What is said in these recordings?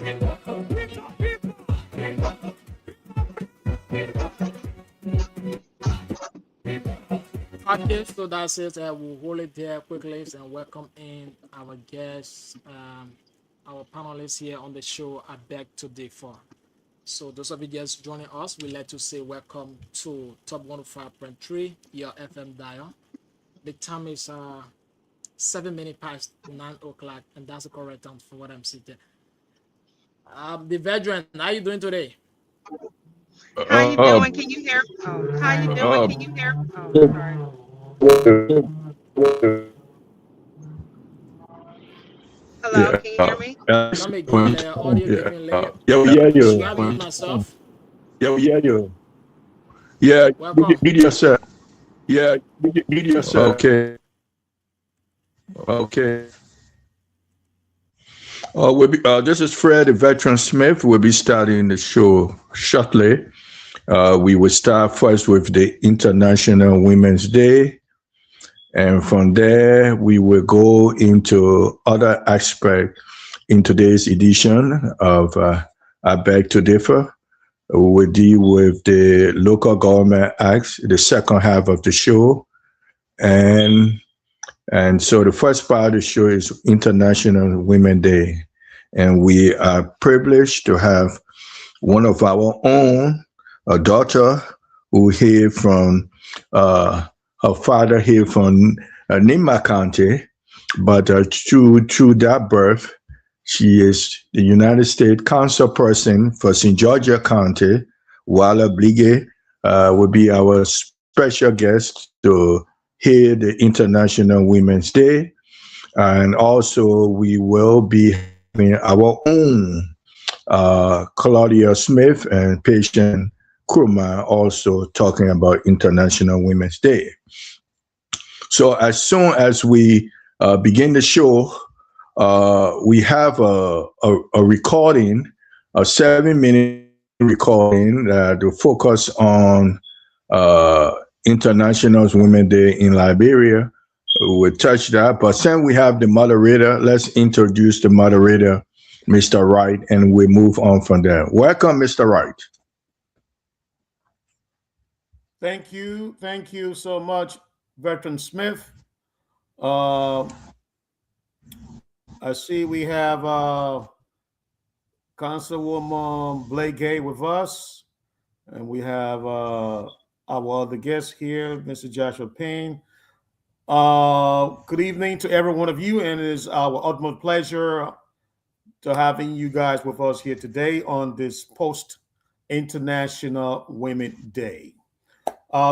Okay, so that's it. We'll hold it there quickly and welcome in our guests, our panelists here on the show. I beg to differ. So those of you guys joining us, we'd like to say welcome to Top 105.3, your FM dial. The time is 7 minutes past 9 o'clock, and that's the correct time from what I'm seeing. The veteran, how you doing today? How you Uh, doing? Can you hear? Oh, how you doing? uh, Can you hear? Oh, sorry. Hello, yeah, can you hear me? Come again, audio yeah, giving late. yeah, we hear This is you. why I mute myself. Yeah, we hear you. Yeah, Welcome. media yourself. Yeah, media yourself. Okay, okay. This is Fred, the veteran Smith. We'll be starting the show shortly. We will start first with the International Women's Day. And from there, we will go into other aspects in today's edition of I Beg to Differ. We will deal with the local government acts, the second half of the show. And so the first part of the show is International Women's Day. And we are privileged to have one of our own, a daughter who here from her father here from Nima County, but through that birth, she is the United States council person for St. Georgia County. Walla Blige will be our special guest to hear the International Women's Day. And also we will be having our own Claudia Smith and Patient Krumah also talking about International Women's Day. So as soon as we begin the show, we have a recording, a 7-minute recording to focus on International Women's Day in Liberia. We'll touch that, but then we have the moderator. Let's introduce the moderator, Mr. Wright, and we move on from there. Welcome, Mr. Wright. Thank you so much, Veteran Smith. I see we have Councilwoman Blake with us, and we have our other guest here, Mr. Joshua Payne. Good evening to every one of you, and it is our utmost pleasure to having you guys with us here today on this post-International Women's Day.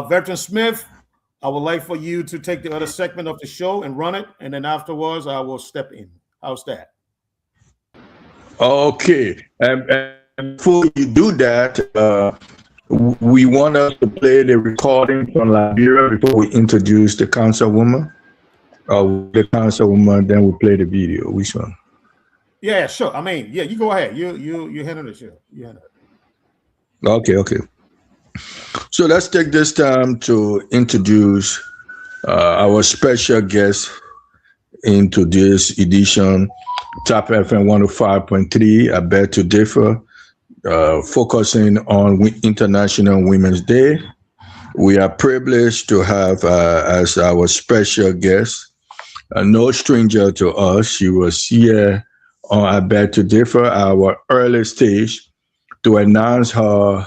Veteran Smith, I would like for you to take the other segment of the show and run it, and then afterwards I will step in. How's that? Okay. And before you do that, we want us to play the recording from Liberia before we introduce the councilwoman. The councilwoman, then we play the video. Which one? Yeah, sure. I mean, yeah, you go ahead. You handle the show. You handle it. Okay. So let's take this time to introduce our special guest into this edition, Top FM 105.3, I Beg to Differ, focusing on International Women's Day. We are privileged to have as our special guest, no stranger to us. She was here on I Beg to Differ, our early stage, to announce her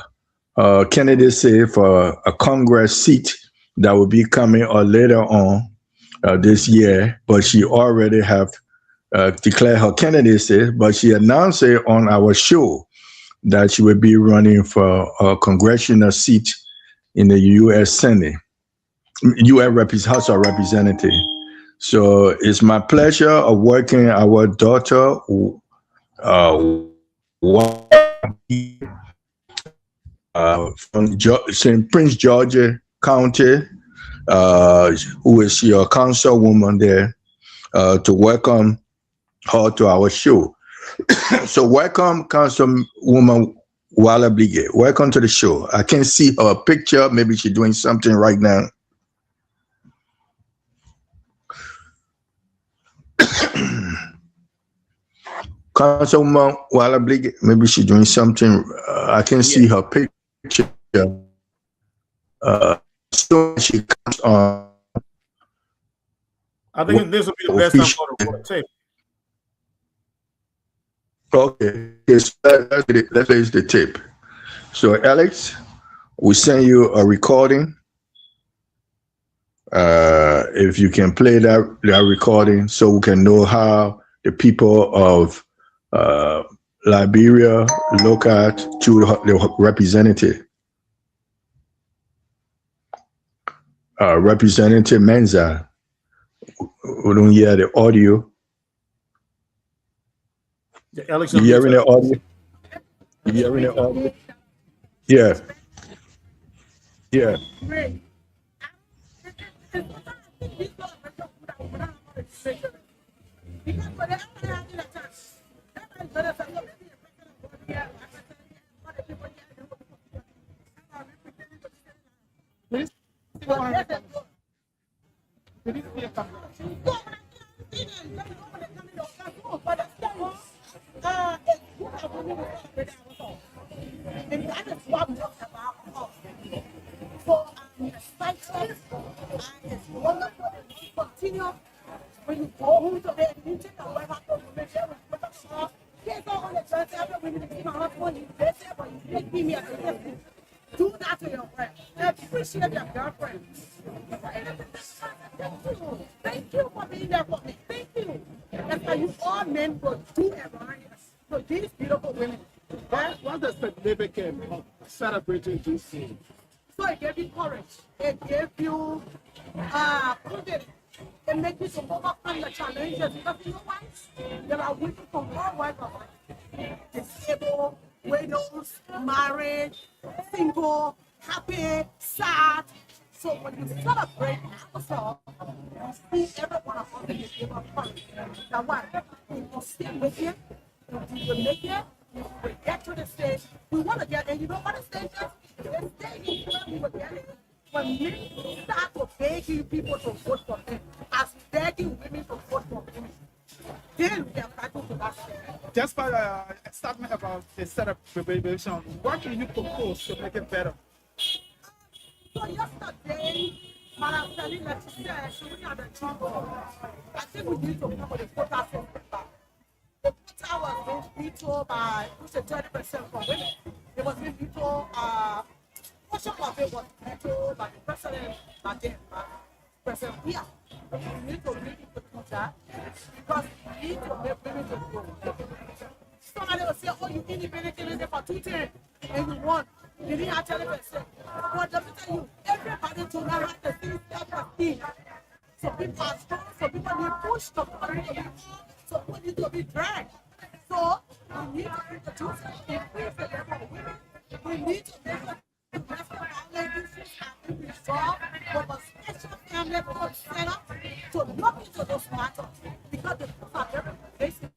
candidacy for a Congress seat that will be coming later on this year, but she already have declared her candidacy, but she announced it on our show that she will be running for a congressional seat in the U.S. Senate, U.S. House of Representatives. So it's my pleasure of working our daughter, from St. Prince Georgia County, who is your councilwoman there, to welcome her to our show. So welcome, Councilwoman Walla Blige. Welcome to the show. I can't see her picture. Maybe she's doing something right now. Councilwoman Walla Blake, maybe she's doing something. I can see her picture. So she comes on. I think this will be the best time Official. for the tape. Okay, so let's use the tape. So Alex, we send you a recording. If you can play that recording, so we can know how the people of Liberia look at to the representative. Representative Menza. We don't hear the audio. Yeah, Alex, You hearing the audio? You hearing the audio? Yeah. Yeah. And that is what we talk about. So I'm excited and it's wonderful that we continue. When you go home today and you take a wife out of the share with the shop, get on the church after we need to keep our husband, you get there, but you can't give me a gift. Do that to your friend. Appreciate your girlfriend. Thank you for being there for me. Thank you. That's why you all men will do around here. So these beautiful women. What's the significance of celebrating this scene? So it gave you courage. It gave you confidence. It makes you to overcome the challenges. Because you know why? There are women from all walks of life. Disabled, widows, married, single, happy, sad. So when you celebrate ourselves, you see every one of us that you give us courage. Now what? We will stick with you. We will make it. We get to the stage. We want to get, and you know what the stage is? The stage is where we will get it. When men start to begging people to vote for them, as begging women to vote for women, then we are fighting to that stage. Just for a statement about the celebration, what can you propose to make it better? So yesterday, Madam Sally, like she said, she went at the trouble. I think we need to come with a quota system back. The quota was being vetoed by 30% for women. It was being vetoed, portion of it was vetoed by the president, by then, President Pia. We need to really do that because we need to make women to grow. Somebody will say, oh, you independent candidate for 210 and you won. You didn't actually percent. But let me tell you, everybody do not have the same self-esteem. So people are strong, so people need push to come to people, so people need to be dragged. So we need to introduce and increase the level of women. We need to make sure domestic violence issues have been resolved with a special family court set up to look into those matters because the people are very pervasive.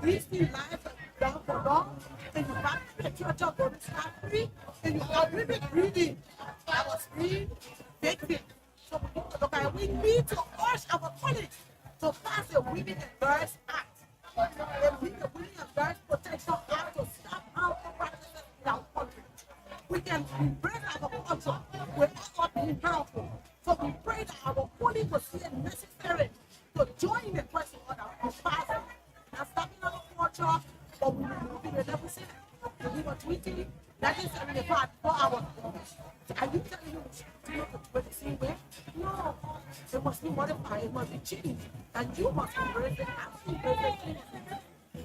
These things lives are down for long, and you have the church of God is free, and you are really breathing. I was being victim. So we need to urge our colleagues to pass a Women and Girls Act. We need the Women and Girls Protection Act to stop harmful practices in our country. We can embrace our culture without being harmful. So we pray that our colleagues will see it necessary to join the question on our pass. Not stopping our culture, but we will move in the level center. We were tweeting 1975 4 hours. Are you telling me to do it the same way? No. It must be modified, it must be changed. And you must embrace it.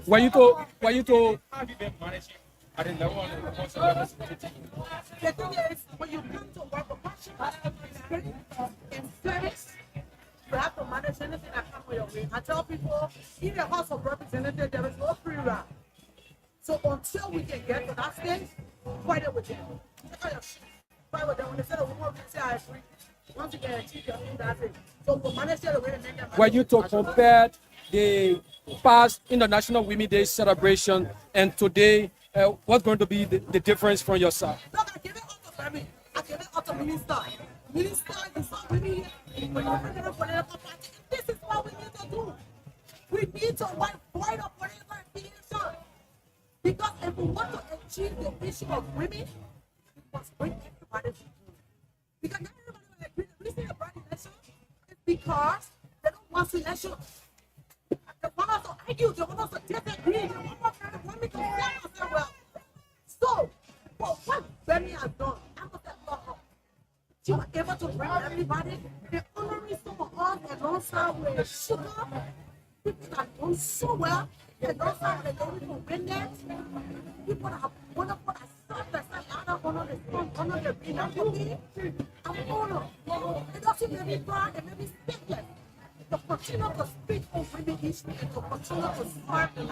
When you told The thing is, when you come to work with passion, in service, you have to manage anything that comes your way. I tell people, in the House of Representatives, there is no free ride. So until we can get to that stage, fight it with them. Fight with them. When they say the woman will say I agree. Once you get achieve your thing, that's it. So we manage the way to make them. When you to compare the past International Women's Day celebration and today, what's going to be the difference from your side? Look, I give it up to Femi. I give it up to Minister. Minister, you saw women here. When you bring in a political party, this is what we need to do. We need to avoid a political affiliation. Because if we want to achieve the issue of women, we must bring everybody together. Because not everybody will agree. The reason they brought election is because they don't want election. They want us to argue, they want us to disagree, they want me to say myself well. So, what Benny has done, I must have thought of. She was able to bring everybody. They honoring some of us alongside with sugar. People that done so well, alongside with the lady from Windnet. People that have wonderful self-respect, honor the strong, honor the big, and for me, I'm honor. It doesn't make me proud, it makes me speechless. To continue to speak on women history and to continue to serve in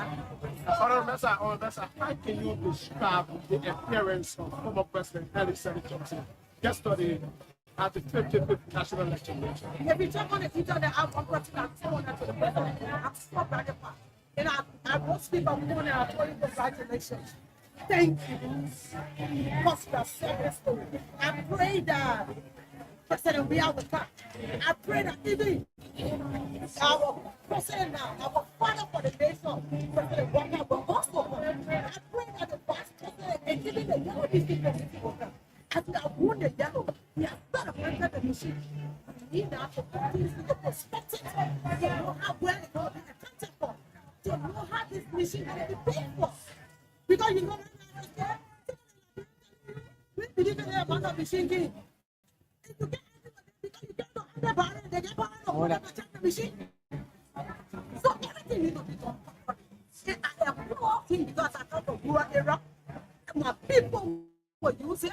Honorable Mesa, how can you describe the appearance of former President Ellison Johnson yesterday at the 55th National Election? If you check on the internet, I'm congratulating someone to the president. I'm so proud of her. And I won't speak on women and I told you congratulations. Thank you. Because you are serving story. I pray that President Biya will come. I pray that even our president now, our father for the nation, President Walker, will also come. I pray that the vice president and even the yellow district committee will come. As we have won the yellow, we have celebrated the machine. We need now to continue the perspective to know how well it will be accounted for, to know how this machine will be paid for. Because you know, we believe in the amount of machine game. If you get because you get to underbar they get behind the whole the machine. So everything needs to be done properly. And I am working because I come from rural area. And my people will use it.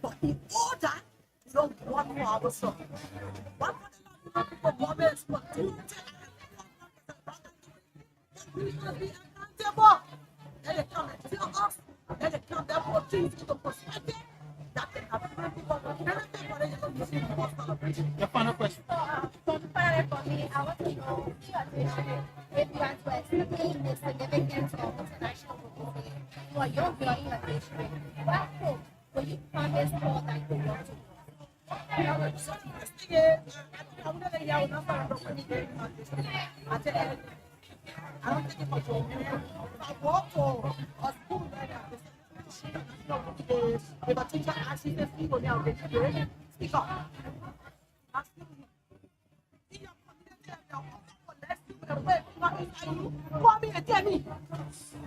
But in order, we don't want for ourselves. One for the people governments, but two, we must be accountable. Let it come and tell us. Let it come that will change the perspective. That they have people will benefit for the celebration. Your final question. So for me, I want to know if you are to explain the significance of international publicity for your girl in your district, what hope will you promise for that you want to I don't think it's for I work for a school like that. If a teacher asks you to speak on your speak up. In your community, call me and tell me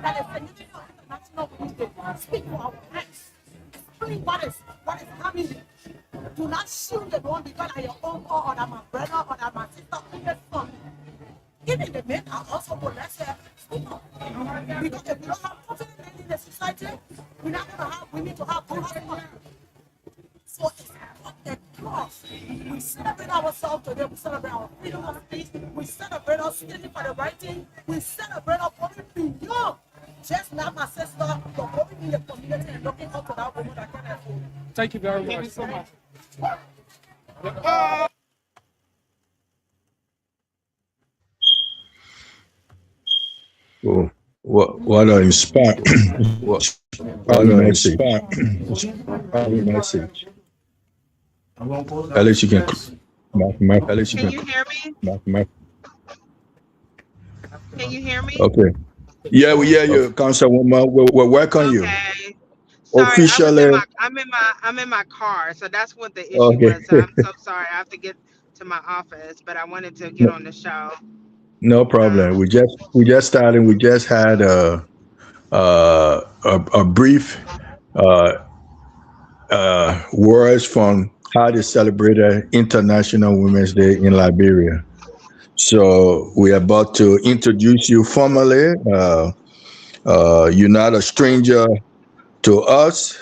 that the significance of international movement. Speak for our rights. Explain what is happening. Do not shield the one because I'm your uncle or I'm my brother or I'm my sister or your son. Even the men are also molested. Because if we don't have confident men in the society, we're not going to have, we need to have good husbands. So it's not a cross. We celebrate ourselves today. We celebrate our freedom of speech. We celebrate us standing for the right thing. We celebrate our going beyond. Just like my sister, but going in the community and looking up to that woman that can afford. Thank you very much. Thank you so much. Oh, what an inspire, what a message. Message. At least you can, at least you Can can, you hear me? Can you hear me? okay. Yeah, we hear you, Councilwoman. We're welcome you. Okay. Sorry, Officially, I'm in my car, so that's what the issue okay. was. So I'm so sorry. I have to get to my office, but I wanted to get No, on the show. no problem. Um, We just started. We just had a brief words from how they celebrated International Women's Day in Liberia. So we are about to introduce you formally. You're not a stranger to us.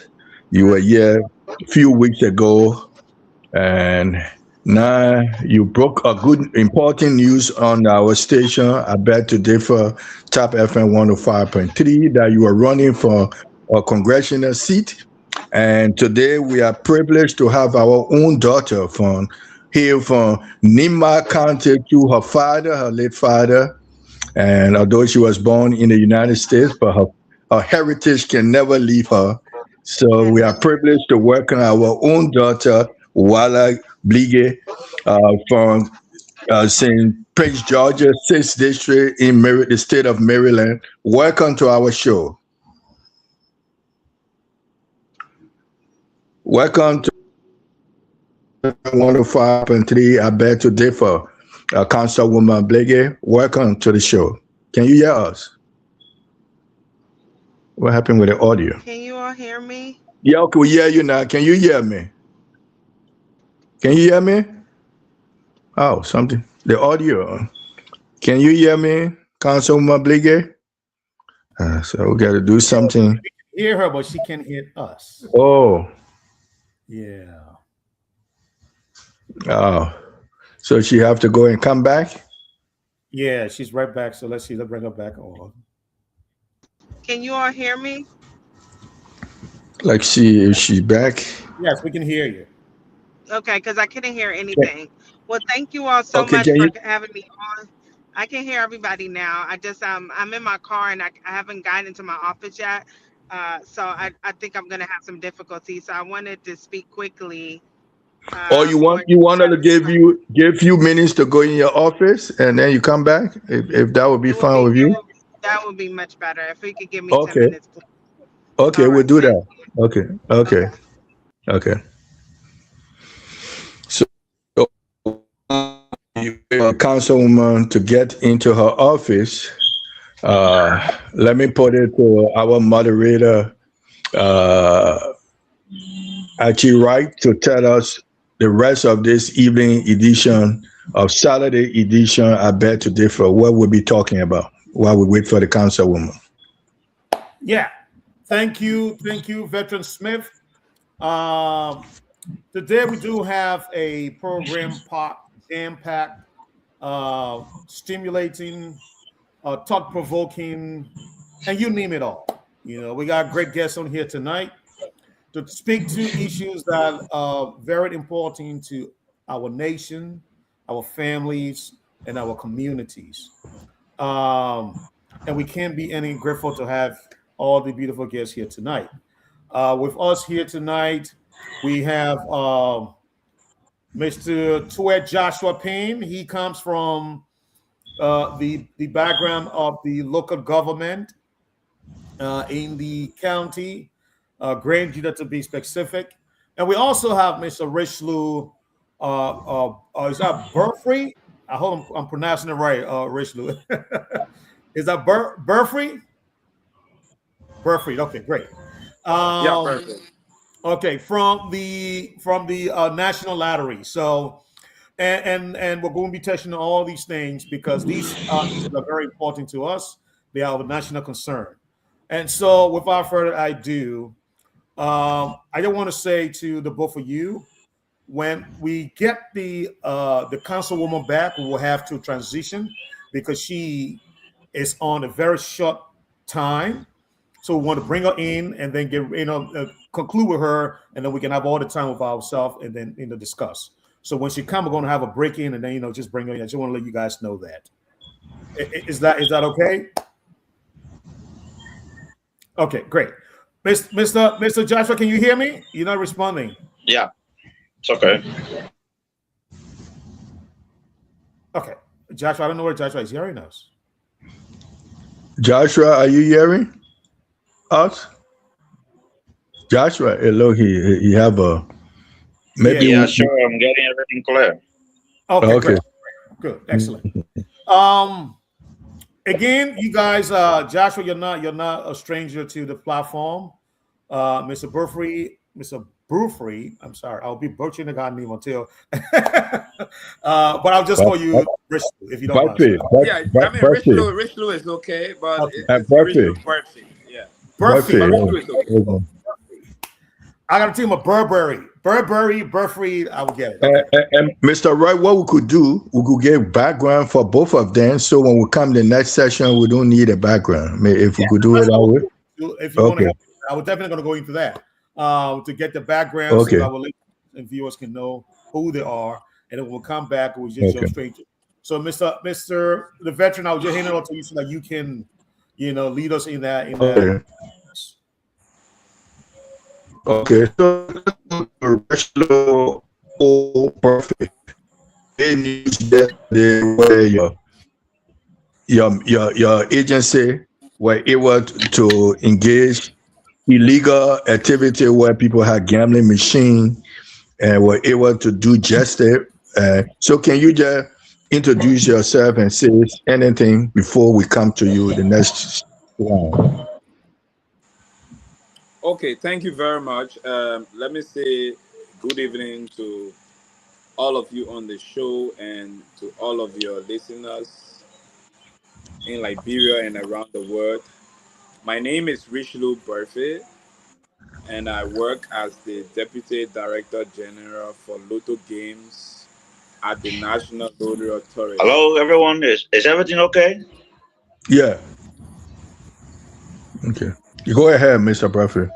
You were here a few weeks ago, and now you broke a good, important news on our station. I bet today for Top FM 105.3 that you are running for a congressional seat. And today we are privileged to have our own daughter from here from Nima County to her late father. And although she was born in the United States, but her heritage can never leave her. So we are privileged to welcome our own daughter, Wala Blige, from St. Prince George's 6th District in the state of Maryland. Welcome to our show. Welcome to 105.3. I beg to differ. Councilwoman Blege, welcome to the show. Can you hear us? What happened with the audio? Can you all hear me? Yeah, okay, we hear you now. Can you hear me? Can you hear me? Oh, something. The audio. Can you hear me, Councilwoman Blege? So we got to do something. We can hear her, but she can't hear us. Oh. Yeah. Oh. So she have to go and come back? Yeah, she's right back. So let's see. Let's bring her back on. Can you all hear me? Like, see if she's back. Yes, we can hear you. Okay, because I couldn't hear anything. Well, thank you all so much for having me on. I can hear everybody now. I just I'm in my car and I haven't gotten into my office yet. So I think I'm gonna have some difficulty. So I wanted to speak quickly. Or you want her to give you minutes to go in your office and then you come back? If that would be fine with you? That would be much better. If we could give me 10 minutes, please. Okay, we'll do that. Okay. So, Councilwoman to get into her office, let me put it to our moderator, ARCHIE Wright, to tell us the rest of this evening edition of Saturday edition. I beg to differ. What we'll be talking about while we wait for the Councilwoman. Yeah. Thank you, Veteran Smith. Today we do have a program jam-packed, stimulating, thought-provoking, and you name it all. You know, we got great guests on here tonight to speak to issues that are very important to our nation, our families, and our communities. And we can't be any grateful to have all the beautiful guests here tonight. With us here tonight, we have Mr. Tuet Joshua Payne. He comes from the background of the local government in the county, Grand Judah to be specific. And we also have Mr. Richelieu, is that Burfree? I hope I'm pronouncing it right, Richelieu. Is that Burfree? Burfree, okay, great. Yeah, perfect. Okay, from the National Lottery. So, and we're going to be touching on all these things because these issues are very important to us. They are of national concern. And so, without further ado, I just want to say to the both of you, when we get the councilwoman back, we will have to transition because she is on a very short time. So we want to bring her in and then conclude with her, and then we can have all the time with ourselves and then discuss. So when she comes, we're going to have a break in and then just bring her in. I just want to let you guys know that. Is that okay? Okay, great. Mr. Joshua, can you hear me? You're not responding. Yeah, it's okay. Okay, Joshua, I don't know where Joshua is hearing us. Joshua, are you hearing us? Joshua, hello, he have a maybe. Yeah, sure. I'm getting everything clear. Okay. Great. Good, excellent. Again, you guys, Joshua, you're not a stranger to the platform. Mr. Burfree, I'm sorry, I'll be butchering the guy's name until, but I'll just call you Richelieu if you don't mind. Yeah, I mean Richelieu is okay, but okay. It's Richelieu Burfree. Yeah, Burfree. I got to tell him a Burberry, I will get it. Okay. And Mr. Roy, what we could do, we could get background for both of them. So when we come the next session, we don't need a background. If we could do it that way. If you want to, I was definitely going to go into that to get the background so our listeners and viewers can know who they are, and then we'll come back and we'll just jump straight to. So, Mr. the veteran, I'll just hand it over to you so that you can, lead us in that. Okay, so perfect. news yesterday where your agency were able to engage illegal activity where people had gambling machine and were able to do justice. So can you just introduce yourself and say anything before we come to you the next round? Okay, thank you very much. Let me say good evening to all of you on the show and to all of your listeners in Liberia and around the world. My name is Richelieu Burfey, and I work as the Deputy Director General for Lotto Games at the National Lottery Authority. Hello, everyone. Is everything okay? Yeah. Okay. You go ahead, Mr. Buffett.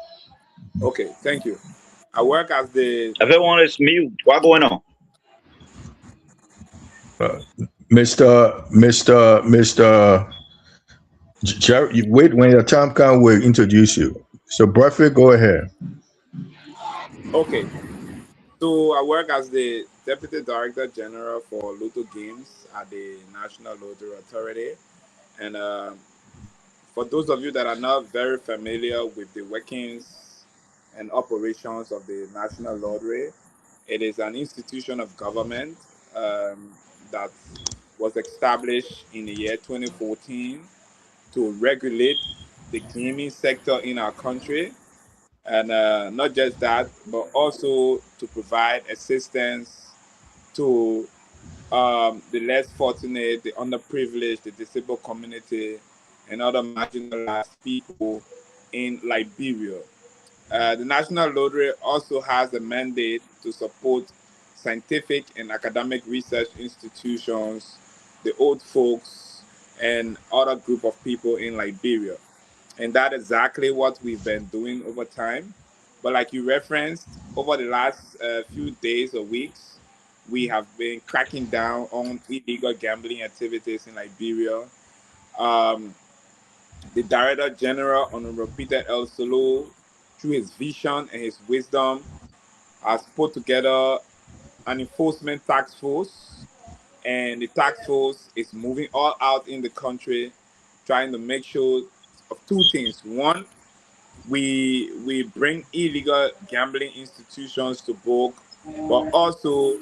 Okay, thank you. I work as the Everyone is mute. What's going on? Mr. Jerry, wait, when your time comes, we'll introduce you. So, Buffett, go ahead. Okay. So I work as the Deputy Director General for Lotto Games at the National Lottery Authority. And for those of you that are not very familiar with the workings and operations of the National Lottery, it is an institution of government that was established in the year 2014 to regulate the gaming sector in our country. And not just that, but also to provide assistance to the less fortunate, the underprivileged, the disabled community, and other marginalized people in Liberia. The National Lottery also has a mandate to support scientific and academic research institutions, the old folks, and other group of people in Liberia. And that's exactly what we've been doing over time. But like you referenced, over the last few days or weeks, we have been cracking down on illegal gambling activities in Liberia. Um, the Director General, Honorable Peter El Solo, through his vision and his wisdom, has put together an enforcement task force, and the task force is moving all out in the country, trying to make sure of two things. One, we bring illegal gambling institutions to book, but also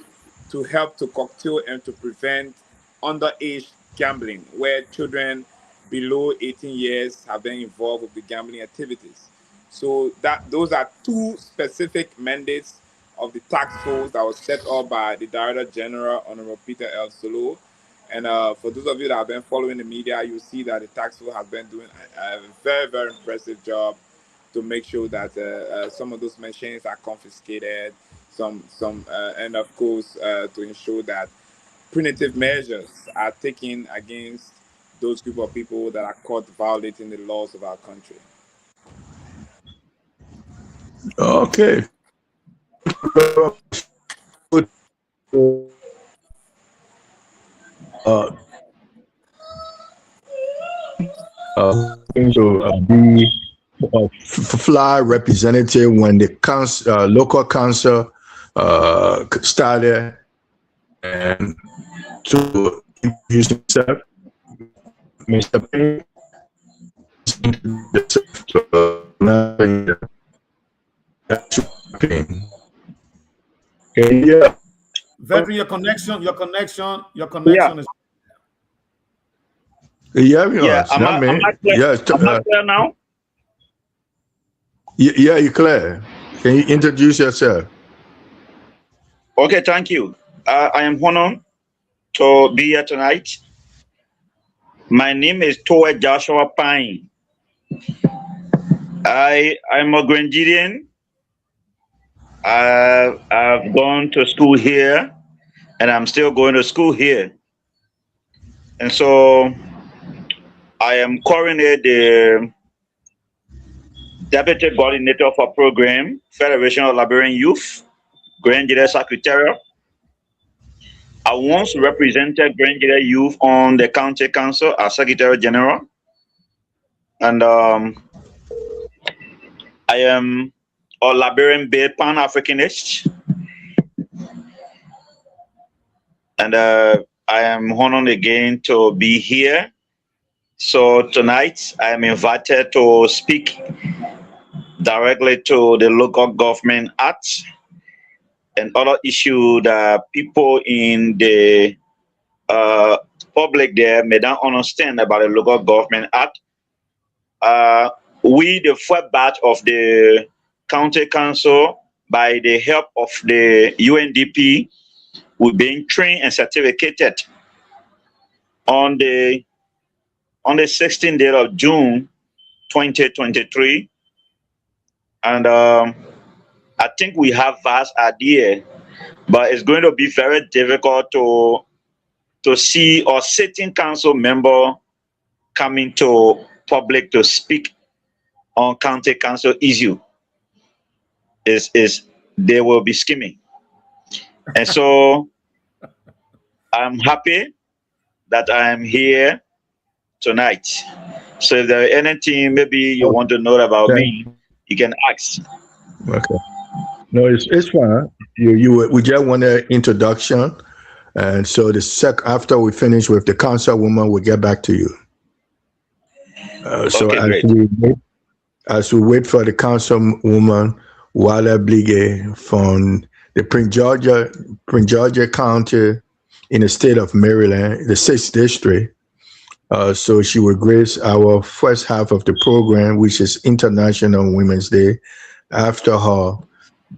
to help to curtail and to prevent underage gambling, where children below 18 years have been involved with the gambling activities. So that those are two specific mandates of the task force that was set up by the Director General, Honorable Peter El Solo. And for those of you that have been following the media, you see that the task force has been doing a very, very impressive job to make sure that some of those machines are confiscated, and of course to ensure that punitive measures are taken against those group of people that are caught violating the laws of our country. Okay. Uh, to be a fly representative when the council, local council started, and to introduce himself, Mr. Payne. Yeah. Veteran, your connection is. Yeah, am I clear now? Yeah, you're clear. Can you introduce yourself? Okay, thank you. I am honored to be here tonight. My name is Towe Joshua Pine. I'm a Grenadian. I've gone to school here, and I'm still going to school here. And so I am currently the Deputy Coordinator for Program, Federation of Liberian Youth, Grand GEDEH Secretariat. I once represented Grand GEDEH Youth on the County Council as Secretary General. And I am a Liberian-based Pan-Africanist. and I am honored again to be here. So tonight I am invited to speak directly to the local government act and other issue that people in the uh, public there may not understand about the local government act. Uh, we, the first batch of the county council, by the help of the UNDP, we're being trained and certificated on the 16th day of June 2023, and I think we have vast idea, but it's going to be very difficult to see a sitting council member coming to public to speak on county council issue. Is they will be skimming, and so I'm happy that I'm here tonight. So if there anything maybe you want to know about Okay. me, you can ask. Okay. No, it's fine. We just want an introduction, and so after we finish with the councilwoman, we'll get back to you. So Okay, great. as we wait for the councilwoman, Wala Blige from the Prince Georgia County in the state of Maryland, the 6th district. So she will grace our first half of the program, which is International Women's Day. After her,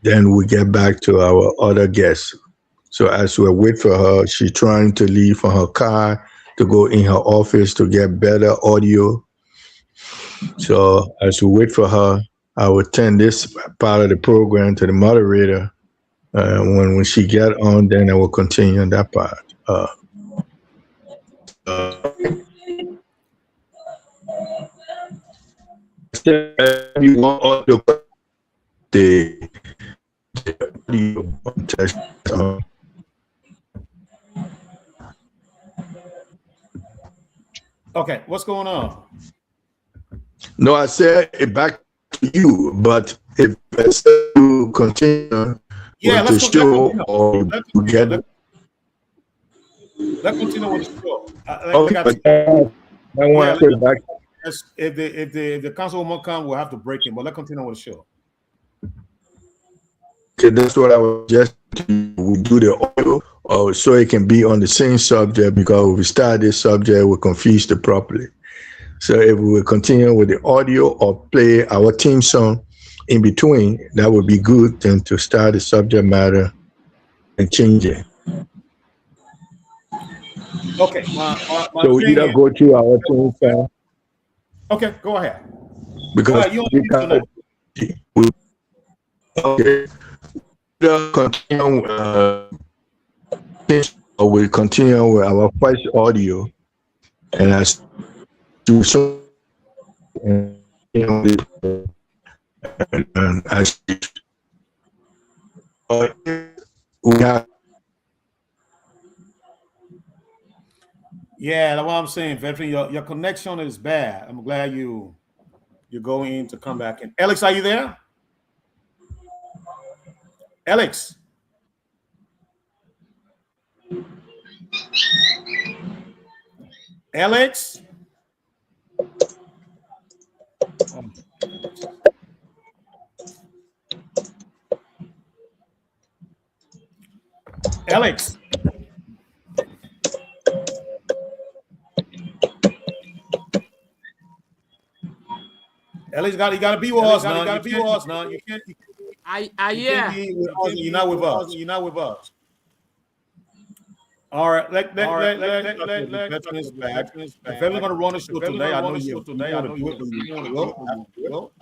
then we get back to our other guests. So as we wait for her, she's trying to leave from her car to go in her office to get better audio. So as we wait for her, I will turn this part of the program to the moderator. When she get on, then I will continue on that part. You want audio, the audio test. Okay, what's going on? No, I said it back to you, but if you continue with the show, or you get let's continue with the show. I want to put back. If the councilwoman come, we'll have to break it. But let's continue with the show. Okay, that's what I was just. We do the audio, so it can be on the same subject, because if we start this subject, we confuse it properly. So if we will continue with the audio or play our theme song in between, that would be good then to start the subject matter and change it. Okay. So we either go to our theme song. Okay, go ahead. Because okay. We'll continue with our first audio, and as do so, and as we have. Yeah, that's what I'm saying, veteran. Your connection is bad. I'm glad you're going to come back in. Alex, are you there? Alex. Alex. Alex. Alex, you got to be with us now. You got to be with us now. You can't. Yeah. You're not with us. You're not with us. All right. Let veterans back. If everyone's gonna run the show today, I know you want to do it.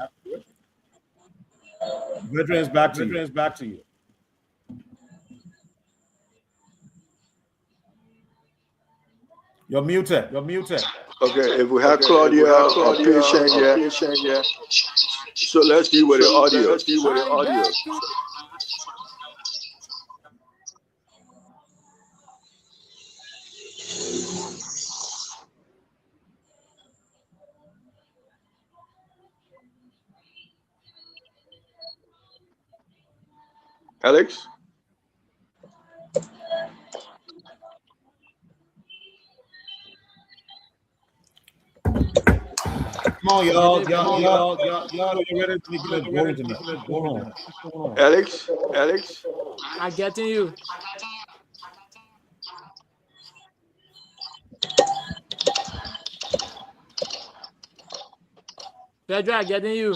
Veterans back to you. You're muted. Okay, if we have Claudia or patient, yeah. So let's deal with the audio. Alex? Come on, y'all. You're ready to get boring tonight. What's going on? Alex. I'm getting you. Pedro, I'm getting you.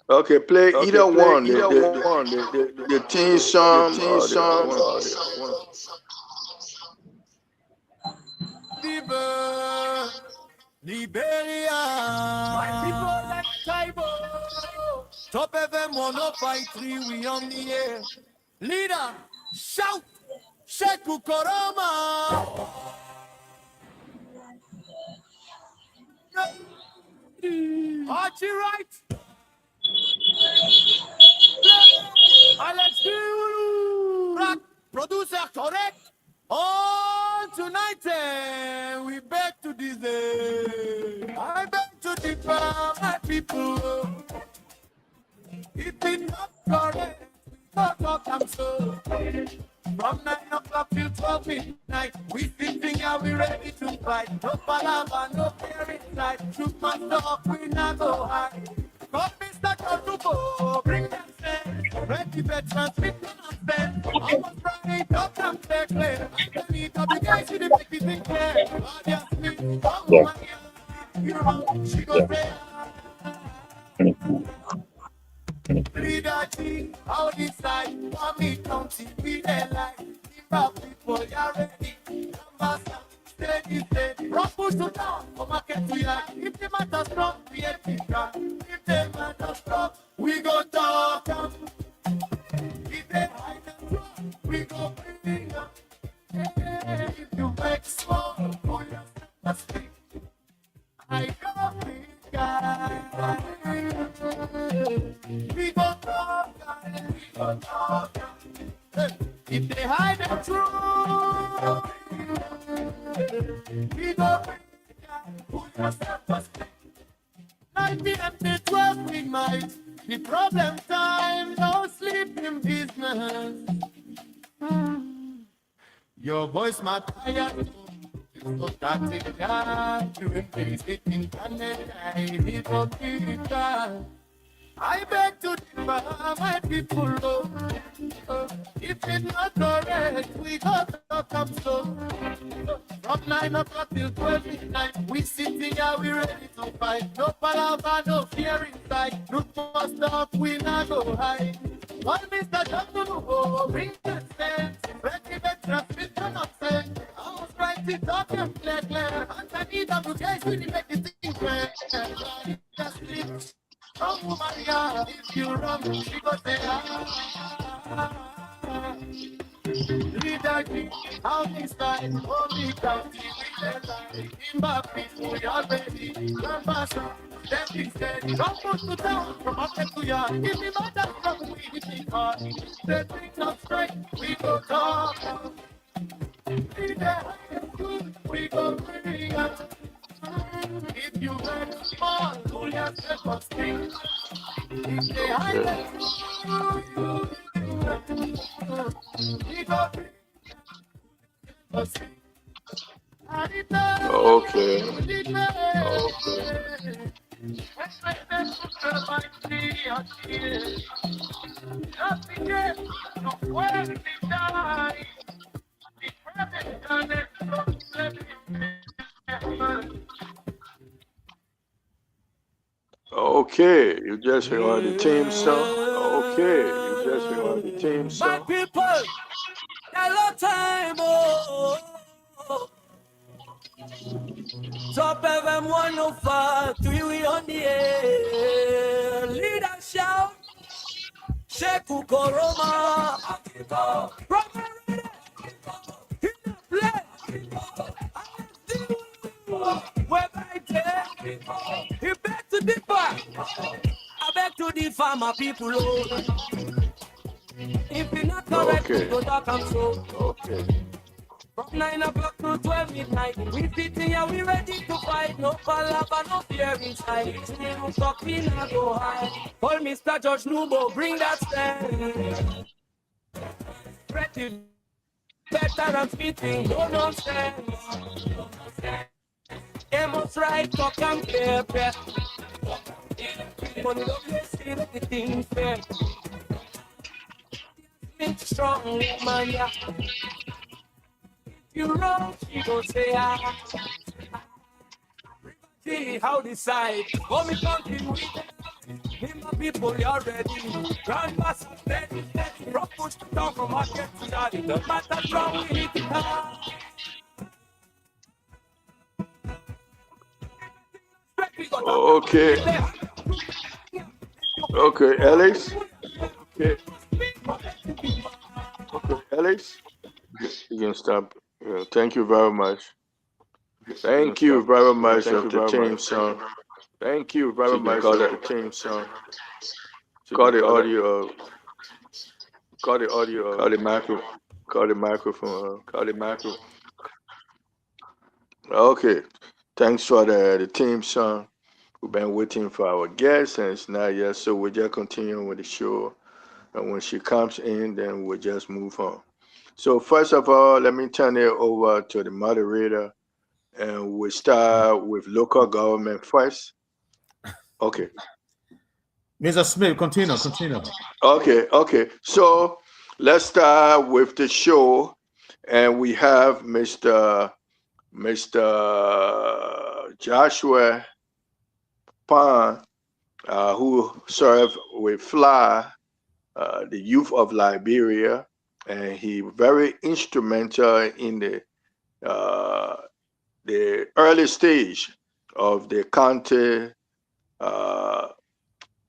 Okay, play either one. The theme song or the one. Liberia, my people like Taibo. Top FM 105.3, we on the air. Leader, shout, Sheku Koroma. Archie right. Alex Rock, producer correct. On tonight, we back to this day. I beg to differ, my people. If it's not correct, talk, I'm so. From 9 o'clock till 12 midnight, we sitting here, we ready to fight. No palava, no fear inside. Truth must talk, we not go hide. Come, Mr. Kotubo, bring them sense. Ready veterans, with nonsense. I was right, up them clear, clear. I need to be guys with the make it think clear. Obviously, come woman here. You know, she goes there. Leader G, how this side, want me county, we there like. People, you ready. Ambassador, steady. Rock push to down, come market to ya. If the matter strong, we ain't pick. If the matter strong, we go talk. If they hide and strong, we go bring up. If you make small, pull yourself speak. I go big guy. We go talk. If they hide the truth, we go put yourself asleep. 9 p.m. to 12 midnight, the problem time, no sleeping business. Your voice my tired, so that's it, doing things in internet, I need to keep that. I beg to differ, my people, if it's not correct, we got to come slow. From 9 o'clock till 12 midnight, we sitting here, we ready to fight. No palava, no fear inside. No must talk, we not go hide. One Mr. Johnson, bring the sense. Ready, veterans, with the nonsense. I was right to talk and clear. Underneath of the guys, we make it think clear. Just live. Oh, Maria, if you run, she go say, Leader King, how this time, only county, we let lie. In back, we are ready. Ambassador, then he said, don't put to down from up to yard. Give me back that from we think hard. The thing not straight, we go talk. Leader, we go bring up. If you went small, pull yourself up straight. If they hide it, we go Okay. Okay, you just heard the team song. Okay, you just heard the team song. My people, hello time, Top FM 105, 3 we on the air. Leader shout, Sheku Koroma. He back to differ. I beg to differ, my people. If you're not correct, we go talk and so. Okay. From 9 o'clock to 12 midnight, we sitting here, we ready to fight. No palava, no fear inside. No talk, we not go high. Call Mr. George Nubo, bring that stand. Ready, better and spitting, no nonsense. Amos right, talk and paper. Money don't get see the thing fair. Big strong woman, yeah. You know she go say ah. See how decide. For me country with him my people you already. Grand mass steady, steady. Rock push to down from market to that. It don't matter strong we hit it hard. Okay. Okay, Alex. Okay. Okay, Alex. You can stop. Thank you very much. Thank you very much of the team song. Thank you very much of the team song. Call the audio. Call the audio. Call the microphone. Call the microphone. Call the microphone. Okay. Thanks for the team song. We've been waiting for our guest and it's not yet, so we'll just continue with the show. And when she comes in, then we'll just move on. So first of all, let me turn it over to the moderator, and we'll start with local government first. Okay. Mr. Smith, continue. Okay. So let's start with the show, and we have Mr. Joshua Pan, who served with FLY, the youth of Liberia, and he very instrumental in the early stage of the county, the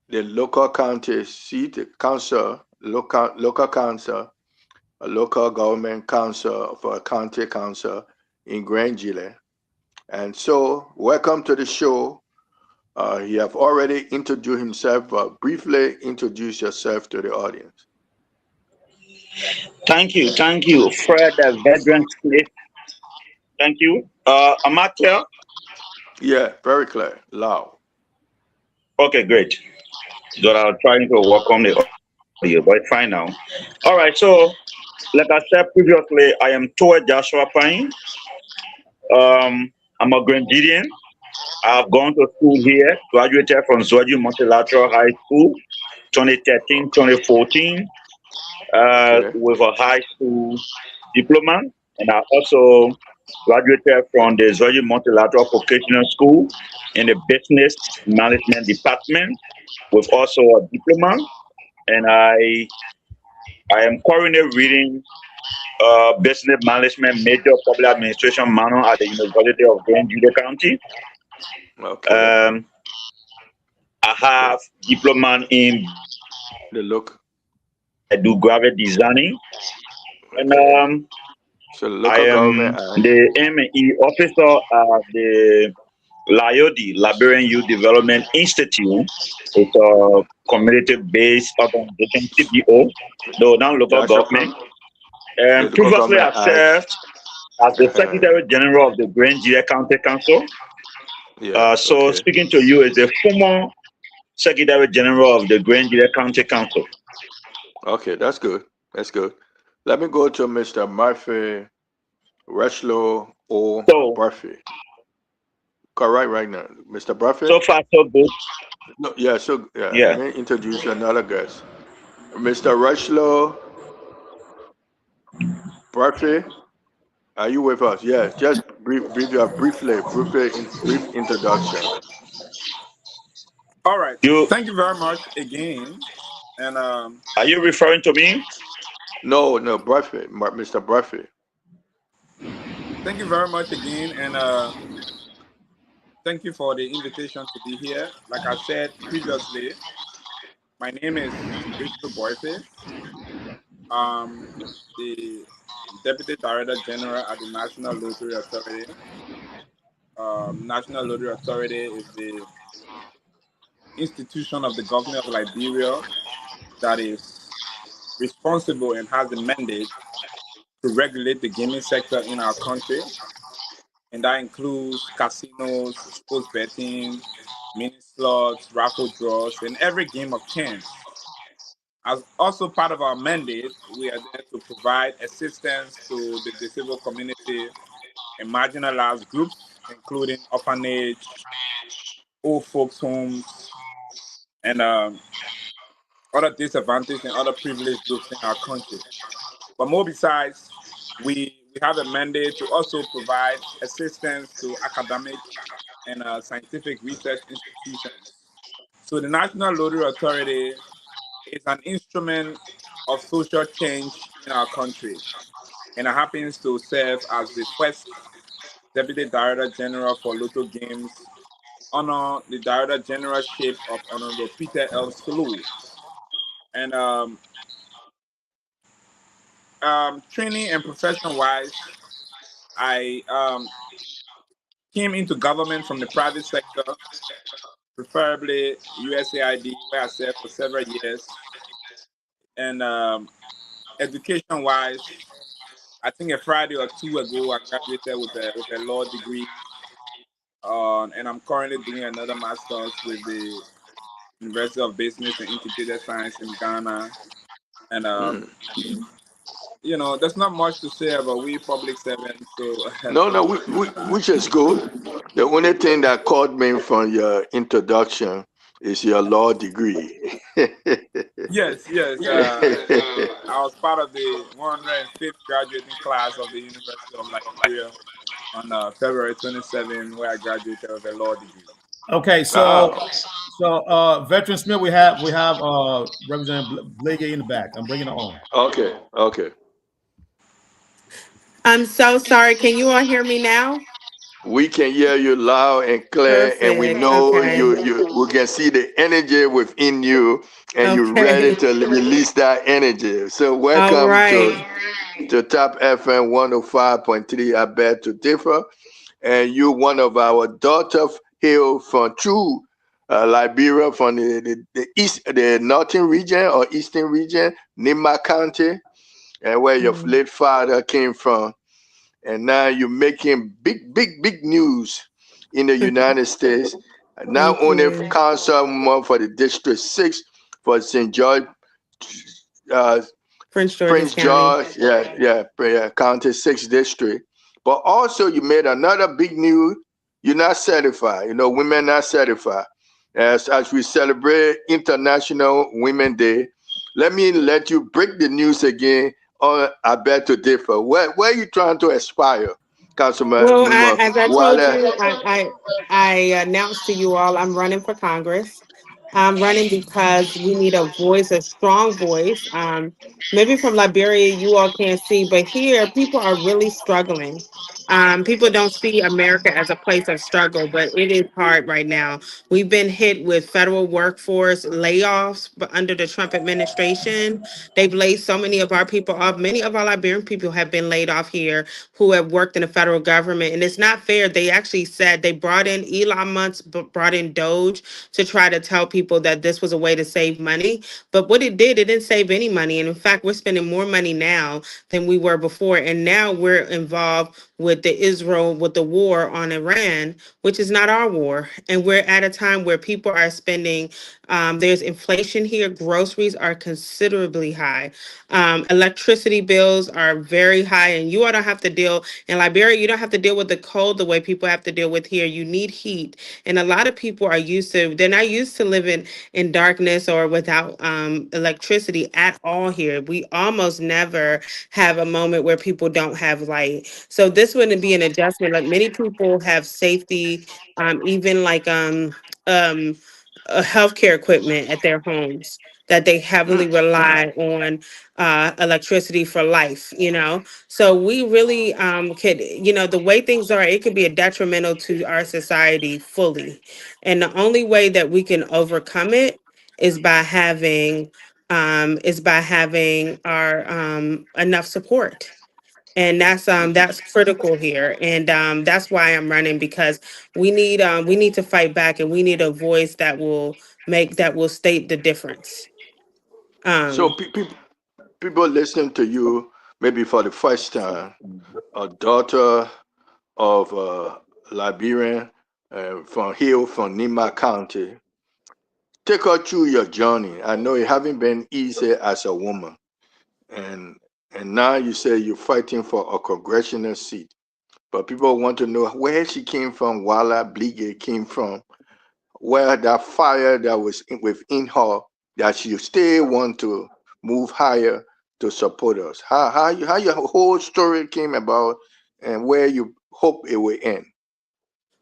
local county seat, the council, local council, a local government council for a county council in Grand GEDEH. And so, welcome to the show. You have already introduced himself, but briefly introduce yourself to the audience. Thank you, Fred, veteran Smith. Thank you. Am I clear? Yeah, very clear, loud. Okay, great. So I'm trying to work on the audio, but it's fine now. All right, so like I said previously, I am Toa Joshua Pine. I'm a Grenadian. I've gone to school here, graduated from Zwaju Multilateral High School, 2013-2014, with a high school diploma. And I also graduated from the Zwaju Multilateral Vocational School in the Business Management Department, with also a diploma. And I am currently reading Business Management Major Public Administration Manual at the University of Grand GEDEH County. Okay. I have diploma in the look. I do graphic designing, and so local I am the M&E officer at the LIOD, Liberian Youth Development Institute. It's a community-based organization, CBO, though not local government. And previously, I served as the Secretary General of the Grand GEDEH County Council. So speaking to you as the former Secretary General of the Grand GEDEH County Council. Okay, that's good. Let me go to Mr. Murphy Reshlo or Murphy. Correct right now, Mr. Murphy. So far, so good. No, yeah. Let me introduce another guest, Mr. Reshlo Murphy. Are you with us? Yes. Just brief introduction. All right. Thank you very much again. And are you referring to me? No, Murphy, Mr. Murphy. Thank you very much again, and thank you for the invitation to be here. Like I said previously, my name is Richard Boyfe. The Deputy Director General at the National Lottery Authority. National Lottery Authority is the institution of the government of Liberia that is responsible and has the mandate to regulate the gaming sector in our country. And that includes casinos, sports betting, mini slots, raffle draws, and every game of chance. As also part of our mandate, we are there to provide assistance to the disabled community and marginalized groups including orphanage, old folks' homes, and other disadvantaged and other privileged groups in our country. But more besides, we have a mandate to also provide assistance to academic and scientific research institutions. So the National Lottery Authority is an instrument of social change in our country, and it happens to serve as the first Deputy Director General for Lotto Games under the Director Generalship of Honorable Peter L. Skulu. And training and profession wise, I came into government from the private sector, preferably USAID, where I served for several years. And education wise, I think a Friday or two ago, I graduated with a law degree. And I'm currently doing another master's with the University of Business and Integrated Science in Ghana. And there's not much to say about we public servants. So No, which is good. The only thing that caught me from your introduction is your law degree. yes. I was part of the 105th graduating class of the University of Liberia on February 27, where I graduated with a law degree. Okay, so Veteran Smith, we have Representative Blake in the back. I'm bringing it on. Okay. I'm so sorry. Can you all hear me now? We can hear you loud and clear, and we Perfect. know Okay. we can see the energy within you, and you're ready to release that energy. So All welcome right. to Top FM 105.3. I beg to differ, and you're one of our daughters hail from true Liberia, from the east, the northern region or eastern region, Nima County, and where your late father came from. And now you're making big news in the United States. Not Thank only you. councilman for the District 6 for St. George, Prince George's Prince County. George, County 6 District, but also you made another big news. You're not certified. Women not certified. As we celebrate International Women Day, let you break the news again. I bet to differ. Where are you trying to aspire, Councilman Well, Nima? as I told Wale? you, I announced to you all I'm running for Congress. I'm running because we need a voice, a strong voice. Maybe from Liberia you all can't see, but here people are really struggling. People don't see America as a place of struggle, but it is hard right now. We've been hit with federal workforce layoffs under the Trump administration. They've laid so many of our people off. Many of our Liberian people have been laid off here who have worked in the federal government, and it's not fair. They actually said they brought in Elon Musk, brought in Doge to try to tell people that this was a way to save money. But what it did, it didn't save any money. And in fact, we're spending more money now than we were before. And now we're involved with with the war on Iran, which is not our war. And we're at a time where people are spending, there's inflation here. Groceries are considerably high. Electricity bills are very high, and you all don't have to deal in Liberia. You don't have to deal with the cold the way people have to deal with here. You need heat, and a lot of people are they're not used to living in darkness or without electricity at all here. We almost never have a moment where people don't have light. So this wouldn't be an adjustment. Like many people have safety, even like healthcare equipment at their homes that they heavily rely on electricity for life. So we really the way things are, it could be a detrimental to our society fully. And the only way that we can overcome it is by having our enough support. And that's critical here, and that's why I'm running, because we need to fight back, and we need a voice that will state the difference. So um people listening to you maybe for the first time, a daughter of Liberian from Nima County. Take her through your journey. I know it haven't been easy as a woman, and now you say you're fighting for a congressional seat. but people want to know where she came from, Walla Blige came from, where that fire that was within her, that she still want to move higher to support us. How your whole story came about, and where you hope it will end.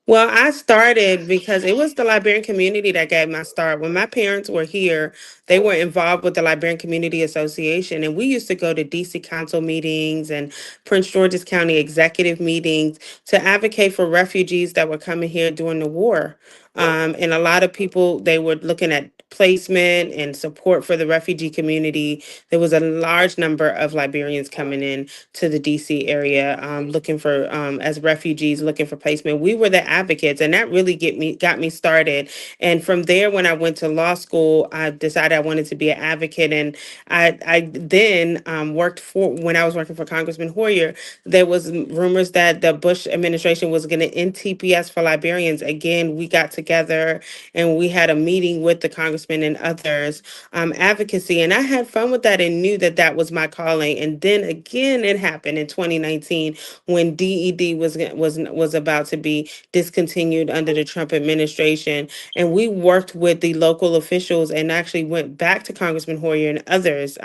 Well, I started because it was the Liberian community that gave my start. When my parents were here, they were involved with the Liberian Community Association, and we used to go to DC Council meetings and Prince George's County executive meetings to advocate for refugees that were coming here during the war. And a lot of people, they were looking at placement and support for the refugee community. There was a large number of Liberians coming in to the DC area, looking for as refugees, looking for placement. We were the advocates, and that really got me started. And from there, when I went to law school, I decided I wanted to be an advocate. And I then worked for when I was working for Congressman Hoyer. There was rumors that the Bush administration was going to end TPS for Liberians. Again, we got together and we had a meeting with the congressman and others, advocacy, and I had fun with that and knew that that was my calling. And then again, it happened in 2019 when DED was about to be discontinued under the Trump administration, and we worked with the local officials and actually went back to Congressman Hoyer and others.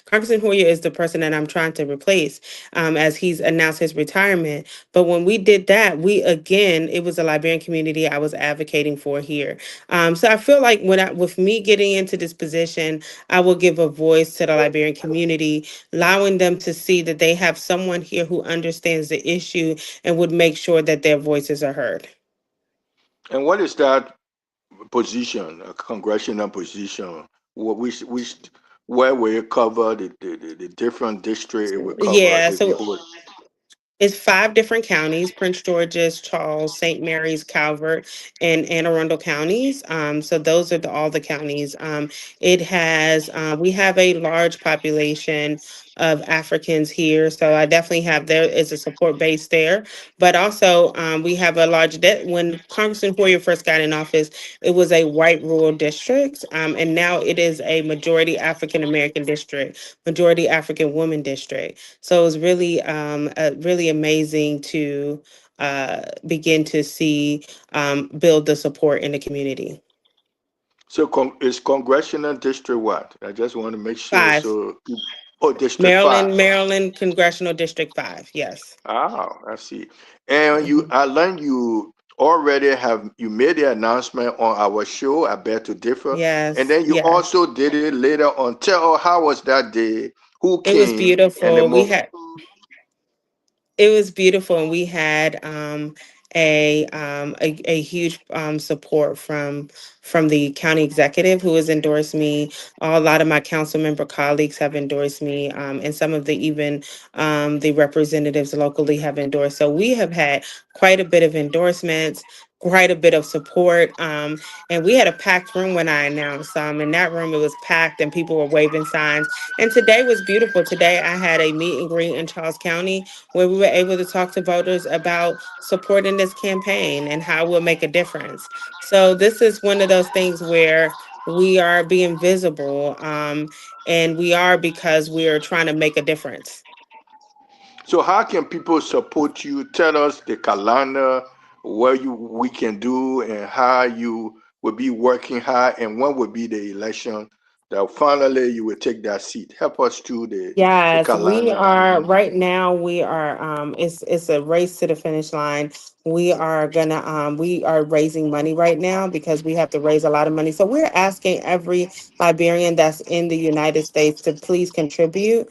Congressman Hoyer is the person that I'm trying to replace, as he's announced his retirement. But when we did that, it was a Liberian community I was advocating for here. So I feel like with me getting into this position, I will give a voice to the Liberian community, allowing them to see that they have someone here who understands the issue and would make sure that their voices are heard. And what is that position, a congressional position? Which where will it cover the different district? It will cover Yeah, the so whole. it's 5 different counties: Prince George's, Charles, St. Mary's, Calvert, and Anne Arundel counties. So those are all the counties. We have a large population of Africans here. So I definitely have, there is a support base there. But also, we have a when Congressman Hoyer first got in office, it was a white rural district. And now it is a majority African American district, majority African woman district. So it was really amazing to begin to see build the support in the community. So is congressional district what? I just want to make sure. Five. So, oh, District 5. Maryland Congressional District 5. Yes. Oh, I see. And Mhm. I learned you already have you made the announcement on our show, I bet to differ. And Yes. then you Yes. also did it later on. Tell how was that day? Who It was came? And the beautiful. more. It was beautiful, and we had a huge support from the county executive who has endorsed me. A lot of my council member colleagues have endorsed me, and some of the representatives locally have endorsed. So we have had quite a bit of endorsements, quite a bit of support, and we had a packed room when I announced. In that room, it was packed, and people were waving signs. And today was beautiful. Today I had a meet and greet in Charles County where we were able to talk to voters about supporting this campaign and how we'll make a difference. So this is one of those things where we are being visible, and we are because we are trying to make a difference. So how can people support you? Tell us the calendar, what you we can do, and how you will be working hard, and when will be the election that finally you will take that seat. Help us through the Yes, we calendar. are right now. We are it's a race to the finish line. We are raising money right now because we have to raise a lot of money. So we're asking every Liberian that's in the United States to please contribute.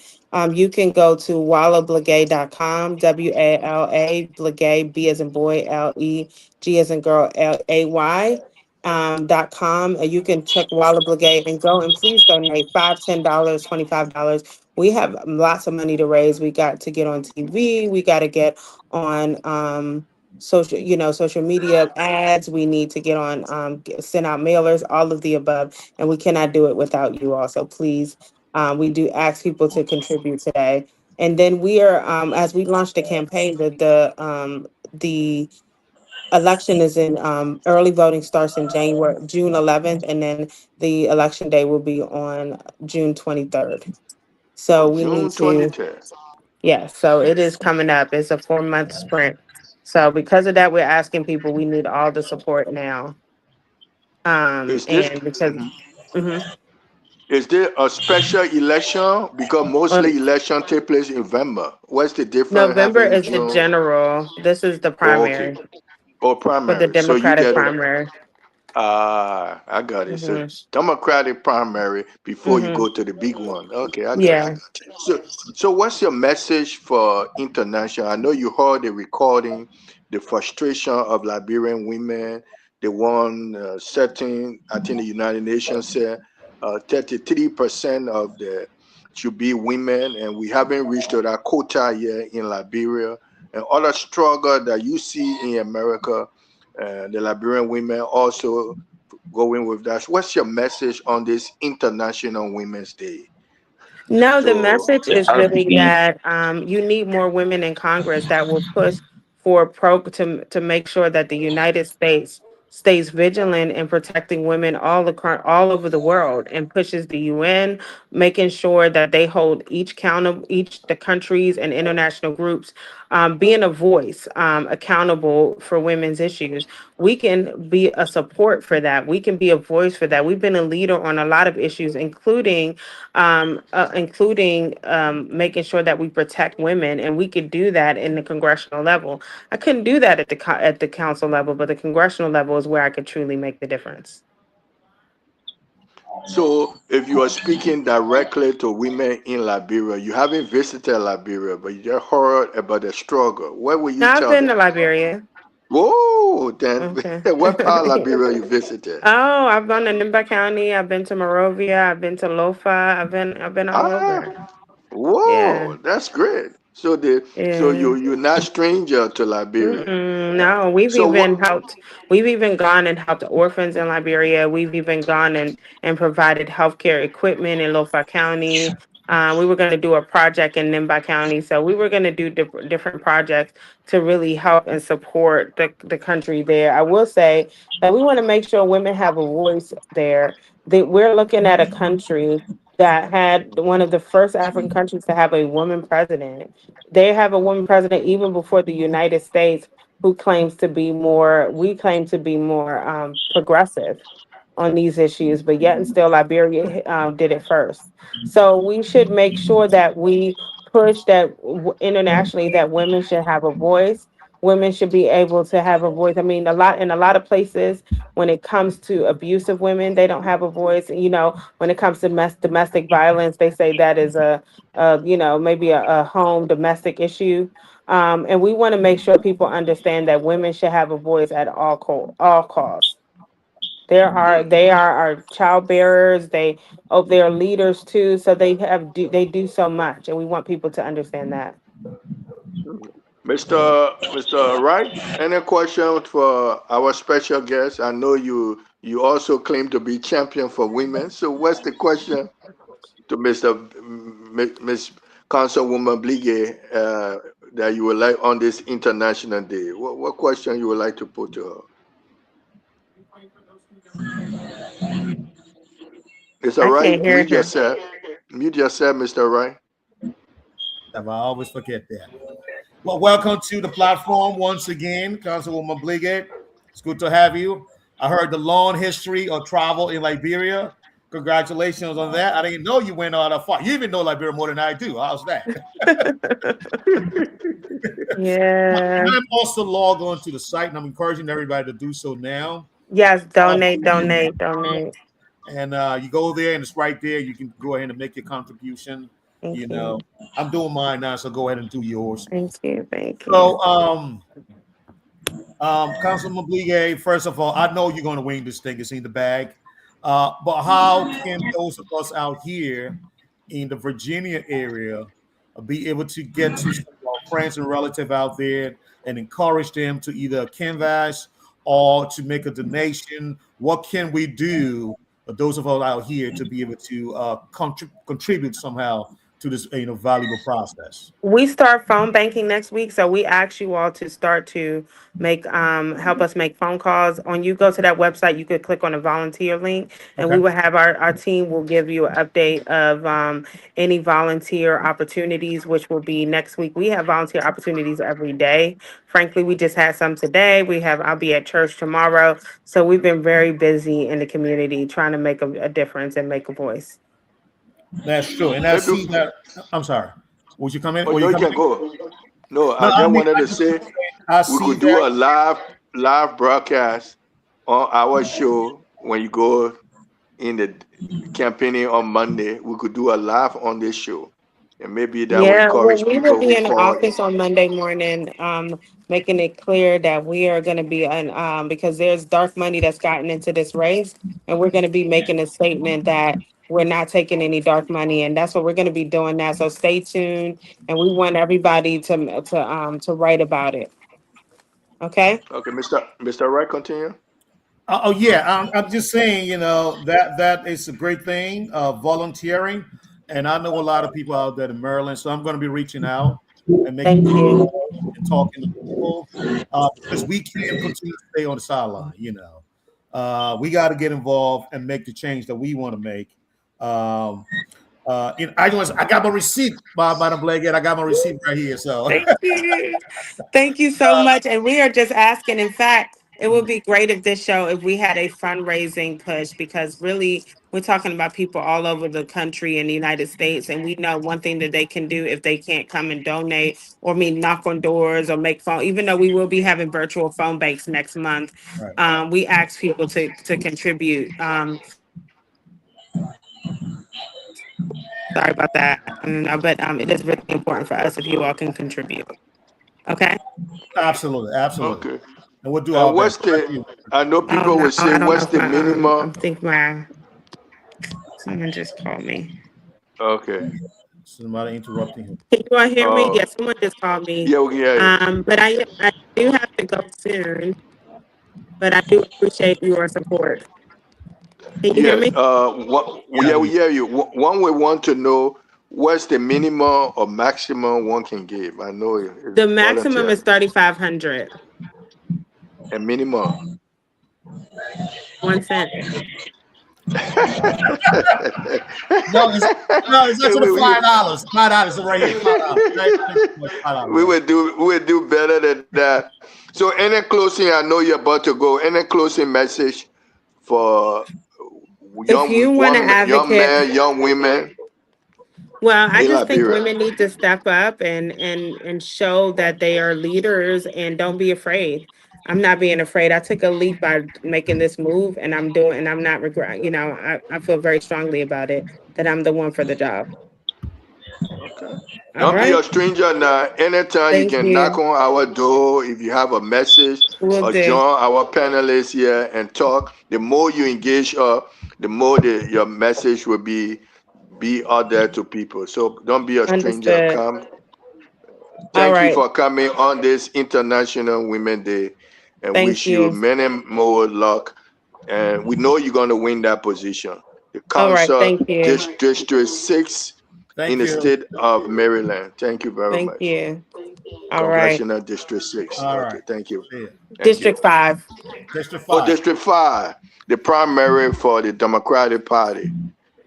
You can go to wallablagay.com, WALA Blagay, B as in boy, LEG as in girl, LAY. .com. You can check Walla Brigade and go and please donate $5, $10, $25. We have lots of money to raise. We got to get on TV. We got to get on social media ads. We need to get on send out mailers, all of the above, and we cannot do it without you all. So please, we do ask people to contribute today. And then we are, as we launch the campaign, the election is in early voting starts in June 11th, and then the election day will be on June 23rd. Oh, So we need June to, 23rd. yeah, so it is coming up. It's a 4-month sprint. So because of that, we're asking people. We need all the support now. Is this And because mhm. is there a special election? Because mostly election take place in November. What's the difference November having is the June? general. This is the Oh, okay. primary Or for the primary. So you Democratic get it. primary. I got it. So Hmm. Democratic primary before you Hmm. go to the big one. Okay, I got you. Yeah. So what's your message for international? I know you heard the recording, the frustration of Liberian women, the one setting, I think the United Nations said 33% of the should be women, and we haven't reached that quota yet in Liberia, and other struggle that you see in America. The Liberian women also going with that. What's your message on this International Women's Day? No, the So message The is really RPE. that you need more women in Congress that will push for to make sure that the United States stays vigilant in protecting women all over the world and pushes the UN, making sure that they hold each the countries and international groups being a voice accountable for women's issues. We can be a support for that. We can be a voice for that. We've been a leader on a lot of issues, including making sure that we protect women, and we could do that in the congressional level. I couldn't do that at the council level, but the congressional level is where I could truly make the difference. So, if you are speaking directly to women in Liberia, you haven't visited Liberia, but you just heard about the struggle. What will you Now I've tell been to them? Liberia. Whoa, then Okay. what part of Liberia you visited? Oh, I've gone to Nimba County. I've been to Morovia. I've been to Lofa. I've been all Ah, over. Yeah. whoa, that's great. So Yeah. you're not stranger to Liberia. Mm-mm, no, we've So what? even helped. We've even gone and helped orphans in Liberia. We've even gone and provided healthcare equipment in Lofa County. We were going to do a project in Nimba County, so we were going to do different projects to really help and support the country there. I will say that we want to make sure women have a voice there. That we're looking at a country that had one of the first African countries to have a woman president. They have a woman president even before the United States, who claims to be more, we claim to be more progressive on these issues, but yet and still Liberia did it first. So we should make sure that we push that internationally, that women should have a voice. Women should be able to have a voice. I mean, a lot of places, when it comes to abusive women, they don't have a voice. You know, when it comes to domestic violence, they say that is maybe a home domestic issue. And we want to make sure people understand that women should have a voice at all costs. They are our child bearers. They are leaders too. So they do so much, and we want people to understand that. Mr. Wright, any question for our special guest? I know you also claim to be champion for women. So what's the question to Miss Councilwoman Blige that you would like on this International Day? What question you would like to put to her? Mr. I Wright, can't hear mute her. yourself. Mute yourself, Mr. Wright. I always forget that. Well, welcome to the platform once again, Councilwoman Bligate. It's good to have you. I heard the long history of travel in Liberia. Congratulations on that. I didn't know you went all that far. You even know Liberia more than I do. How's that? Yeah. I'm also log on to the site, and I'm encouraging everybody to do so now. Yes. Donate. And you go there, and it's right there. You can go ahead and make your contribution. Thank You you. know, I'm doing mine now, so go ahead and do yours. Thank you. Thank you. So, Councilman Blige, first of all, I know you're going to win this thing. It's in the bag. But how can those of us out here in the Virginia area be able to get to some of our friends and relatives out there and encourage them to either canvass or to make a donation? What can we do, those of us out here, to be able to contribute somehow to this valuable process? We start phone banking next week, so we ask you all to start to make help us make phone calls. When you go to that website, you could click on the volunteer link, and we Okay. will have our team will give you an update of any volunteer opportunities, which will be next week. We have volunteer opportunities every day. Frankly, we just had some today. I'll be at church tomorrow, so we've been very busy in the community trying to make a difference and make a voice. That's true, and I Maybe. see that. I'm sorry. Would you come in? Oh, Were no, you you coming can in? go. No, No, I just wanted I to just say I we see could do that. a live broadcast on our show when you go in the campaigning on Monday. We could do a live on this show, and maybe that will Yeah, well, encourage we will people be who in the call. office on Monday morning, making it clear that we are going to be because there's dark money that's gotten into this race, and we're going to be making a statement that we're not taking any dark money, and that's what we're going to be doing now. So stay tuned, and we want everybody to write about it. Okay. Okay, Mr. Wright, continue. Oh yeah, I'm just saying, that is a great thing, volunteering, and I know a lot of people out there in Maryland, so I'm going to be reaching out and making Thank you. and talking to people because we can't continue to stay on the sideline. We got to get involved and make the change that we want to make. Um, I got my receipt, Madam Blake. I got my receipt right here. So Thank you. Thank you so much. And we are just asking. In fact, it would be great if we had a fundraising push, because really we're talking about people all over the country in the United States. And we know one thing that they can do if they can't come and donate or knock on doors or make phone, even though we will be having virtual phone banks next month. right. We ask people to contribute. Sorry about that. But it is really important for us if you all can contribute. Okay. Absolutely, absolutely, Okay. and we'll do And our what's best. Thank the? you. I know Oh people no, will say, I don't know what's if the I minimum? think someone just called me. Okay. Somebody interrupting him. Can you all hear me? Uh, Yeah, someone just called me. yeah, we can hear you. But I do have to go soon. But I do appreciate your support. Can you hear Yes. me? Yeah, Yeah, we hear you. One we want to know what's the minimum or maximum one can give. I know it's The maximum is voluntary. 3,500. A minimum. 1 cent. no, it's actually we, $5. $5 right here. $5. $5. we Right. would do better than that. So any closing, I know you're about to go. Any closing message for If you want to young advocate, men, young women well, I in just think Liberia? women need to step up and show that they are leaders and don't be afraid. I'm not being afraid. I took a leap by making this move, and I'm not regret. I feel very strongly about it, that I'm the one for the job. Okay. All Don't be a right. stranger now. Anytime you Thank can knock you. on our door if you have a message Will or do. join our panelists here and talk. The more you engage her, the more your message will be out there to people. So don't be a stranger. Understood. Come. All Thank you right. for coming on this International Women Day and Thank wish you you. many more luck. And we know you're going to win that position. The All right. council, Thank you. District 6 in Thank the you. state of Maryland. Thank you very Thank much. you. All right. Congressional District 6. All Okay, right. thank you. See ya. Thank you. District 5. District Oh, 5. District 5, the primary for the Democratic Party.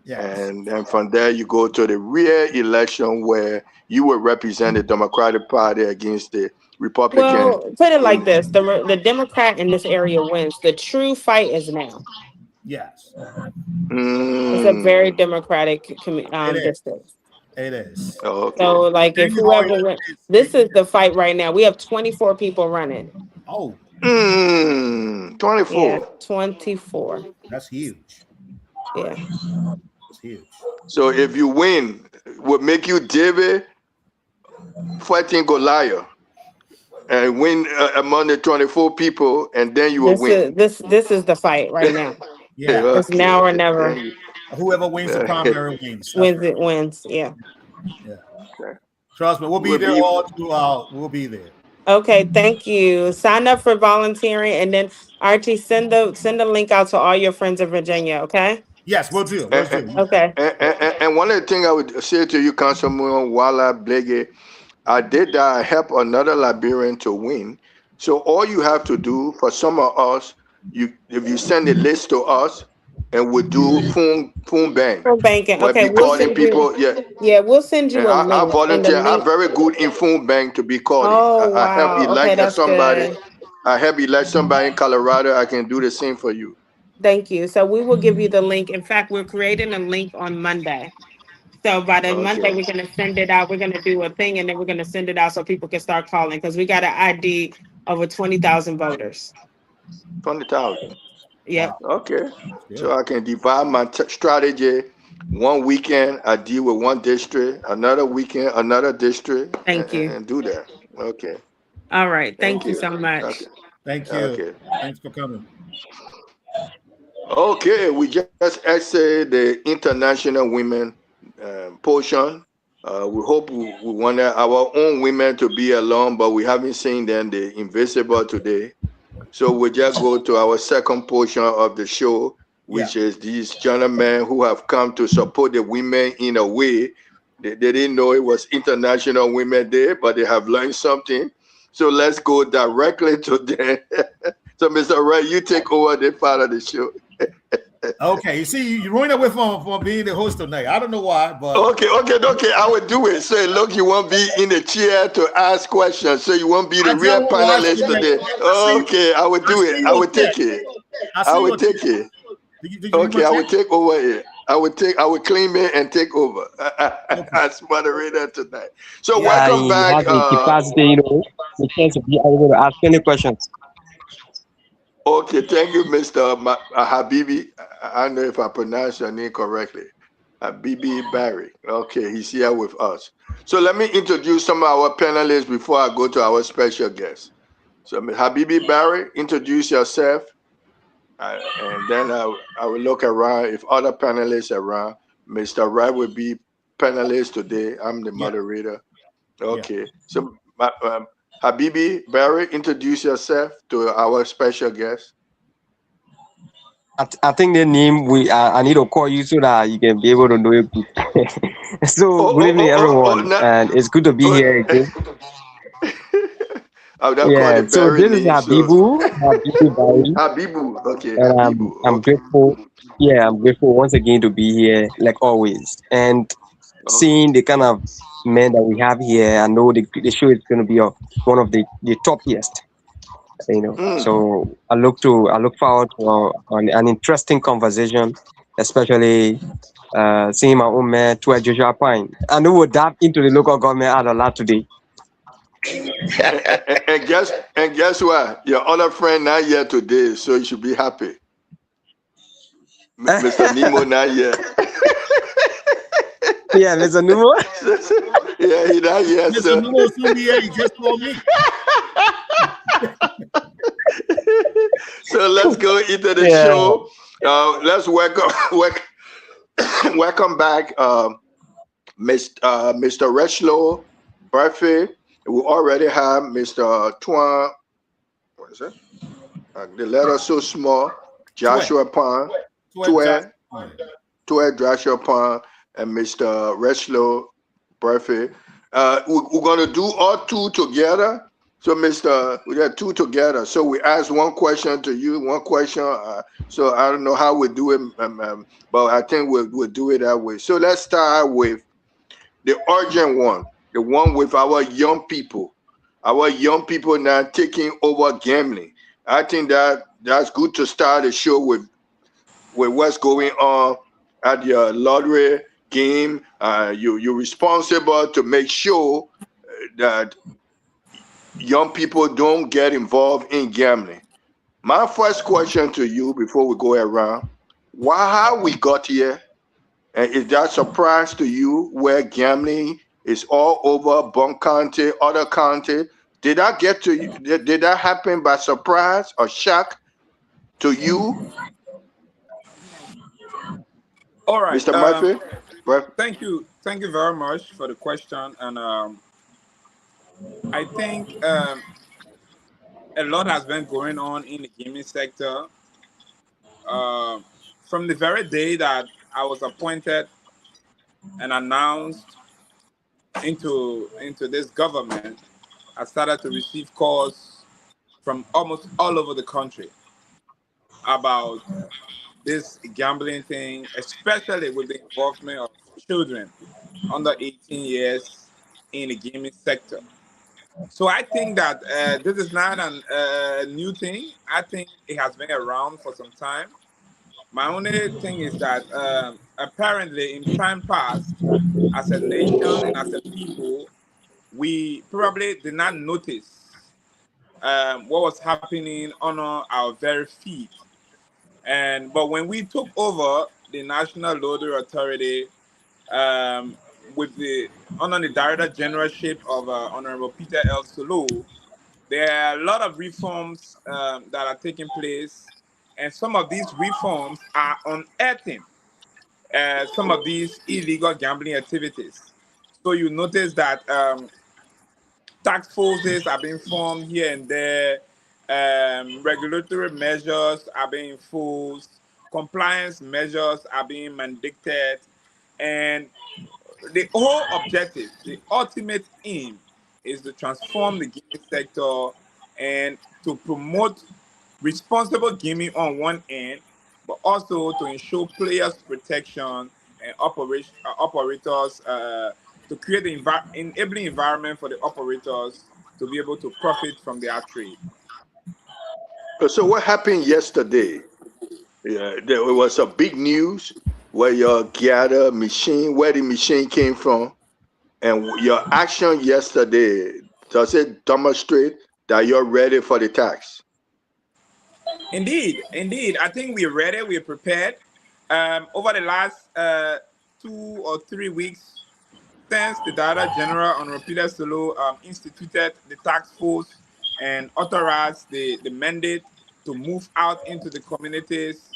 Yes. And then from there, you go to the real election where you will represent the Democratic Party against the Republican. Well, put it like In this: the Democrat in this area wins. The true fight is now. Yes. It's a very mm, democratic It is. district. It is. okay. So, like, if Maybe all whoever wins, this is the fight right now. We have 24 people running. Oh, Yeah, 24. 24. that's huge. Yeah. That's huge. So if you win, would make you David fighting Goliath and win among the 24 people, and then you will This win. is this is the fight right now. Yeah. It's Okay. now or never. Whoever wins the primary wins. That's Wins right. it wins. Yeah. Yeah. Okay. Trust me, we'll be We'll there be all throughout. We'll be there. Okay, thank you. Sign up for volunteering, and then Archie, send the link out to all your friends in Virginia. Okay. Yes, we'll do. We'll and, do. Okay. And one of the things I would say to you, Councilman Wala Blege, I did that. I helped another Liberian to win. So all you have to do for some of us, if you send a list to us, and we do phone bank, Phone banking. but Okay, be we'll calling send you. people, yeah. Yeah, we'll send And you a I link, and the volunteer. I'm link. very good in phone bank to be calling. Oh I help wow. Okay, elect that's somebody. good. I help elect somebody in Colorado. I can do the same for you. Thank you. So we will give you the link. In fact, we're creating a link on Monday. So by the Monday, Okay. we're gonna send it out. We're gonna do a thing, and then we're gonna send it out so people can start calling because we got an ID over 20,000 voters. 20,000. Yep. Okay. Yeah. So I can divide my strategy. One weekend I deal with one district, another weekend another district, Thank you. and do that. Okay. All right. Thank Thank you you. so much. Okay. Thank you. Okay. Thanks for coming. Okay. We just essayed the International Women portion. We hope we wanted our own women to be along, but we haven't seen them. They're invisible today. So we just go to our second portion of the show, Yeah. which is these gentlemen who have come to support the women in a way. They didn't know it was International Women Day, but they have learned something. So let's go directly to them. So, Mr. Ray, you take over this part of the show. Okay. You see, you running away from being the host tonight. I don't know why, but Okay. I will do it. So, look, you won't be in the chair to ask questions. So, you won't be I the just real want to ask panelist you that. today. Okay, I will I do see it. I your will text. take it. I I see will your take text. it. Did you read my Okay, I will text? take over it. I will claim it and take over Okay. as moderator tonight. So Yeah. welcome I back. have a capacity, the chance to be able to ask any questions. Okay, thank you, Mr. Habibi. I don't know if I pronounced your name correctly. Habibi Barry. Okay, he's here with us. So let me introduce some of our panelists before I go to our special guest. So Habibi Barry, introduce yourself. And then I will look around if other panelists are around. Mr. Wright will be panelist today. I'm the Yeah. moderator. Yeah. Okay. So, Habibi Barry, introduce yourself to our special guest. I think the name I need to call you so that you can be able to know it good. So good evening, everyone, and it's good to be here again. I would not call Yeah. the So Barry this is name. So Habibu Barry, Habibu. Okay, and Habibu. I'm Okay. grateful. Yeah, I'm grateful once again to be here, like always, and seeing the kind of men that we have here. I know the show is going to be one of the toppiest. So I look forward to an interesting conversation, especially seeing my own man to Joshua Pine. I know we'll dive into the local government a lot today. And guess what? Your other friend not here today, so you should be happy. Mr. Nemo not here. Yeah, Mr. Numo. Yeah, he not here. Mr. So. Nuno soon be here. He just called me. So let's go into the Yeah. show. Let's welcome back, Mr. Reshlo Buffy. We already have Mr. Tuan. What is it? The letter so small. Joshua Pond. Tuan Joshua Pond and Mr. Reshlo Buffy. We're gonna do all two together. So, we got two together. So we ask one question to you, one question. So I don't know how we do it, but I think we'll do it that way. So let's start with the urgent one, the one with our young people. Our young people now taking over gambling. I think that's good to start the show with what's going on at your lottery game. You're responsible to make sure that young people don't get involved in gambling. My first question to you before we go around, how we got here? And is that surprise to you where gambling is all over Bon County, other county? Did that get to you? Did that happen by surprise or shock to you? All right. Mr. Murphy? Thank you very much for the question. And I think a lot has been going on in the gaming sector. From the very day that I was appointed and announced into this government, I started to receive calls from almost all over the country about this gambling thing, especially with the involvement of children under 18 years in the gaming sector. So I think that this is not a new thing. I think it has been around for some time. My only thing is that apparently in time past, as a nation and as a people, we probably did not notice what was happening on our very feet. But when we took over the National Lottery Authority um, with the under the Director Generalship of Honorable Peter L. Sulu, there are a lot of reforms that are taking place, and some of these reforms are unearthing some of these illegal gambling activities. So you notice that task forces are being formed here and there, regulatory measures are being enforced, compliance measures are being mandated, and the whole objective, the ultimate aim, is to transform the gaming sector and to promote responsible gaming on one end, but also to ensure players' protection and operators to create the enabling environment for the operators to be able to profit from their trade. So what happened yesterday? Yeah, there was a big news where your GEDEH machine, where the machine came from, and your action yesterday, does it demonstrate that you're ready for the tax? Indeed, indeed. I think we're ready, we're prepared. Over the last 2 or 3 weeks, since the Director General Honorable Peter Solo instituted the task force and authorized the mandate to move out into the communities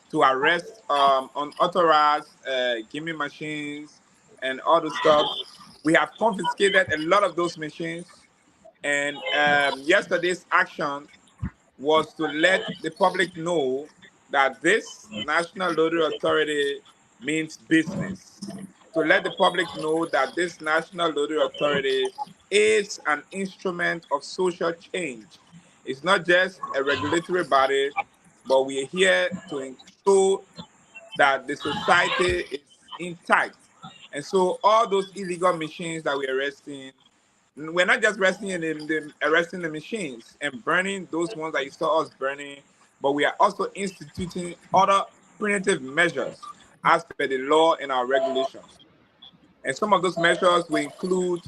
to arrest unauthorized gaming machines and other stuff, we have confiscated a lot of those machines. And yesterday's action was to let the public know that this National Lottery Authority means business. To let the public know that this National Lottery Authority is an instrument of social change. It's not just a regulatory body, but we are here to ensure that the society is intact. And so all those illegal machines that we're arresting, we're not just arresting the machines and burning those ones that you saw us burning, but we are also instituting other punitive measures as per the law and our regulations. And some of those measures will include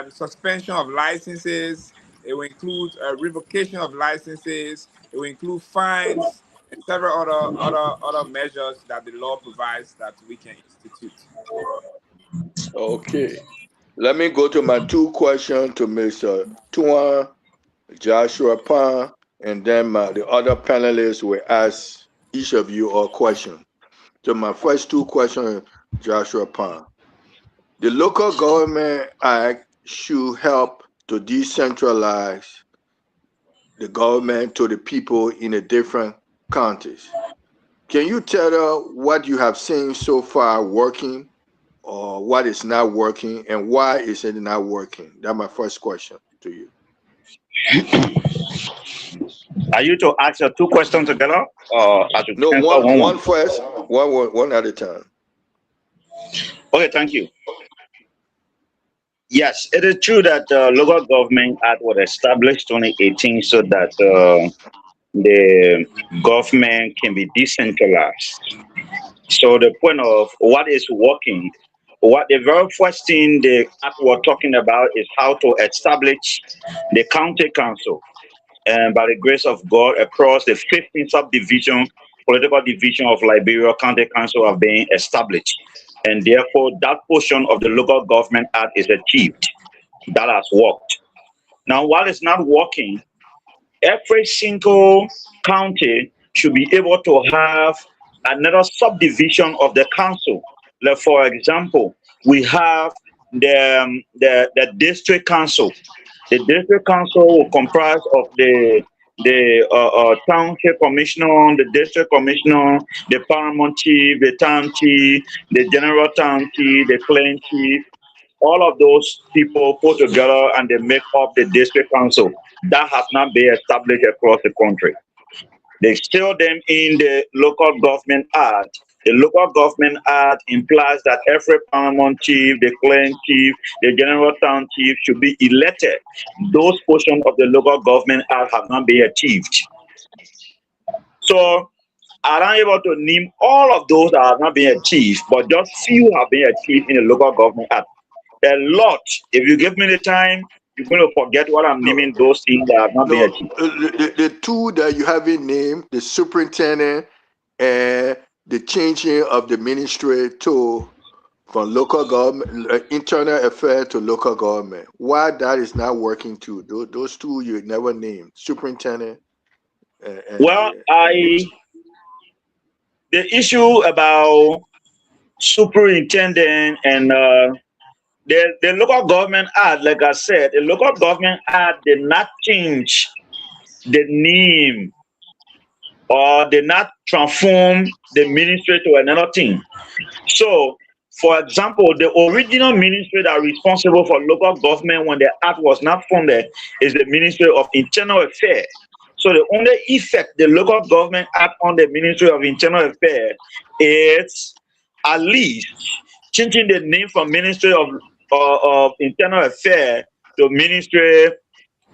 suspension of licenses, it will include revocation of licenses, it will include fines, and several other measures that the law provides that we can institute. Okay. Let me go to my two questions to Mr. Tuan, Joshua Pan, and then the other panelists will ask each of you a question. So my first two questions, Joshua Pan. The Local Government Act should help to decentralize the government to the people in the different counties. Can you tell us what you have seen so far working or what is not working and why is it not working? That's my first question to you. Are you to ask your two questions together or are you No, answer one first, one at a time. Okay, thank you. Yes, it is true that local government act was established 2018 so that the government can be decentralized. So the point of what is working, what the very first thing the act we're talking about is how to establish the county council. And by the grace of God, across the 15 subdivision, political division of Liberia, county council have been established. And therefore, that portion of the local government act is achieved. That has worked. Now, while it's not working, every single county should be able to have another subdivision of the council. Like for example, we have the district council. The district council will comprise of the the township commissioner, the district commissioner, the paramount chief, the town chief, the general town chief, the clan chief, all of those people put together and they make up the district council. That has not been established across the country. They still them in the local government act. The local government act implies that every paramount chief, the clan chief, the general town chief should be elected. Those portions of the local government act have not been achieved. So I'm not able to name all of those that have not been achieved, but just few have been achieved in the local government act. A lot. If you give me the time, you're going to forget what I'm naming those things that have not been achieved. The two that you haven't named, the superintendent and the changing of the ministry to from local government, internal affairs to local government. Why that is not working too? Those two you never named, superintendent. Well, the issue about superintendent and the local government act, like I said, the local government act did not change the name or did not transform the ministry to another thing. So, for example, the original ministry that responsible for local government when the act was not funded is the Ministry of Internal Affairs. So the only effect the local government act on the Ministry of Internal Affairs is at least changing the name from Ministry of Internal Affairs to Ministry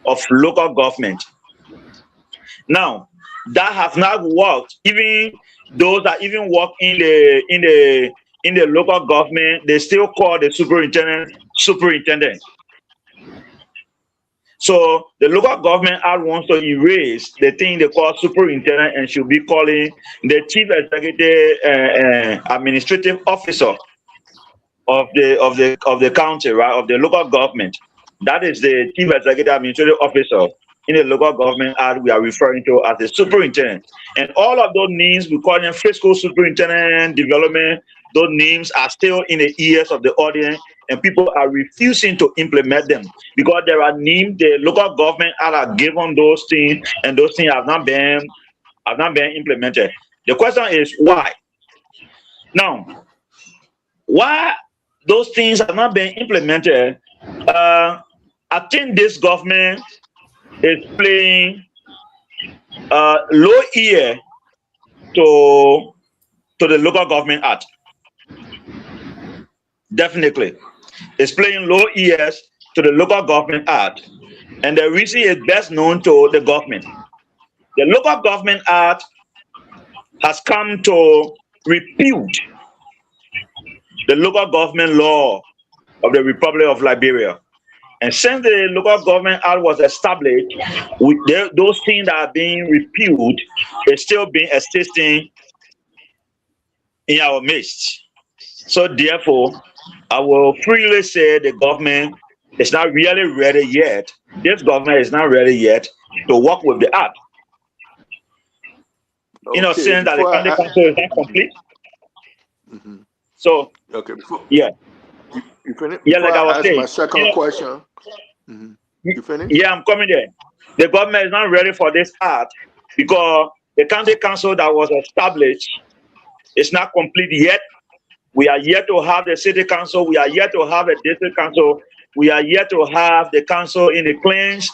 of Local Government. Now, that has not worked. Even those that even work in the local government, they still call the superintendent. So the local government act wants to erase the thing they call superintendent and should be calling the chief executive administrative officer of the county, right, of the local government. That is the chief executive administrative officer in the local government act we are referring to as the superintendent. And all of those names, we call them fiscal superintendent, development, those names are still in the ears of the audience and people are refusing to implement them because there are names the local government are given those things and those things have not been implemented. The question is why? Now, why those things have not been implemented? I think this government is playing low ear to the local government act. Definitely, it's playing low ears to the local government act, and the reason is best known to the government. The local government act has come to repute the local government law of the Republic of Liberia. And since the local government act was established, those things that are being repealed is still being existing in our midst. So therefore, I will freely say the government is not really ready yet. This government is not ready yet to work with the act. In a sense that the county council is not complete. Mm-hmm. So, okay, yeah. You finish? Yeah, like I was saying. My second question. Mm-hmm. You finished? Yeah, I'm coming there. The government is not ready for this act because the county council that was established is not complete yet. We are yet to have the city council. We are yet to have a district council. We are yet to have the council in the claims.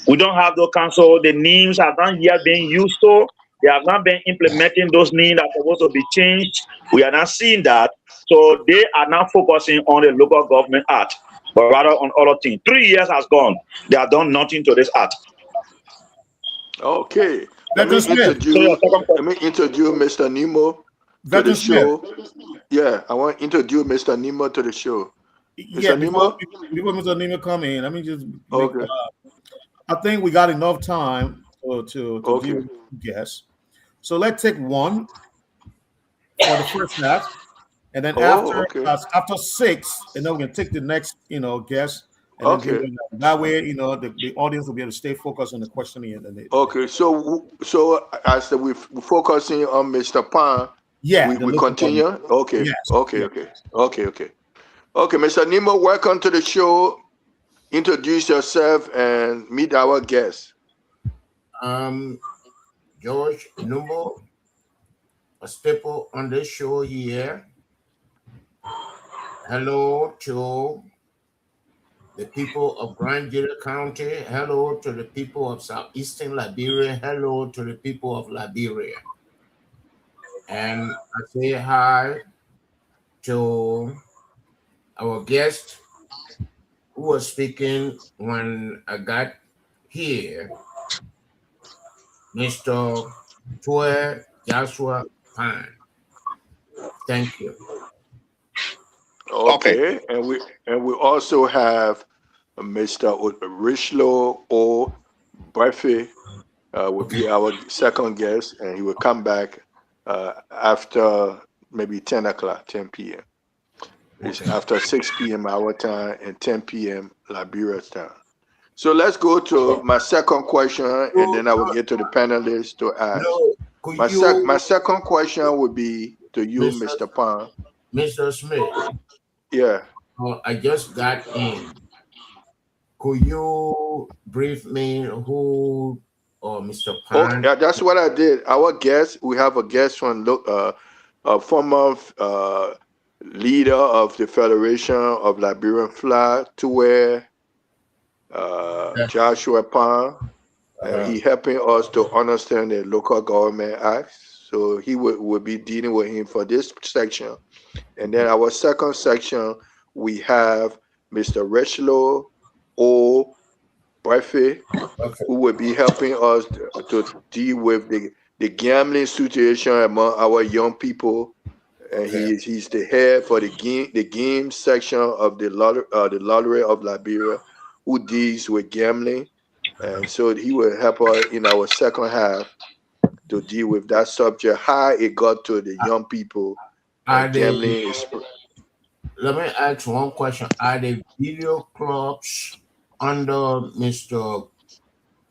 We don't have the council. The names have not yet been used to. They have not been implementing those names that are supposed to be changed. We are not seeing that. So they are not focusing on the local government act, but rather on other things. 3 years has gone. They have done nothing to this act. Okay. Let me introduce Mr. Nemo to the show. Yeah, I want to introduce Mr. Nemo to the show. Mr. Nemo? Before Mr. Nemo come in, let me just make, I think we got enough time to deal with guests. So let's take one for the first half, and then after 6, and then we can take the next, guest. And then that way, the audience will be able to stay focused on the questioning. Okay, so as we're focusing on Mr. Pan, we continue. Okay, yes. Okay. Mr. Nemo, welcome to the show. Introduce yourself and meet our guests. George Numbo, a staple on the show here. Hello to the people of Grand Gedeh County. Hello to the people of Southeastern Liberia. Hello to the people of Liberia. And I say hi to our guest who was speaking when I got here, Mr. Tue Joshua Pine. Thank you. Okay. And we also have Mr. Richlow O. Buffy will be our second guest, and he will come back after maybe 10 o'clock, 10 p.m. It's after 6 p.m. our time and 10 p.m. Liberia's time. So let's go to my second question, and then I will get to the panelists to ask. My second question would be to you, Mr. Pan. Mr. Smith. Yeah. I just got in. Could you brief me who or Mr. Pan? Okay, that's what I did. Our guest, we have a guest from a former leader of the Federation of Liberian Flag, Tue Joshua Pan. He helping us to understand the local government acts. So he will be dealing with him for this section. And then our second section, we have Mr. Richlow O. Buffy, who will be helping us to deal with the gambling situation among our young people. And he's the head for the game section of the lottery of Liberia, who deals with gambling. And so he will help us in our second half to deal with that subject, how it got to the young people. Gambling is. Let me ask one question. Are the video clubs under Mr.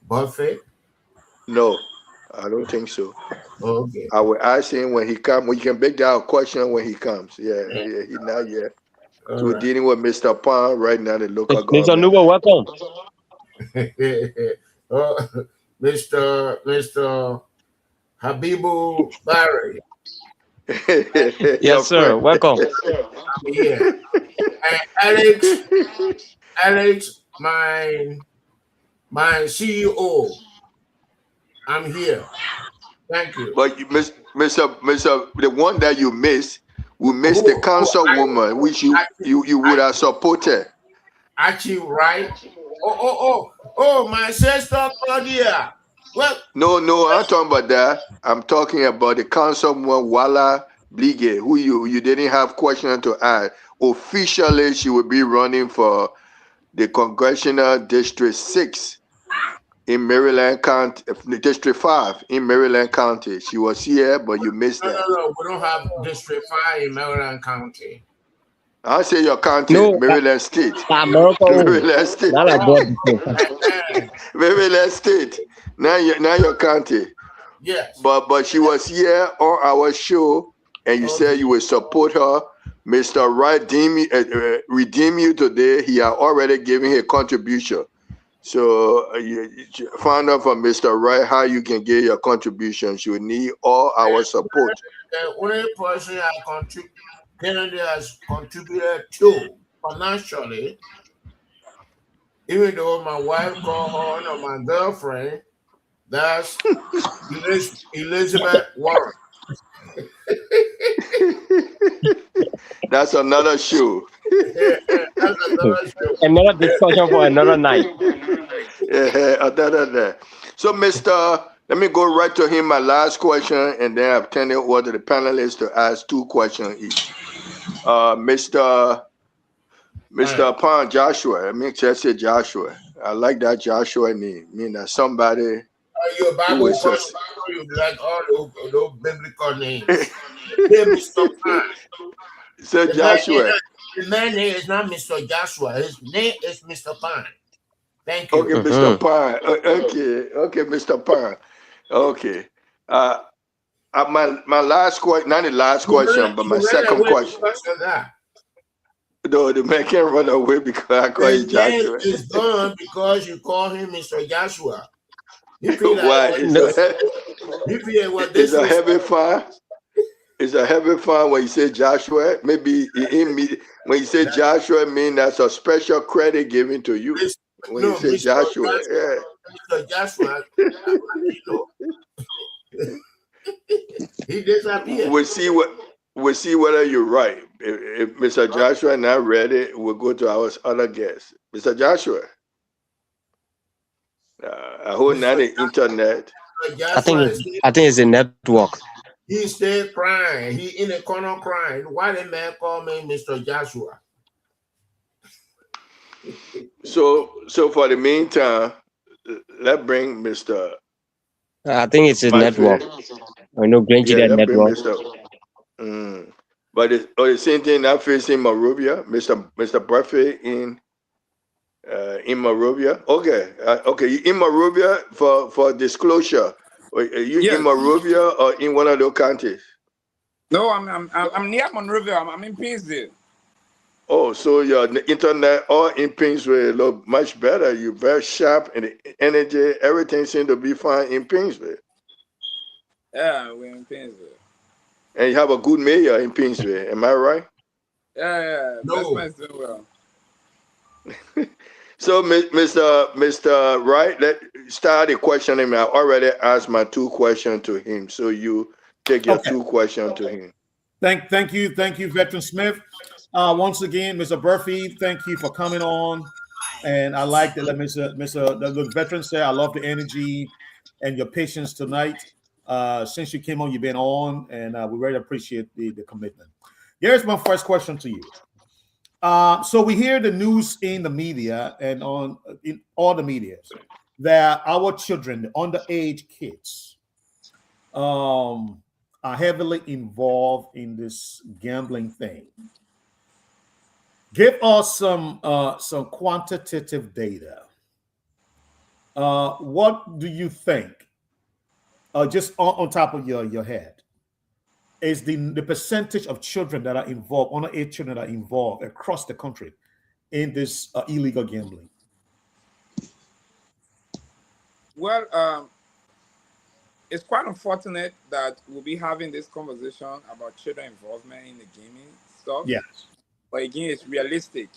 Buffett? No, I don't think so. Okay. I will ask him when he comes. We can make that question when he comes. Yeah, he's not yet. So we're dealing with Mr. Pan right now, the local government. Mr. Nubo, welcome. Mr. Habibu Barry. Yes, sir. Welcome. I'm here. And Alex, my CEO. I'm here. Thank you. But Mr. The one that you missed, we missed the councilwoman, which you would have supported. ARCHIE, right? Oh, my sister Claudia. Well, no, I'm talking about that. I'm talking about the councilwoman Wala Blige, who you didn't have question to ask. Officially, she will be running for the Congressional District 6 in Maryland County, District 5 in Maryland County. She was here, but you missed that. No, we don't have District 5 in Maryland County. I say your county, no, Maryland State. Maryland State. Maryland State. Now your county. Yes. But she was here on our show, and you said you would support her. Mr. Wright redeem you today. He had already given a contribution. So you find out from Mr. Wright how you can get your contributions. You need all our support. The only person Kennedy has contributed to financially, even though my wife called her or my girlfriend, that's Elizabeth Warren. That's another show. Another discussion for another night. Another night. So, let me go right to him. My last question, and then I've turned it over to the panelists to ask 2 questions each. Mr. Pan Joshua. I mean, just say Joshua. I like that Joshua name. I mean, that somebody. You're a Bible person. You like all those biblical names. Mr. Pan. So Joshua. The man's name is not Mr. Joshua. His name is Mr. Pan. Thank you. Okay, Mr. Pan. Okay, Mr. Pan. Okay. My last question, not the last question, but my second question. No, the man can't run away because I call him Joshua. His name is gone because you call him Mr. Joshua. He feel like Why? he feel what It's this a was. heavy fire. It's a heavy fire when you say Joshua. Maybe when you say Joshua, mean that's a special credit given to you. When you say Joshua, yeah. Mr. Joshua, you know, he disappeared. We'll see whether you're right. If Mr. Joshua not ready, we'll go to our other guest. Mr. Joshua. I hope not the internet. I think it's a network. He stayed crying. He in the corner crying. Why the man call me Mr. Joshua? So for the meantime, let's bring Mr. I think it's a network. I know Grand Yeah, GEDEH let's bring network. Mr. But the same thing not facing Monrovia, Mr. Buffett in Monrovia. Okay, okay, you in Monrovia for disclosure. Are you Yes. in Monrovia or in one of those counties? No, I'm near Monrovia. I'm in Painesville. Oh, so your internet all in Painesville look much better. You're very sharp and the energy, everything seems to be fine in Painesville. Yeah, we're in Painesville. And you have a good mayor in Painesville. Am I right? Yeah. No. Best man is doing well. So, Mr. Wright, let's start the questioning. I already asked my 2 questions to him. So you take your 2 questions to him. Thank you, Veteran Smith. Once again, Mr. Murphy, thank you for coming on. And I like that the veteran said, I love the energy and your patience tonight. Since you came on, you've been on, and we really appreciate the commitment. Here's my first question to you. So we hear the news in the media and in all the medias that our children, the underage kids, are heavily involved in this gambling thing. Give us some quantitative data. What do you think? Just on top of your head, is the percentage of children that are involved, underage children that are involved across the country in this illegal gambling? Well, it's quite unfortunate that we'll be having this conversation about children involvement in the gaming stuff. Yes. But again, it's realistic.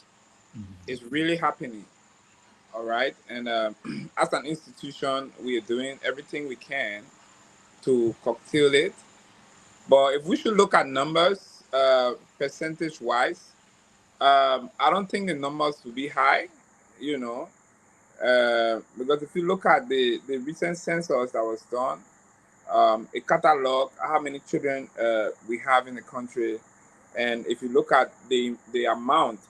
It's really happening. All right. And as an institution, we are doing everything we can to curtail it. But if we should look at numbers, percentage-wise, I don't think the numbers will be high, because if you look at the recent census that was done, it cataloged how many children we have in the country. And if you look at the amount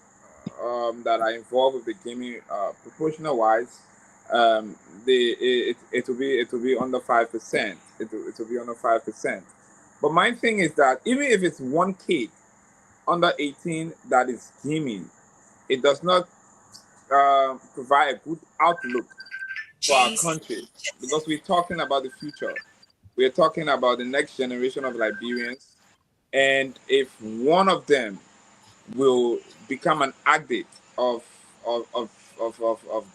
that are involved with the gaming, proportional-wise, it will be under 5%. It will be under 5%. But my thing is that even if it's one kid under 18 that is gaming, it does not provide a good outlook for our country, because we're talking about the future. We're talking about the next generation of Liberians. And if one of them will become an addict of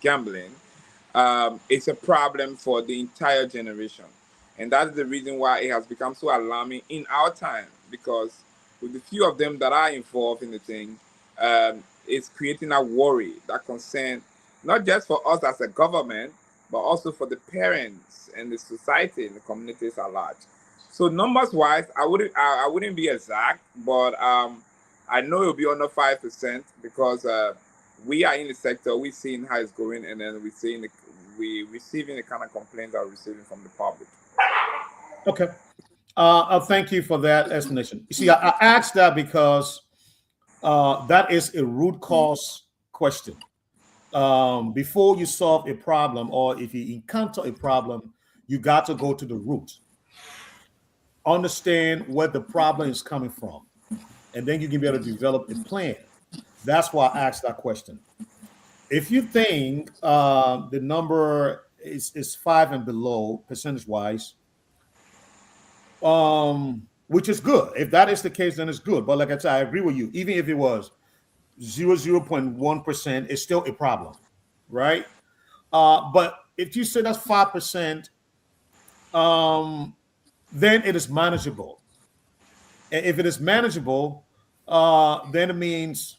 gambling, it's a problem for the entire generation. And that's the reason why it has become so alarming in our time, because with the few of them that are involved in the thing, it's creating a worry, that concern, not just for us as a government, but also for the parents and the society and the communities at large. So numbers wise, I wouldn't be exact, but I know it'll be under 5%, because we are in the sector, we're seeing how it's going, and then we're receiving the kind of complaints that we're receiving from the public. Okay. Thank you for that explanation. You see, I asked that because that is a root cause question. Before you solve a problem, or if you encounter a problem, you got to go to the root. Understand where the problem is coming from, and then you can be able to develop a plan. That's why I asked that question. If you think the number is 5 and below percentage-wise, which is good. If that is the case, then it's good. But like I said, I agree with you. Even if it was 0.1%, it's still a problem, right? But if you say that's 5%, then it is manageable. And if it is manageable, then it means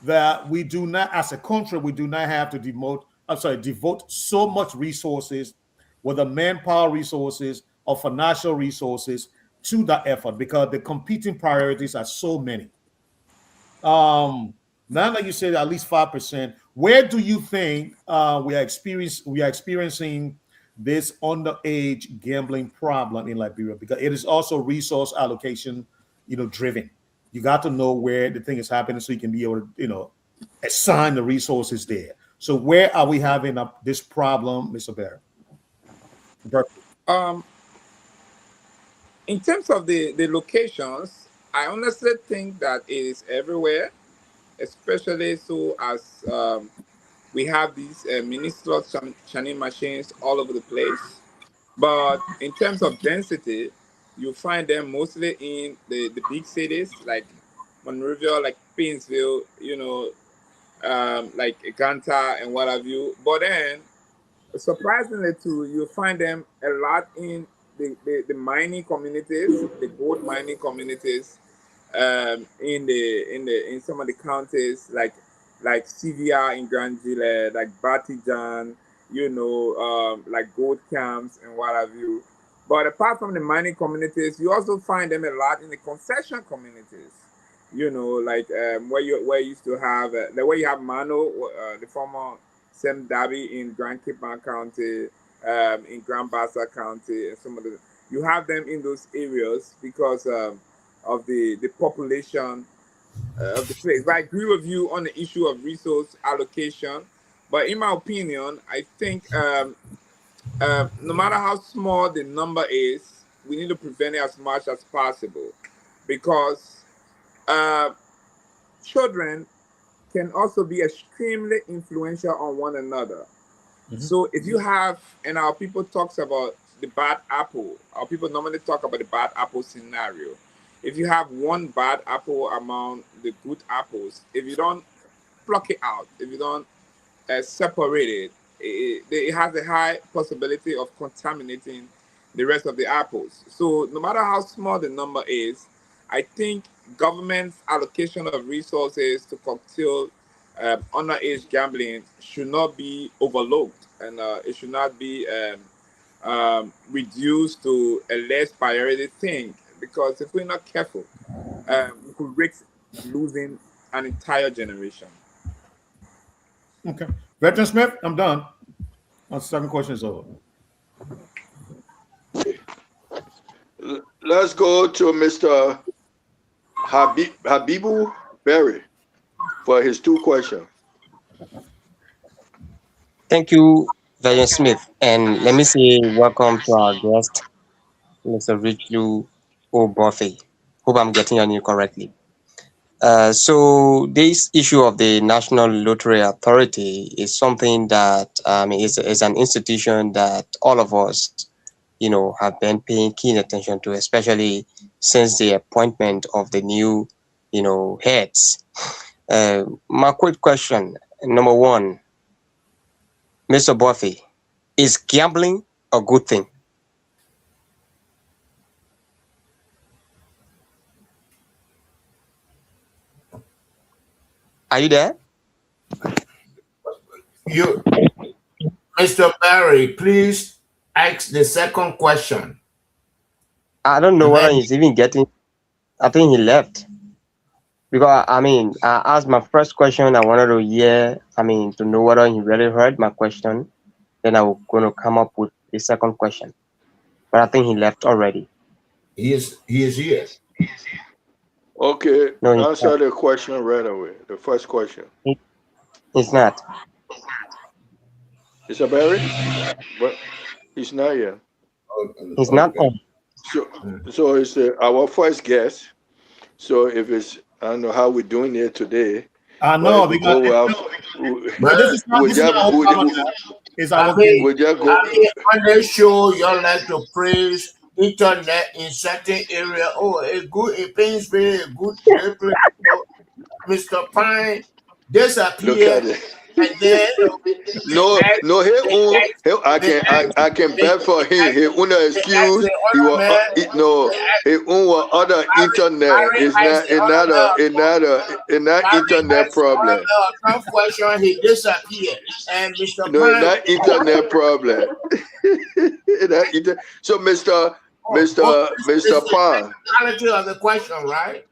that we do not, as a country, we do not have to devote so much resources, whether manpower resources or financial resources, to that effort, because the competing priorities are so many. Now that you said at least 5%, where do you think we are experiencing this underage gambling problem in Liberia? Because it is also resource allocation, driven. You got to know where the thing is happening so you can be able to, assign the resources there. So where are we having this problem, Mr. Barry? In terms of the locations, I honestly think that it is everywhere, especially so as we have these mini slot churning machines all over the place. But in terms of density, you find them mostly in the big cities like Monrovia, like Painesville, like Ganta and what have you. But then, surprisingly too, you find them a lot in the mining communities, the gold mining communities, in some of the counties like Sivia in Grand Gile, like Batijan, like gold camps and what have you. But apart from the mining communities, you also find them a lot in the concession communities. Like where you used to have the way you have Mano, the former Sem Darby in Grand Kipan County, in Grand Bassa County, and some of the you have them in those areas because of the population of the place. But I agree with you on the issue of resource allocation. But in my opinion, I think no matter how small the number is, we need to prevent it as much as possible because children can also be extremely influential on one another. So if you have, and our people talks about the bad apple, our people normally talk about the bad apple scenario. If you have one bad apple among the good apples, if you don't pluck it out, if you don't separate it has a high possibility of contaminating the rest of the apples. So no matter how small the number is, I think government's allocation of resources to curtail underage gambling should not be overlooked, and it should not be reduced to a less priority thing. Because if we're not careful, we could risk losing an entire generation. Okay. Veteran Smith, I'm done. My second question is over. Let's go to Mr. Habibu Berry for his two questions. Thank you, Veteran Smith. And let me say welcome to our guest, Mr. Richlu O'Buffy. Hope I'm getting your name correctly. So this issue of the National Lottery Authority is something that is an institution that all of us, have been paying keen attention to, especially since the appointment of the new, heads. My quick question, number one, Mr. Buffy, is gambling a good thing? Are you there? Mr. Barry, please ask the second question. I don't know whether he's even getting. I think he left. Because I asked my first question. I wanted to hear. To know whether he really heard my question. Then I was going to come up with the second question. But I think he left already. He is here. Okay, No, answer the question right away. The first question. He's not. Mr. Barry? But he's not here. He's not on. So it's our first guest. So if it's, I don't know how we're doing it today. I know because this is not on the show, you like to praise internet in certain area. Oh, a good in Painesville, a good place. Mr. Pine disappear And then No, I can bet for him. He una excuse. He will no. He will other internet. It's not internet problem. Some question he disappeared, and Mr. No, it's not internet problem. So, Mr. Pan. Quality of the question, right?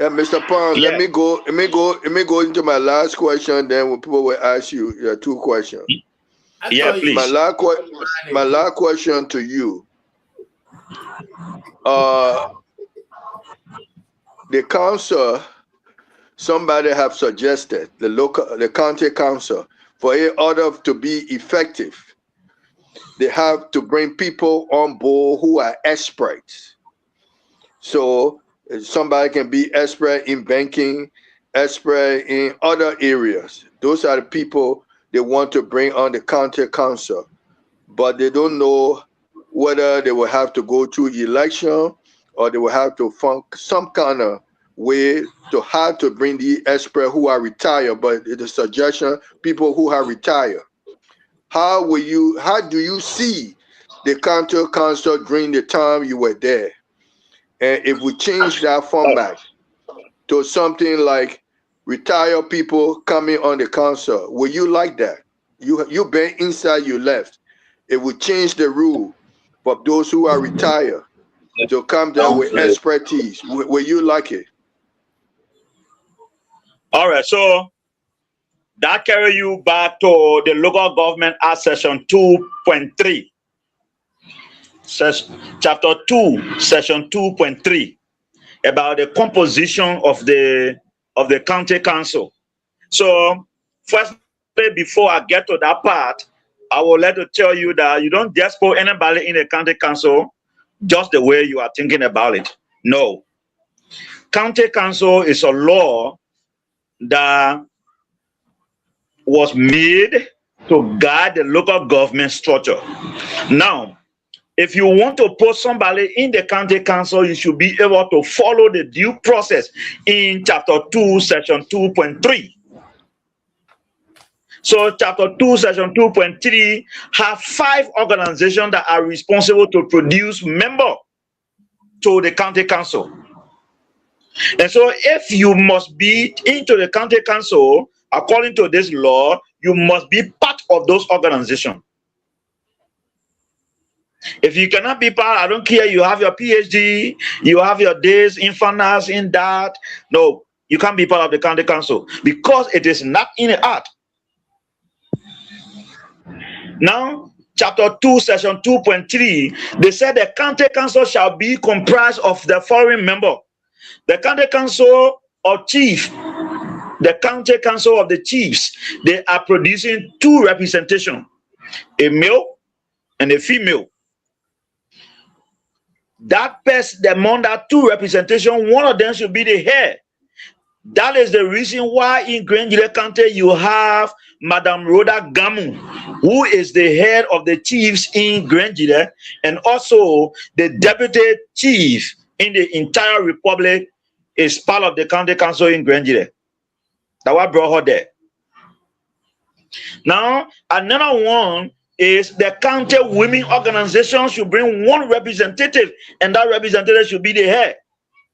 Mr. Pons, let me go into my last question. Then people will ask you 2 questions. Yeah, please. My last question to you. The council, somebody have suggested the county council, for in order to be effective, they have to bring people on board who are experts. So somebody can be expert in banking, expert in other areas. Those are the people they want to bring on the county council, but they don't know whether they will have to go to election or they will have to find some kind of way to how to bring the expert who are retired, but it's a suggestion, people who are retired. How do you see the county council during the time you were there? And if we change that format to something like retired people coming on the council, will you like that? You been inside, you left. It would change the rule for those who are retired to come down with expertise. Will you like it? All right, so that carry you back to the Local Government Act Section 2.3. Chapter 2, Section 2.3, about the composition of the county council. So, first, before I get to that part, I would like to tell you that you don't just put anybody in the county council just the way you are thinking about it. No. County council is a law that was made to guide the local government structure. Now, if you want to put somebody in the county council, you should be able to follow the due process in Chapter 2, Section 2.3. So Chapter 2, Section 2.3 have 5 organizations that are responsible to produce members to the county council. And so if you must be into the county council, according to this law, you must be part of those organizations. If you cannot be part, I don't care, you have your PhD, you have your days in finance, in that. No, you can't be part of the county council because it is not in the act. Now, Chapter 2, Section 2.3, they said the county council shall be comprised of the following member. The county council of chief, the county council of the chiefs, they are producing 2 representation, a male and a female. That person, among that 2 representation, one of them should be the head. That is the reason why in Grand GEDEH County you have Madam Rhoda Gamu, who is the head of the chiefs in Grand GEDEH, and also the deputy chief in the entire republic is part of the county council in Grand GEDEH. That's what brought her there. Now, another one is the county women organization should bring 1 representative, and that representative should be the head.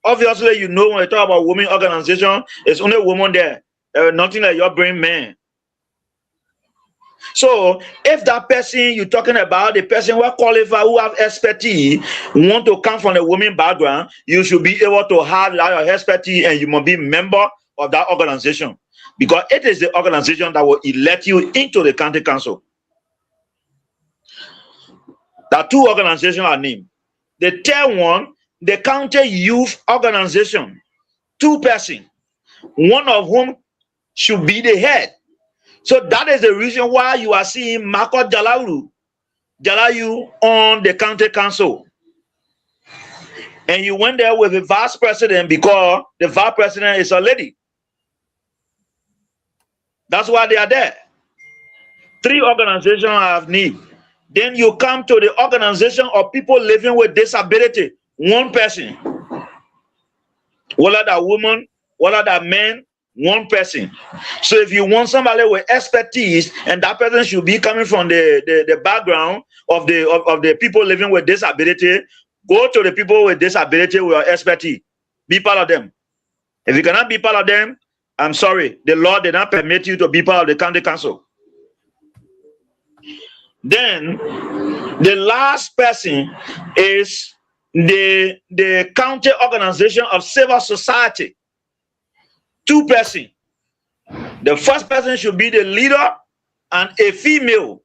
Obviously, you know, when I talk about women organization, it's only women there. Nothing like you bring men. So, if that person you're talking about, the person who are qualified, who have expertise, want to come from a women background, you should be able to have your expertise, and you must be a member of that organization, because it is the organization that will elect you into the county council. The 2 organizations are named. The third one, the county youth organization, 2 persons, one of whom should be the head. So that is the reason why you are seeing Marco Jalayu on the county council. And you went there with the vice president because the vice president is a lady. That's why they are there. 3 organizations have need. Then you come to the organization of people living with disability, 1 person. Whether that woman, whether that man, one person. So if you want somebody with expertise, and that person should be coming from the background of the people living with disability, go to the people with disability with your expertise. Be part of them. If you cannot be part of them, I'm sorry, the law did not permit you to be part of the county council. Then the last person is the county organization of civil society. 2 persons. The first person should be the leader and a female.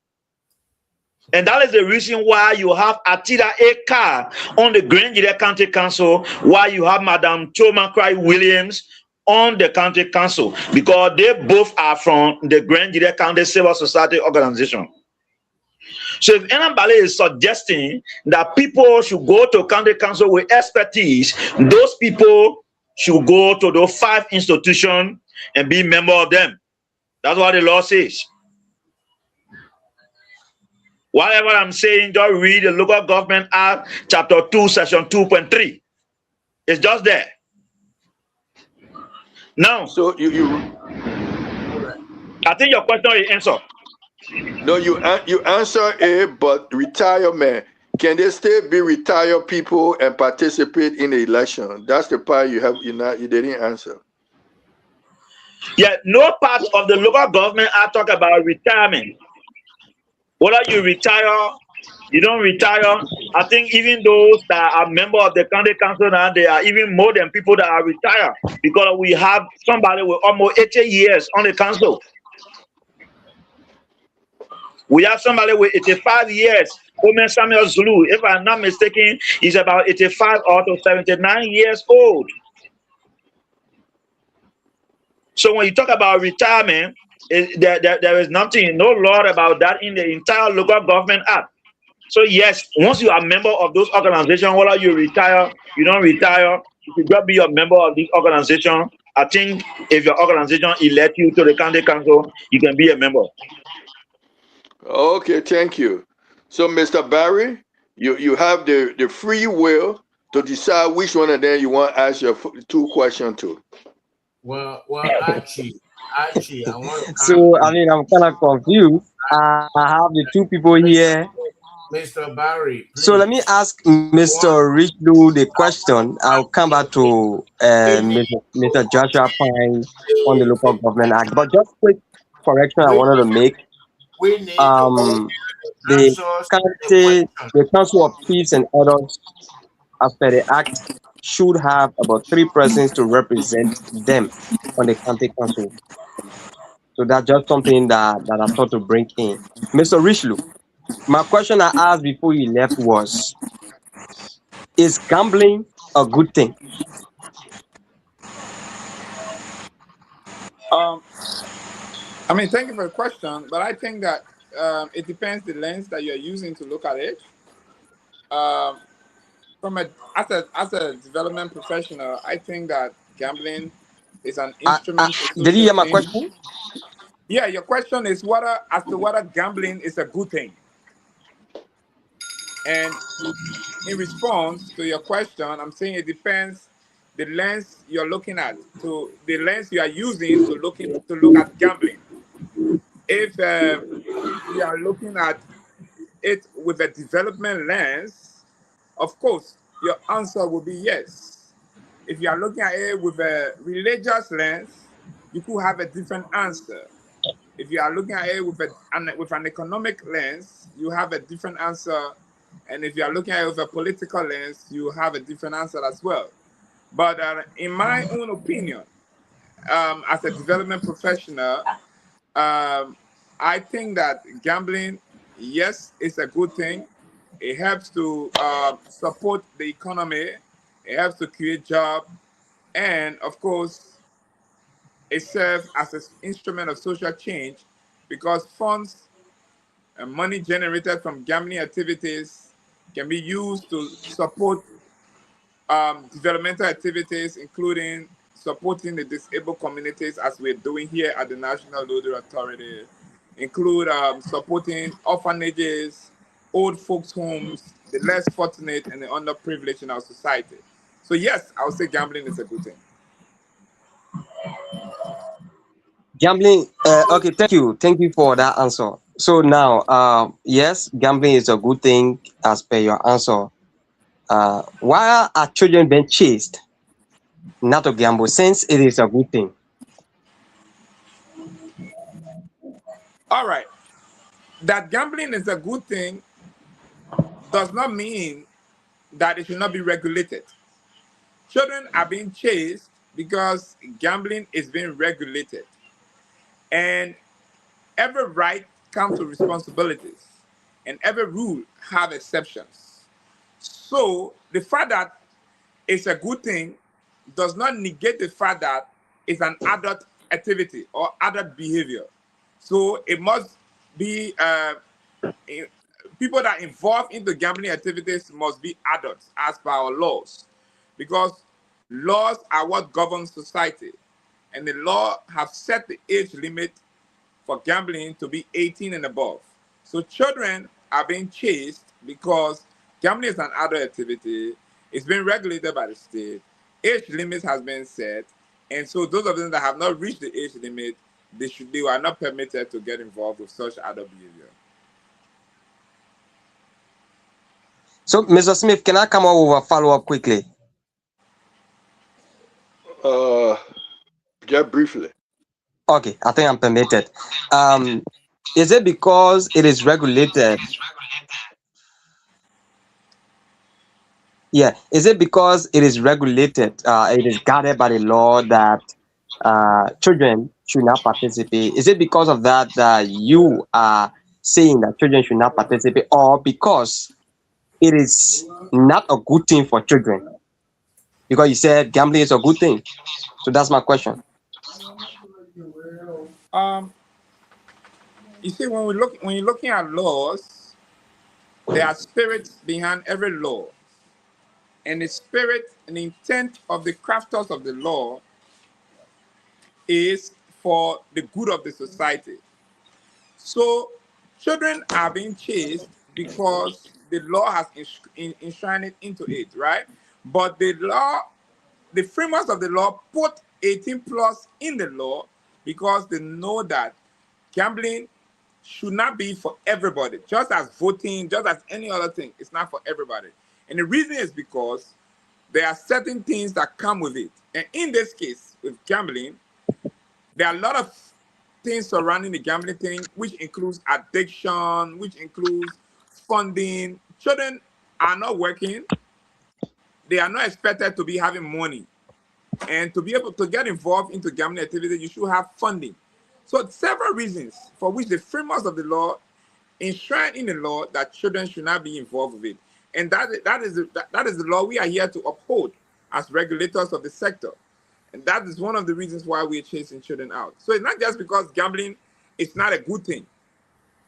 And that is the reason why you have Atida Eka on the Grand GEDEH County Council, why you have Madam Choma Cry Williams on the county council, because they both are from the Grand GEDEH County Civil Society organization. So if anybody is suggesting that people should go to county council with expertise, those people should go to those 5 institutions and be member of them. That's what the law says. Whatever I'm saying, just read the Local Government Act, Chapter 2, Section 2.3. It's just there. Now, So I think your question is answered. no, you answer it, but retirement, can they still be retired people and participate in the election? That's the part you didn't answer. Yeah, no part of the Local Government Act talk about retirement. Whether you retire, you don't retire. I think even those that are members of the county council now, they are even more than people that are retired, because we have somebody with almost 80 years on the council. We have somebody with 85 years, Omen Samuel Zulu. If I'm not mistaken, he's about 85 or to 79 years old. So when you talk about retirement, there is nothing, no law about that in the entire Local Government Act. So yes, once you are a member of those organizations, whether you retire, you don't retire, you should just be a member of this organization. I think if your organization elect you to the county council, you can be a member. Okay, thank you. So, Mr. Barry, you have the free will to decide which one of them you want to ask your 2 questions to. Well, Archie, I want to So, I mean, I'm kind of confused. I have the 2 people here. Mr. Barry, please. So let me ask Mr. Richlu the question. I'll come back to Mr. Joshua Pine on the Local Government Act. But just quick correction I wanted to make. We need to the Council of Chiefs and Elders, as per the Act, should have about 3 persons to represent them on the county council. So that's just something that I thought to bring in. Mr. Richlu, my question I asked before you left was, is gambling a good thing? I mean, thank you for the question, but I think that it depends the lens that you're using to look at it. As a development professional, I think that gambling is an instrument. Did you hear my question? Yeah, your question is whether gambling is a good thing. And in response to your question, I'm saying it depends the lens you're looking at, to the lens you are using to look at gambling. If you are looking at it with a development lens, of course, your answer will be yes. If you are looking at it with a religious lens, you could have a different answer. If you are looking at it with an economic lens, you have a different answer. And if you are looking at it with a political lens, you have a different answer as well. But in my own opinion, as a development professional, I think that gambling, yes, it's a good thing. It helps to support the economy. It helps to create jobs. And of course, it serves as an instrument of social change, because funds and money generated from gambling activities can be used to support developmental activities, including supporting the disabled communities, as we're doing here at the National Lottery Authority, include supporting orphanages, old folks' homes, the less fortunate and the underprivileged in our society. So yes, I would say gambling is a good thing. Gambling. Okay, thank you for that answer. So now, yes, gambling is a good thing as per your answer. Why are children being chased not to gamble since it is a good thing? All right. That gambling is a good thing does not mean that it should not be regulated. Children are being chased because gambling is being regulated. And every right comes with responsibilities, and every rule have exceptions. So the fact that it's a good thing does not negate the fact that it's an adult activity or adult behavior. So it must be people that involved in the gambling activities must be adults as per our laws, because laws are what governs society, and the law have set the age limit for gambling to be 18 and above. So children are being chased because gambling is an adult activity. It's been regulated by the state. Age limit has been set, and so those of them that have not reached the age limit, they are not permitted to get involved with such adult behavior. So, Mr. Smith, can I come up with a follow-up quickly? Just briefly. Okay, I think I'm permitted. Is it because it is regulated? Yeah, is it because it is regulated? It is guarded by the law that children should not participate. Is it because of that that you are saying that children should not participate, or because it is not a good thing for children? Because you said gambling is a good thing, so that's my question. You see, when you're looking at laws, there are spirits behind every law, and the spirit and the intent of the crafters of the law is for the good of the society. So children are being chased because the law has enshrined it into it, right? But the framers of the law put 18 plus in the law because they know that gambling should not be for everybody, just as voting, just as any other thing. It's not for everybody. And the reason is because there are certain things that come with it. And in this case, with gambling, there are a lot of things surrounding the gambling thing, which includes addiction, which includes funding. Children are not working. They are not expected to be having money. And to be able to get involved into gambling activity, you should have funding. So several reasons for which the framers of the law enshrine in the law that children should not be involved with it. And that is the law we are here to uphold as regulators of the sector. And that is one of the reasons why we're chasing children out. So it's not just because gambling is not a good thing,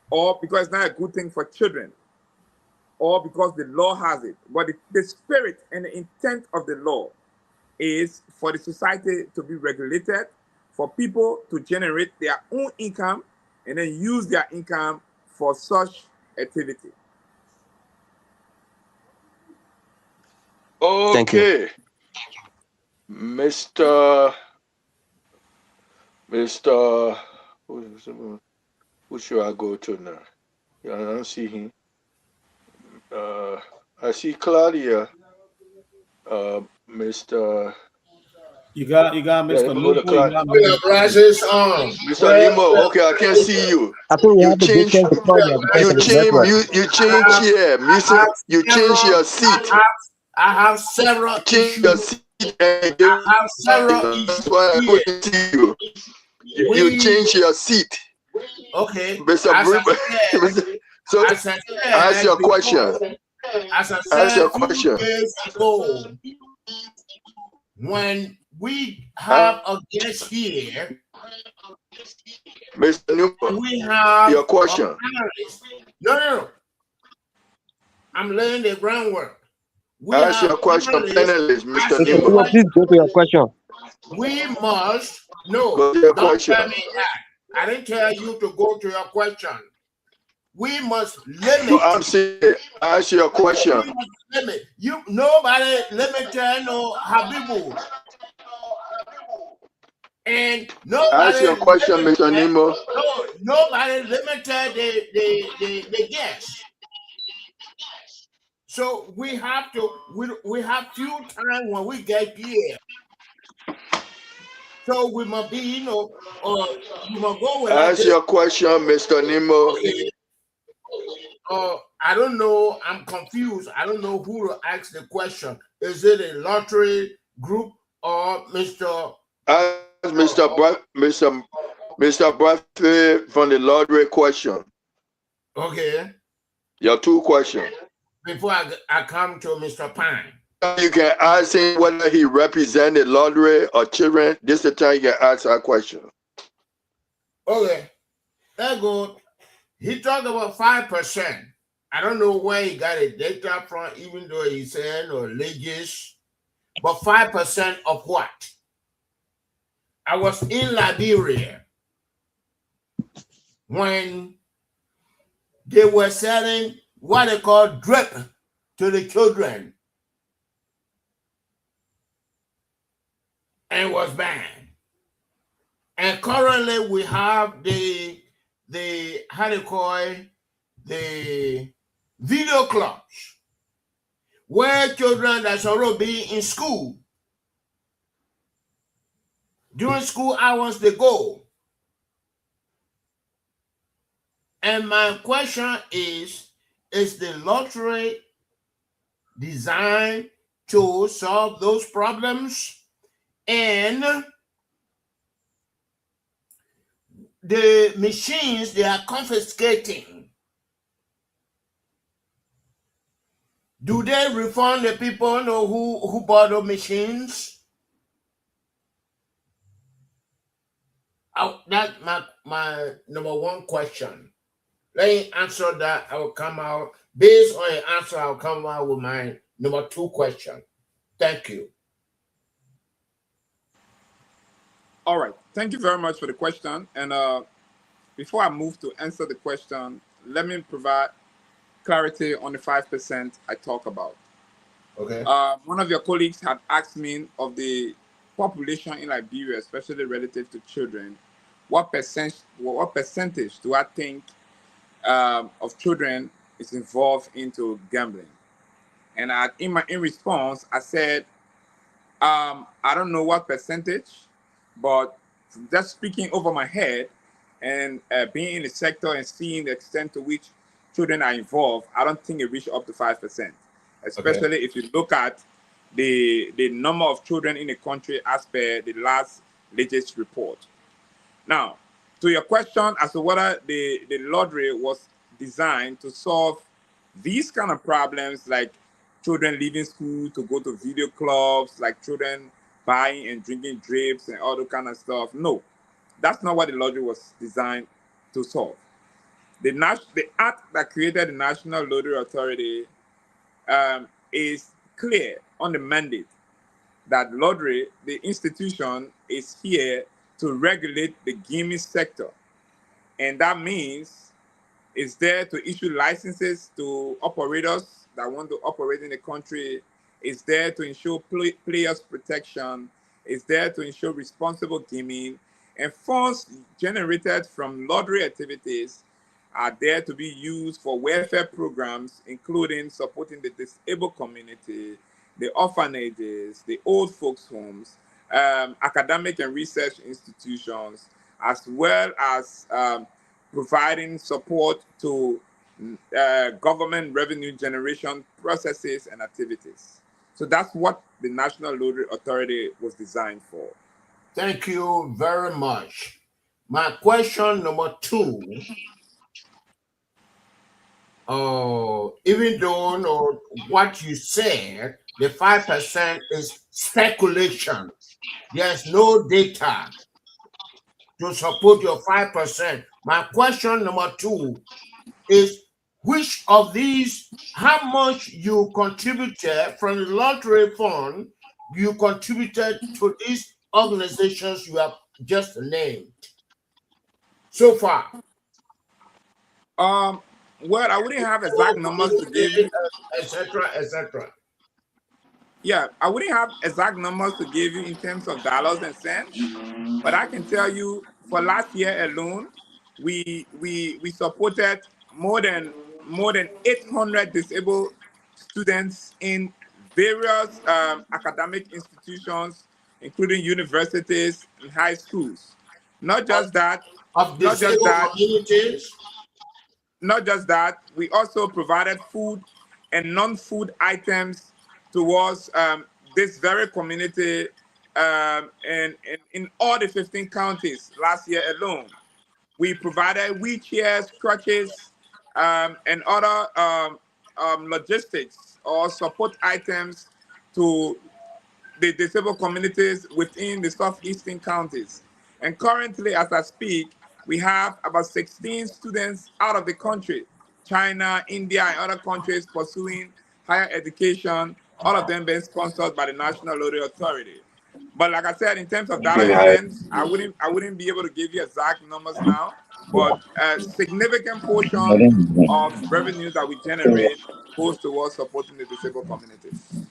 or because it's not a good thing for children, or because the law has it. But the spirit and the intent of the law is for the society to be regulated, for people to generate their own income and then use their income for such activity. Okay. Mr. Who should I go to now? Yeah, I don't see him. I see Claudia. Mr. You got Mr. Lupo. Mr. Limo. Okay, I can't see you. I think we have to change distance the Claudia because of the network. You change your seat. I have several Change your seat. That's why I couldn't see you. You change your seat. Okay. So ask your question. As I said, a few days ago, when we have a guest here, Mr. Newman, we have your question. No. I'm laying the groundwork. Ask your question, panelist, Mr. Newman. Please go to your question. We must go to your don't question. tell me that. I didn't tell you to go to your question. We must limit. No, I'm saying, ask your question. We must limit. Nobody limited no Habibu. And Ask your question, Mr. Nemo. nobody limited the guests. So we have few time when we get here. So we must be, we must go with Ask your question, Mr. Nemo. Okay. I don't know. I'm confused. I don't know who to ask the question. Is it a lottery group or Mr. Ask Mr. Bradford from the lottery question. Okay. Your two questions. Before I come to Mr. Pine. You can ask him whether he represented lottery or children. This is the time you can ask that question. Okay. That's good. He talked about 5%. I don't know where he got it data from, even though he said or leges. But 5% of what? I was in Liberia when they were selling what they call drip to the children, and was banned. And currently we have the how do you call it, the video clubs where children that's already being in school during school hours they go. And my question is the lottery designed to solve those problems? And the machines they are confiscating, do they refund the people who bought the machines? That's my number one question. Let me answer that. I will come out based on your answer. I'll come out with my number two question. Thank you. All right. Thank you very much for the question. And before I move to answer the question, let me provide clarity on the 5% I talk about. Okay. One of your colleagues had asked me of the population in Liberia, especially relative to children, what percentage do I think of children is involved into gambling? And in response, I said, I don't know what percentage, but just speaking over my head and being in the sector and seeing the extent to which children are involved, I don't think it reached up to 5%, especially if you look at the number of children in the country as per the latest report. Now, to your question as to whether the lottery was designed to solve these kind of problems, like children leaving school to go to video clubs, like children buying and drinking drapes and all that kind of stuff. No, that's not what the lottery was designed to solve. The act that created the National Lottery Authority is clear on the mandate that lottery, the institution, is here to regulate the gaming sector. And that means it's there to issue licenses to operators that want to operate in the country. It's there to ensure players' protection. It's there to ensure responsible gaming. And funds generated from lottery activities are there to be used for welfare programs, including supporting the disabled community, the orphanages, the old folks' homes, academic and research institutions, as well as providing support to government revenue generation processes and activities. So that's what the National Lottery Authority was designed for. Thank you very much. My question number two, even though what you said, the 5% is speculation. There's no data to support your 5%. My question number two is, which of these, how much you contributed from the lottery fund, you contributed to these organizations you have just named so far? Well, I wouldn't have exact numbers to give you, etc., etc. yeah, I wouldn't have exact numbers to give you in terms of dollars and cents, but I can tell you for last year alone, we supported more than 800 disabled students in various academic institutions, including universities and high schools. Not just that, Of not just disabled that, communities? not just that, we also provided food and non-food items towards this very community in all the 15 counties last year alone. We provided wheelchairs, crutches, and other logistics or support items to the disabled communities within the southeastern counties. And currently, as I speak, we have about 16 students out of the country, China, India, and other countries pursuing higher education, all of them being sponsored by the National Lottery Authority. But like I said, in terms of dollar and cents, I wouldn't be able to give you exact numbers now, but a significant portion of revenues that we generate goes towards supporting the disabled communities.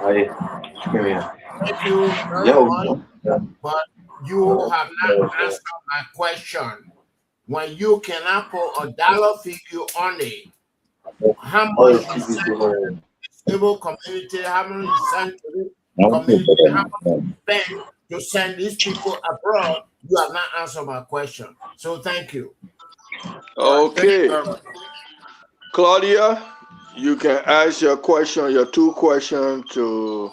Thank you very much, but you have not answered my question. When you cannot put a dollar figure on it, how much you send to the disabled community, how much you send to the community, how much you spend to send these people abroad, you have not answered my question. So thank you. Okay. Claudia, you can ask your question, your two questions to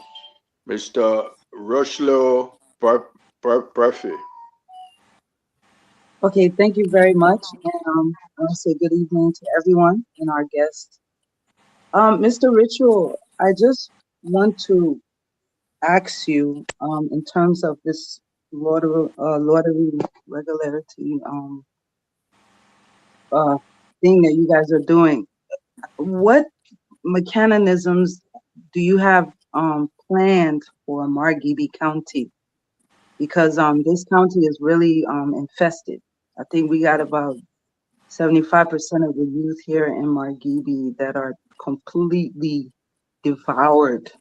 Mr. Rushlow Perfect. Okay, thank you very much. And I want to say good evening to everyone and our guests. Mr. Ritual, I just want to ask you in terms of this lottery regularity thing that you guys are doing. What mechanisms do you have planned for Margibi County? Because this county is really infested. I think we got about 75% of the youth here in Margibi that are completely devoured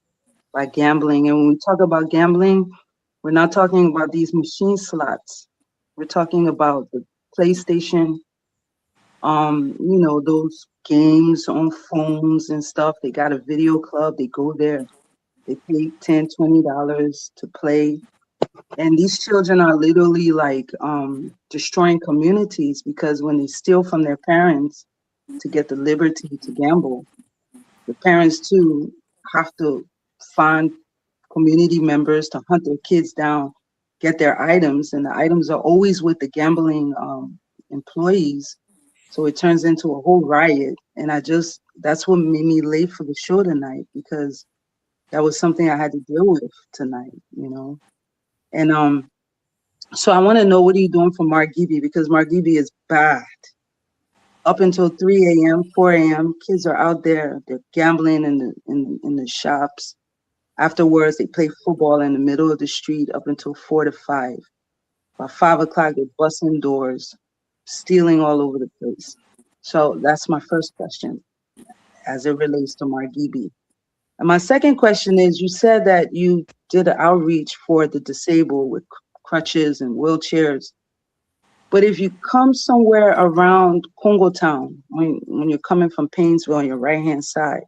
by gambling. And when we talk about gambling, we're not talking about these machine slots. We're talking about the PlayStation, those games on phones and stuff. They got a video club. They go there. They pay $10, $20 to play. And these children are literally like destroying communities because when they steal from their parents to get the liberty to gamble, the parents too have to find community members to hunt their kids down, get their items, and the items are always with the gambling employees. So it turns into a whole riot. And that's what made me late for the show tonight, because that was something I had to deal with tonight, And so I want to know, what are you doing for Margibi? Because Margibi is bad. Up until 3 a.m., 4 a.m., kids are out there. They're gambling in the shops. Afterwards, they play football in the middle of the street up until 4 to 5. By 5 o'clock, they're busting doors, stealing all over the place. So that's my first question as it relates to Margibi. And my second question is, you said that you did an outreach for the disabled with crutches and wheelchairs. But if you come somewhere around Congo Town, when you're coming from Painesville on your right-hand side,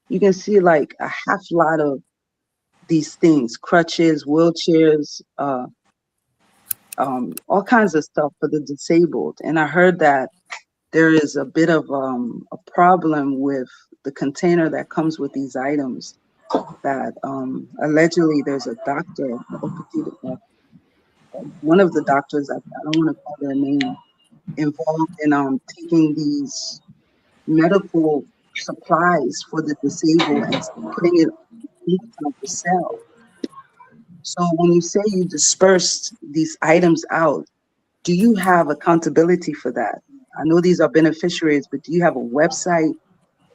you can see like a half lot of these things, crutches, wheelchairs, all kinds of stuff for the disabled. And I heard that there is a bit of a problem with the container that comes with these items, that allegedly there's a doctor, one of the doctors, I don't want to call their name, involved in taking these medical supplies for the disabled and putting it for sale. So when you say you dispersed these items out, do you have accountability for that? I know these are beneficiaries, but do you have a website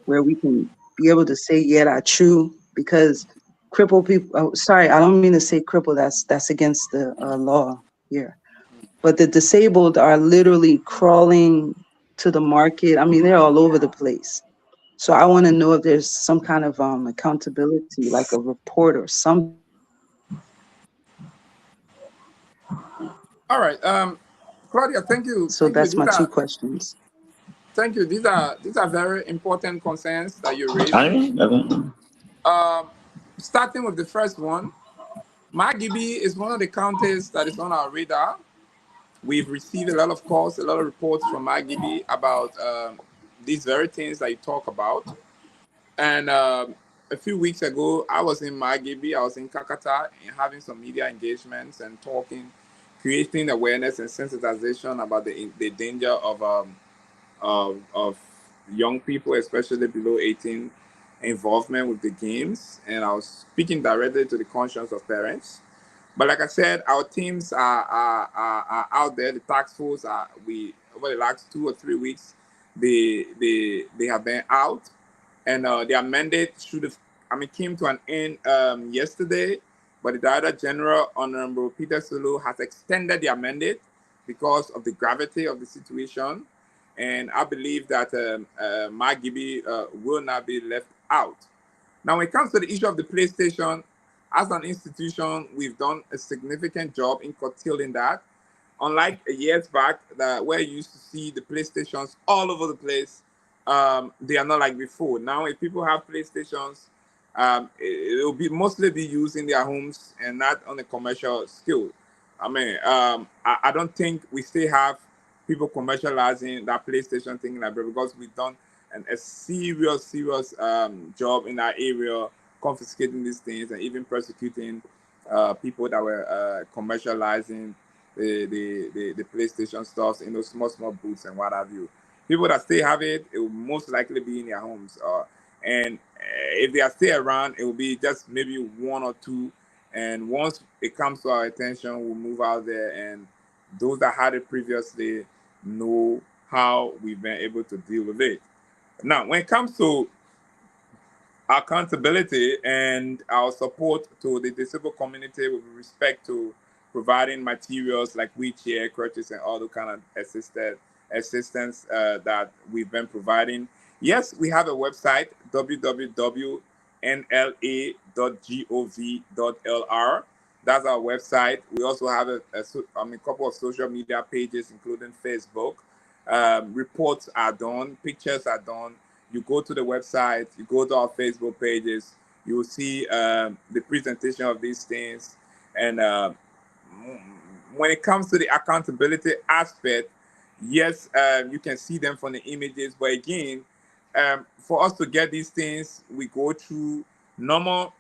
where we can be able to say, yeah, that's true? Because crippled people, sorry, I don't mean to say crippled, that's against the law here. But the disabled are literally crawling to the market. I mean, they're all over the place. So I want to know if there's some kind of accountability, like a report or something. All right. Claudia, thank you. So Thank you. that's my two questions. Thank you. These are very important concerns that you raised. Okay. Starting with the first one, Margibi is one of the counties that is on our radar. We've received a lot of calls, a lot of reports from Margibi about these very things that you talk about. And a few weeks ago, I was in Margibi, I was in Kakata, and having some media engagements and talking, creating awareness and sensitization about the danger of young people, especially below 18, involvement with the games. And I was speaking directly to the conscience of parents. But like I said, our teams are out there. The task force we over the last 2 or 3 weeks, they have been out, and their mandate came to an end yesterday. But the Director General, Honorable Peter Sulu, has extended their mandate because of the gravity of the situation, and I believe that Margibi will not be left out. Now, when it comes to the issue of the PlayStation, as an institution, we've done a significant job in curtailing that. Unlike years back, where you used to see the PlayStations all over the place, they are not like before. Now, if people have PlayStations, it will be mostly be used in their homes and not on a commercial scale. I mean, I don't think we still have people commercializing that PlayStation thing like that, because we've done a serious job in that area, confiscating these things and even prosecuting people that were commercializing the PlayStation stuff in those small booths and what have you. People that still have it, it will most likely be in their homes. And if they are still around, it will be just maybe one or two. And once it comes to our attention, we'll move out there. And those that had it previously know how we've been able to deal with it. Now, when it comes to accountability and our support to the disabled community with respect to providing materials like wheelchair, crutches, and all the kind of assistance that we've been providing. Yes, we have a website, www.nla.gov.lr. That's our website. We also have a couple of social media pages, including Facebook. Reports are done, pictures are done. You go to the website, you go to our Facebook pages, you will see the presentation of these things. And when it comes to the accountability aspect, yes, you can see them from the images. But again, for us to get these things, we go through normal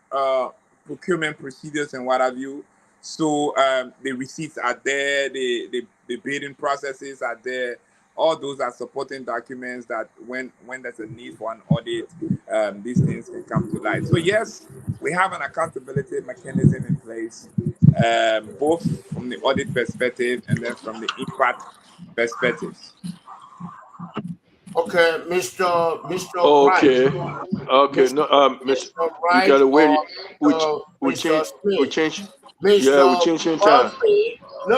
procurement procedures and what have you. So the receipts are there, the bidding processes are there. All those are supporting documents that when there's a need for an audit, these things can come to light. So yes, we have an accountability mechanism in place, both from the audit perspective and then from the impact perspectives. Okay, Mr. Okay, Wright. okay. No, Mr. you Wright gotta wait. We Mr. change. We Smith. change. Yeah, we Mr. changing time. Buffett. No,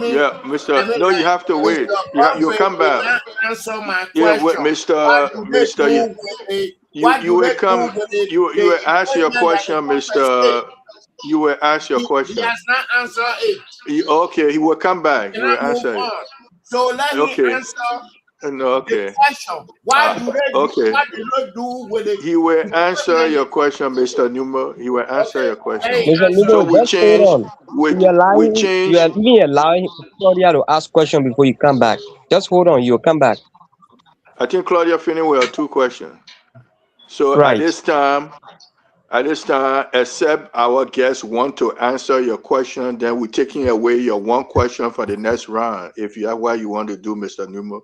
Yeah, Mr. No, you have to wait. Mr. You come Buffett did back. not answer my Yeah, question. Mr. You will come. You will ask your question, Mr. You will ask your He question. has not answered it. Okay, he will come back. He will Cannot move answer it. on. So let me Okay. answer No, okay. the question. What do they Okay. What do they do with it? He will answer your question, Mr. Numa. He will answer your question. Hey, Mr. answer. Ludo, So we just hold change. on. We You change. are even allowing Claudia to ask question before you come back. Just hold on, you'll come back. I think Claudia finished with her 2 questions. So Right. at this time, except our guests want to answer your question, then we're taking away your 1 question for the next round. If you have what you want to do, Mr. Numa.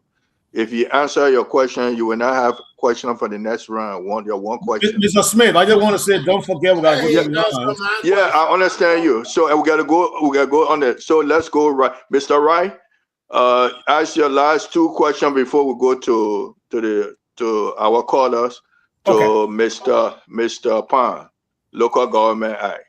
If you answer your question, you will not have question for the next round. Your 1 question. Mr. Smith, I just want to say, don't forget we gotta go to the lines. Yeah, I understand you. So we gotta go on it. So let's go right, Mr. Wright. Ask your last 2 questions before we go to our callers. To Mr. Pond, Local Government Act.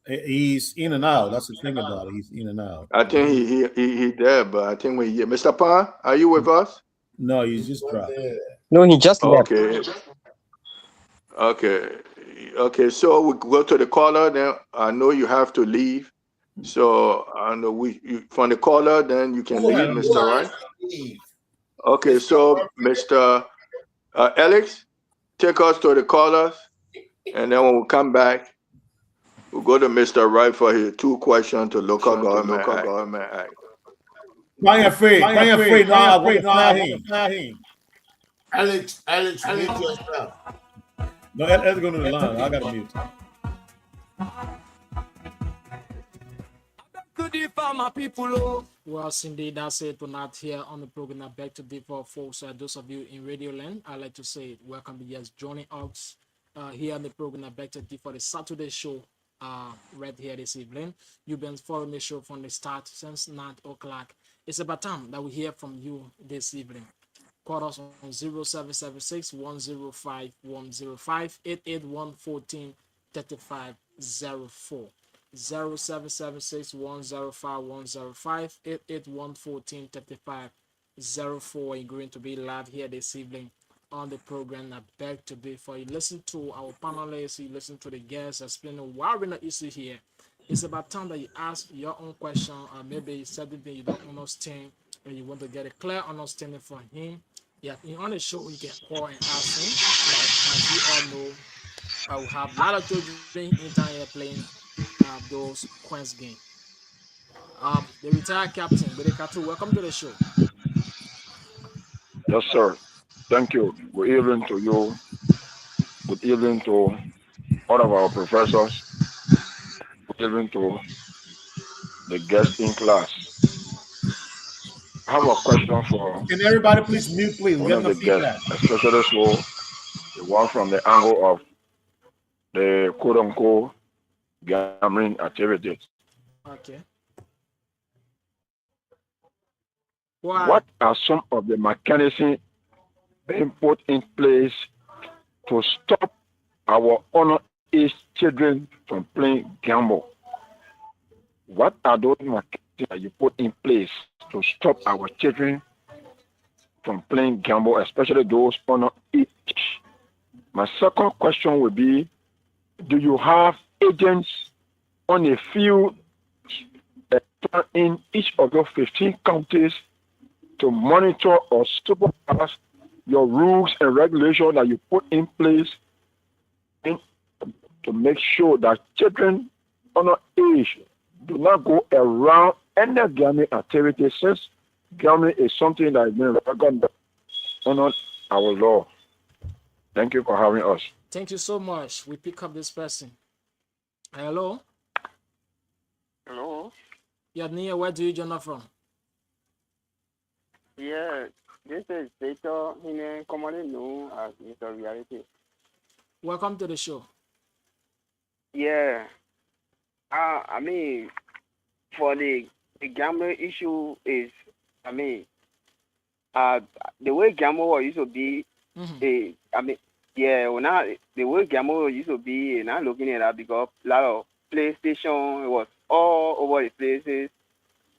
He's in and out. That's the thing about it. He's in and out. I think he there, but I think Mr. Pond, are you with us? No, he's just dropped. No, he just left. Okay. Okay. Okay. So we go to the caller. Then I know you have to leave. So I know from the caller. Then you can Who leave, has Mr. Right. to leave? Okay. Mr. So Murphy? Mr. Alex, take us to the callers, and then when we come back, we'll go to Mr. Wright for his 2 questions to local government act. Fire free. Fire free. No, I want to fire him. Alex, mute yourself. No, let's go to the line. I got to mute. Well, Cindy, that's it tonight here on the program. Now back to default, folks. Those of you in Radio Land, I'd like to say welcome to just joining us here on the program. Now back to default, the Saturday show right here this evening. You've been following the show from the start since 9 o'clock. It's about time that we hear from you this evening. Call us on 0776 105 105 881 14 35 04. 0776 105 105 881 14 35 04. You're going to be live here this evening on the program. I beg to be for you. Listen to our panelists, you listen to the guests explaining why we're not issue here. It's about time that you ask your own question, or maybe something you don't understand and you want to get a clear understanding from him. Yeah, on the show you can call and ask him. Like, as you all know, I will have a lot of children in time here playing those Queen's game. The retired captain, Bedekatu, welcome to the show. Yes, sir. Thank you. Good evening to you. Good evening to all of our professors. Good evening to the guests in class. I have a question for. Can everybody please mute, please? One of the guests, especially so the one from the angle of the quote-unquote gambling activities. Okay. What are some of the mechanisms being put in place to stop our underage children from playing gamble? What are those mechanisms that you put in place to stop our children from playing gamble, especially those underage? My second question would be, do you have agents on the field in each of your 15 counties to monitor or supervise your rules and regulations that you put in place to make sure that children under age do not go around any gambling activity, since gambling is something that has been recognized under our law? Thank you for having us. Thank you so much. We pick up this person. Hello? Hello? Yeah, Nia, where do you join us from? Yeah, this is Victor, commonly known as Mr. Reality. Welcome to the show. Yeah. I mean, for the gambling issue is, I mean, the way gamble used to be, I mean, yeah, the way gamble used to be, now looking at that because a lot of PlayStation, it was all over the places,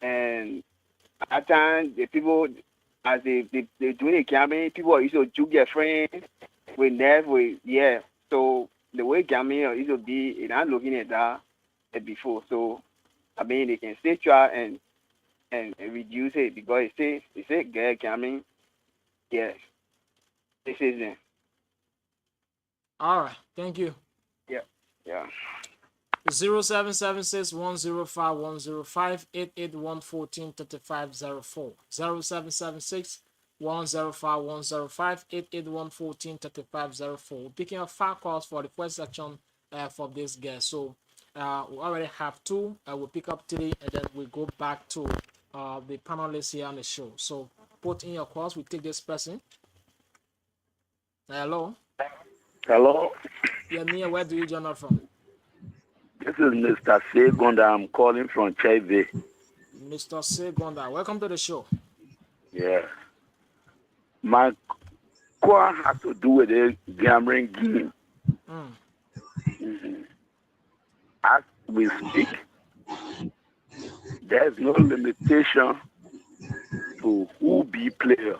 and at times the people, as they doing the gambling, people used to juke their friends yeah. So the way gambling used to be, not looking at that before. So I mean, they can still try and reduce it because it say get gambling. Yes, this is it. All right, thank you. Yeah. 0776 105 105 881 14 35 04. 0776 105 105 881 14 35 04. Picking up 5 calls for the first section for this guest. So we already have 2. We'll pick up 3 and then we go back to the panelists here on the show. So put in your calls. We take this person. Hello. Hello. Yeah, Nia, where do you join us from? This is Mr. Segonda. I'm calling from Cheve. Mr. Segonda, welcome to the show. Yeah. My call has to do with the gambling game. As we speak, there's no limitation to who be player.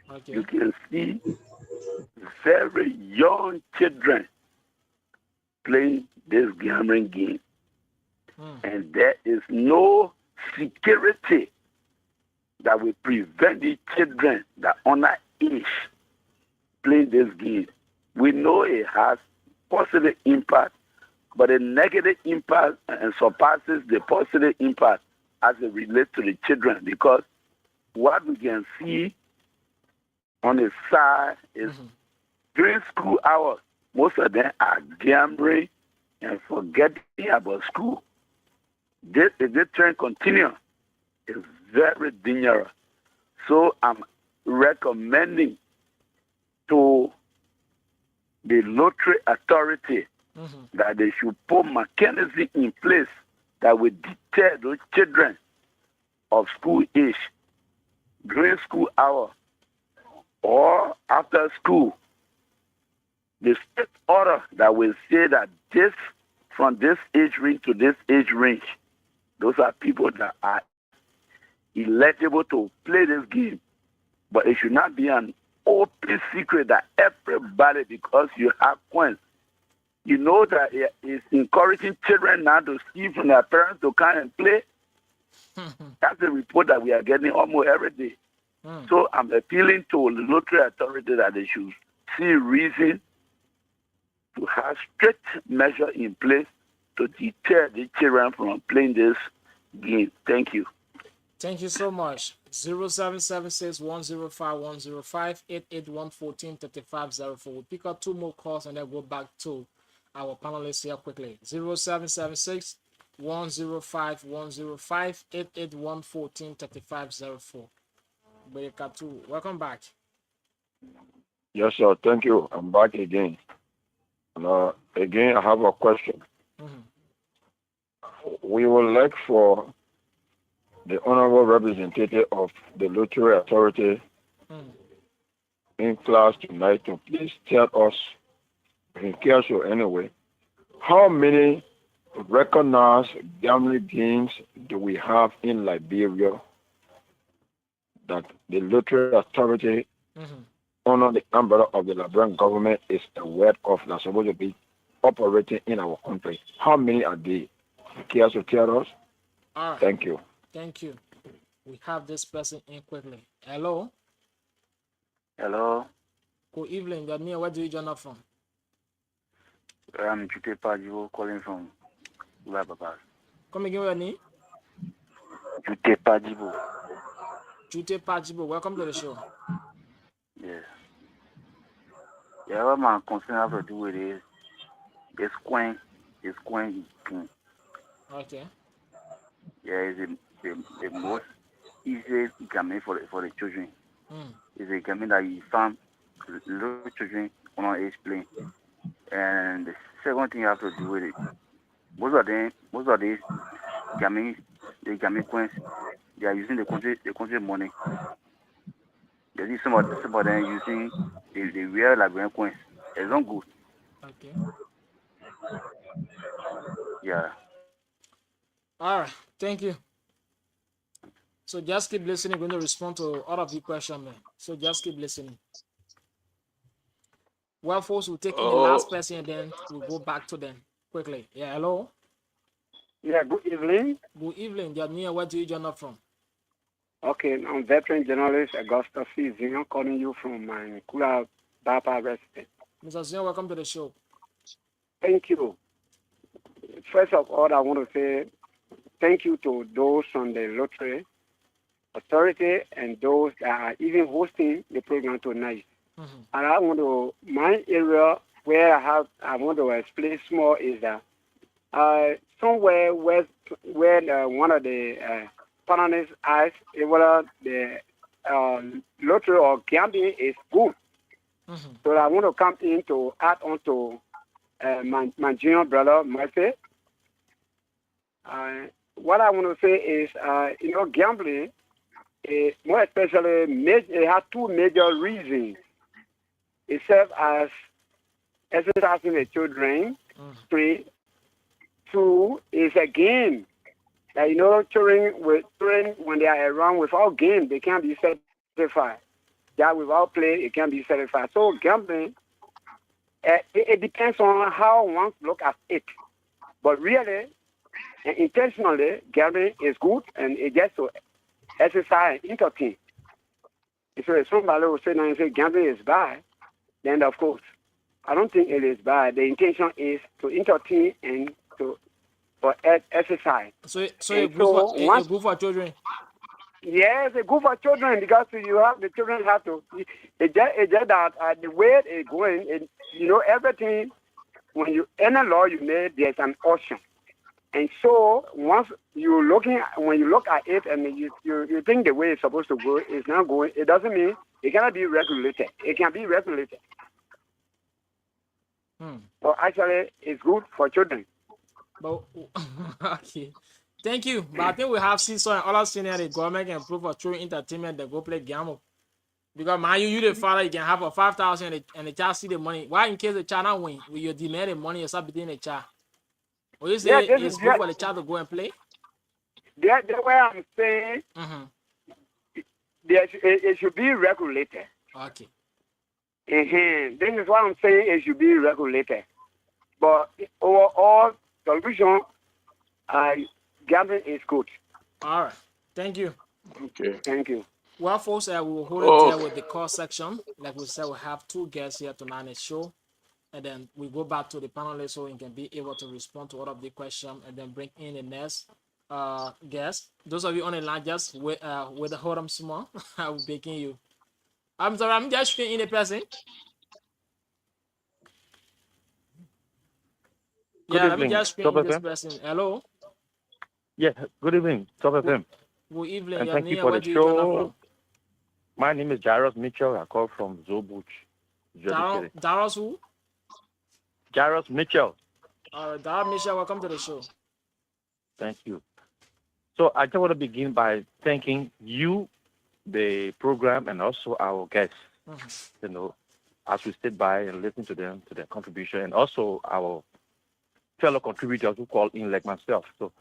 Okay. You can see very young children playing this gambling game. And there is no security that will prevent the children that under age playing this game. We know it has positive impact, but the negative impact surpasses the positive impact as it relates to the children, because what we can see on the side is during school hours, most of them are gambling and forgetting about school. If this trend continues, it's very dangerous. So I'm recommending to the lottery authority that they should put mechanism in place that will deter those children of school age during school hour or after school. The state order that will say that this, from this age range to this age range, those are people that are eligible to play this game. But it should not be an open secret that everybody, because you have coins, you know that it is encouraging children now to steal from their parents to come and play. That's the report that we are getting almost every day. So I'm appealing to the lottery authority that they should see reason to have strict measures in place to deter the children from playing this game. Thank you. Thank you so much. 0776-105-105, 881-14-3504. We'll pick up two more calls and then go back to our panelists here quickly. 0776-105-105, 881-14-3504. Berekatu, welcome back. Yes, sir. Thank you. I'm back again. Again, I have a question. We would like for the honorable representative of the lottery authority in class tonight to please tell us, in case or anyway, how many recognized gambling games do we have in Liberia that the lottery authority under the umbrella of the Liberian government is aware of, that's supposed to be operating in our country? How many are they? Care to tell us? All right. Thank you. Thank you. We have this person in quickly. Hello. Hello. Good evening. Your name, where do you join us from? I'm GEDEH Pajibo calling from Ulababa. Come again, your name? GEDEH Pajibo. GEDEH Pajibo. Welcome to the show. Yes. Yeah, what my concern have to do with is coin king. Okay. Yeah, it's the most easiest gaming for the children. It's a gaming that you find little children on age playing. And the second thing you have to do with it, most of these gaming coins, they are using the country money. They see some of them using the real Liberian coins. It's not good. Okay. Yeah. All right. Thank you. So just keep listening. We're going to respond to all of your questions, man. So just keep listening. Well, folks, we'll take in the last person and then we'll go back to them quickly. Yeah, hello? Yeah, good evening. Good evening. Your name, where do you join up from? Okay, I'm veteran journalist Augusta C. Zion calling you from my Kula Bapa residence. Mr. Zion, welcome to the show. Thank you. First of all, I want to say thank you to those on the lottery authority and those that are even hosting the program tonight. And I want to, my area where I want to explain small is that somewhere where one of the panelists asked whether the lottery or gambling is good. So I want to come in to add on to my junior brother Murphy. What I want to say is, gambling, more especially, it has two major reasons. It serves as exercising the children. 3, 2 is a game. Children when they are around without game, they can't be satisfied. that without play it can be certified. So gambling, it depends on how one look at it. But really and intentionally, gambling is good and it just to exercise and entertain. So if somebody will say now and say gambling is bad, then of course I don't think it is bad. The intention is to entertain and for exercise. So it's And good for children. Yes, it's good for children because the children have to. It's just that the way it's going, everything. When you any law you made, there's an option, and so when you look at it and you think the way it's supposed to go is not going, it doesn't mean it cannot be regulated. It can be regulated. So actually, it's good for children. But okay, thank you. But I think we have seen some other senior the government can improve for true entertainment. They go play gamble because man, you the father, you can have a 5,000 and the child see the money. Why in case the child not win, will you demand the money yourself between the child? Or you say it's good for the child to go and play? That's why I'm saying it should be regulated. Okay. This is what I'm saying. It should be regulated. But overall solution, gambling is good. All right. Thank you. Okay. Thank you. Well, folks, we will hold it there with the call section. Like we said, we have 2 guests here tonight on the show. And then we go back to the panelists so we can be able to respond to all of the questions and then bring in the next guest. Those of you on the line, just with the hold them small. I'm begging you. I'm sorry, I'm just shooting in the person. Good Let me evening, just screen in this person. Hello. Yeah, good evening, Top FM. Good evening. And thank you for the show. My name is Jairus Mitchell. I call from Zobuch. Jairus who? Jairus Mitchell. Jairus Mitchell, welcome to the show. Thank you. So I just want to begin by thanking you, the program, and also our guests. As we sit by and listen to them, to their contribution, and also our fellow contributors who call in like myself. So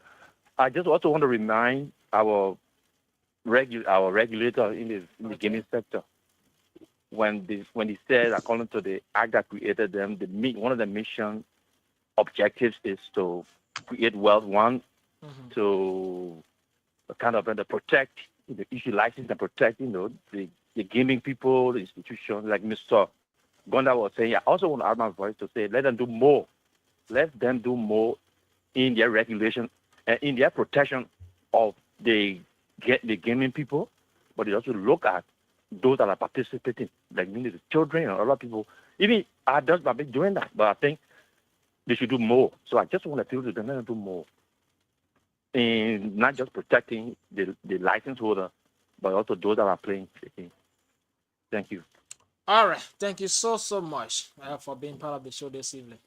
I just also want to remind our regulator in the gaming sector when he said, according to the act that created them, one of the mission objectives is to create wealth. One, to kind of protect the issue license and protect the gaming people, the institutions, like Mr. Gonda was saying. I also want to add my voice to say, let them do more. Let them do more in their regulation and in their protection of the gaming people, but they also look at those that are participating, like the children and other people. Even adults might be doing that, but I think they should do more. So I just want to appeal to them to do more. And not just protecting the license holder, but also those that are playing the game. Thank you. All right. Thank you so much for being part of the show this evening.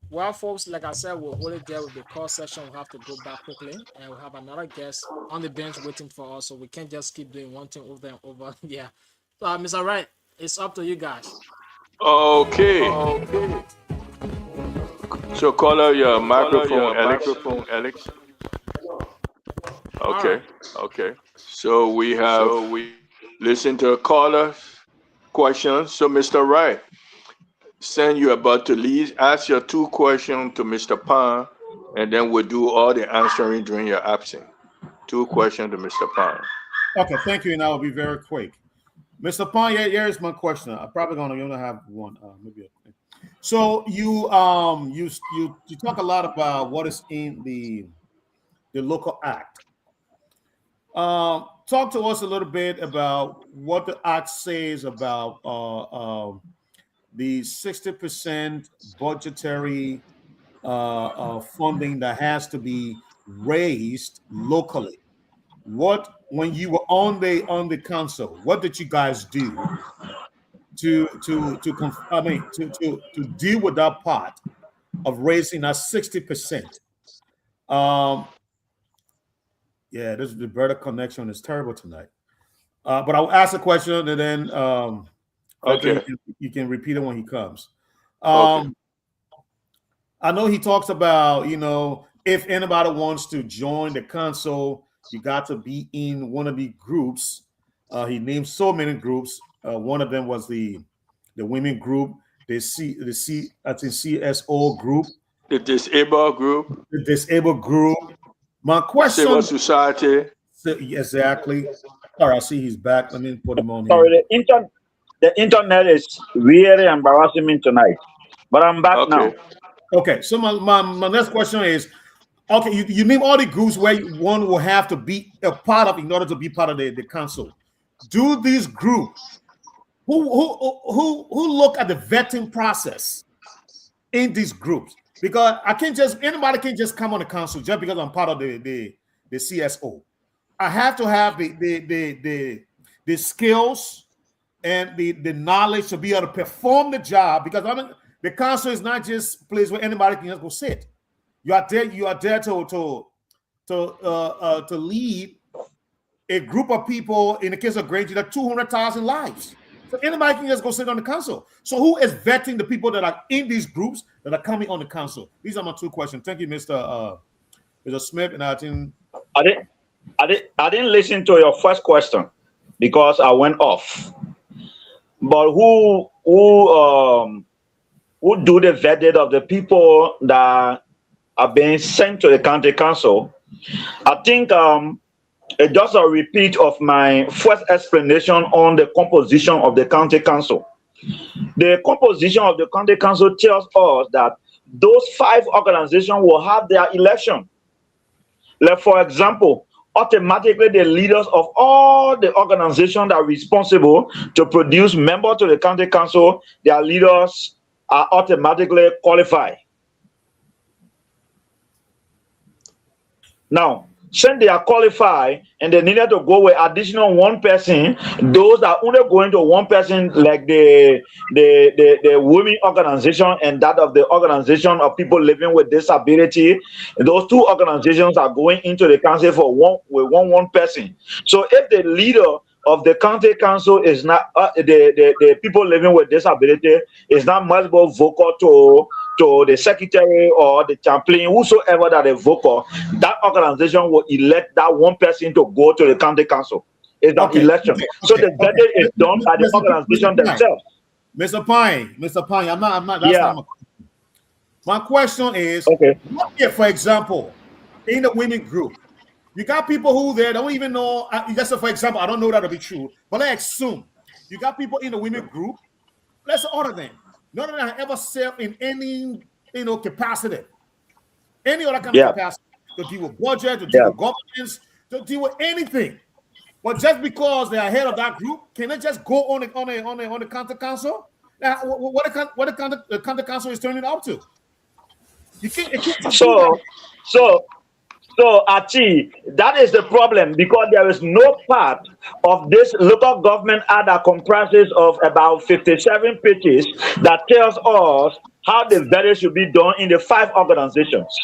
Well, folks, like I said, we'll hold it there with the call session. We'll have to go back quickly, and we'll have another guest on the bench waiting for us, so we can't just keep doing one thing over and over. Yeah. So, Mr. Wright, it's up to you guys. Okay. So, call your microphone, Alex. Okay. Okay. So we listen to a caller's questions. So, Mr. Wright, since you're about to leave, ask your 2 questions to Mr. Pan, and then we'll do all the answering during your absence. 2 questions to Mr. Pan. Okay, thank you, and I will be very quick. Mr. Pan, here's my question. I'm probably gonna have one, maybe. So you talk a lot about what is in the local act. Talk to us a little bit about what the act says about the 60% budgetary funding that has to be raised locally. When you were on the council, what did you guys do to deal with that part of raising that 60%? Yeah, this is the better connection is terrible tonight. But I'll ask a question and then okay, you can repeat it when he comes. Okay. I know he talks about, if anybody wants to join the council, you got to be in one of the groups He named so many groups. One of them was the women group, I think CSO group, The disabled group, the disabled group. My question, civil society. Exactly. All right, I see he's back. Let me put him on here. Sorry, the internet is really embarrassing me tonight, but I'm back now. Okay, so my next question is, okay, you name all the groups where one will have to be a part of in order to be part of the council. Do these groups who look at the vetting process in these groups? Because anybody can just come on the council just because I'm part of the CSO. I have to have the skills and the knowledge to be able to perform the job, because the council is not just a place where anybody can just go sit. You are there to lead a group of people. In the case of Granger, that 200,000 lives. So anybody can just go sit on the council. So who is vetting the people that are in these groups that are coming on the council? These are my two questions. Thank you, Mr. Smith. And I didn't listen to your first question because I went off. But who do the vetting of the people that are being sent to the county council? I think it's just a repeat of my first explanation on the composition of the county council. The composition of the county council tells us that those 5 organizations will have their election. Like, for example, automatically the leaders of all the organizations that are responsible to produce members to the county council, their leaders are automatically qualified. Now, since they are qualified and they needed to go with additional 1 person, those are only going to 1 person, like the women organization and that of the organization of people living with disability. Those 2 organizations are going into the council for one person. So if the leader of the county council is not the people living with disability is not much more vocal to the secretary or the chaplain, whosoever that is vocal, that organization will elect that 1 person to go to the county council. It's that election. So the vetting is done by the organization themselves. Mr. Pine, I'm not. That's not my question is, what if, for example, in the women group, you got people who there don't even know. Just for example, I don't know that to be true, but I assume you got people in the women group. Let's order them. None of them have ever served in any capacity, any other kind of capacity, to deal with budget, to deal with governance, to deal with anything. But just because they are head of that group, can they just go on the county council? What the county council is turning up to? You can't. So, Archie, that is the problem, because there is no part of this local government act that comprises of about 57 pages that tells us how the vetting should be done in the 5 organizations.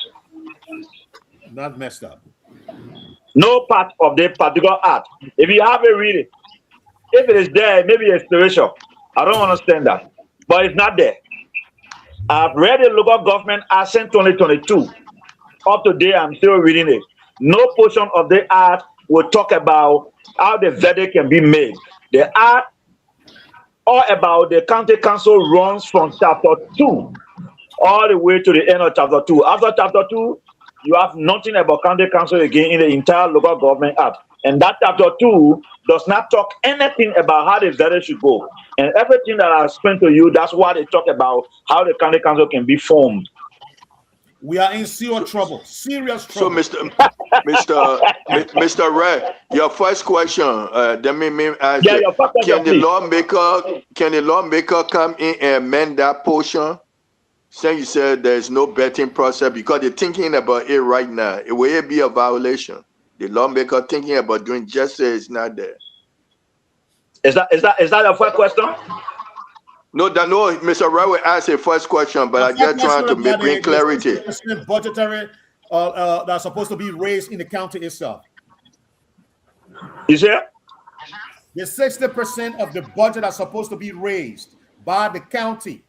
Not messed up. No part of the particular act. If you have a reading, if it is there, maybe it's spiritual. I don't understand that, but it's not there. I've read the local government act since 2022. Up to date, I'm still reading it. No portion of the act will talk about how the verdict can be made. The act all about the county council runs from chapter 2 all the way to the end of chapter 2. After chapter 2, you have nothing about county council again in the entire local government act. And that chapter 2 does not talk anything about how the verdict should go. And everything that I explained to you, that's why they talk about how the county council can be formed. We are in serious trouble. So, Mr. Ray, your first question. Let me ask you, can the lawmaker come in and amend that portion? Saying you said there is no vetting process because they're thinking about it right now. It will be a violation. The lawmaker thinking about doing justice is not there. Is that your first question? No, Mr. Ray will ask a first question, but I'm just trying to bring clarity. Budgetary that's supposed to be raised in the county itself. You see? The 60% of the budget that's supposed to be raised by the county.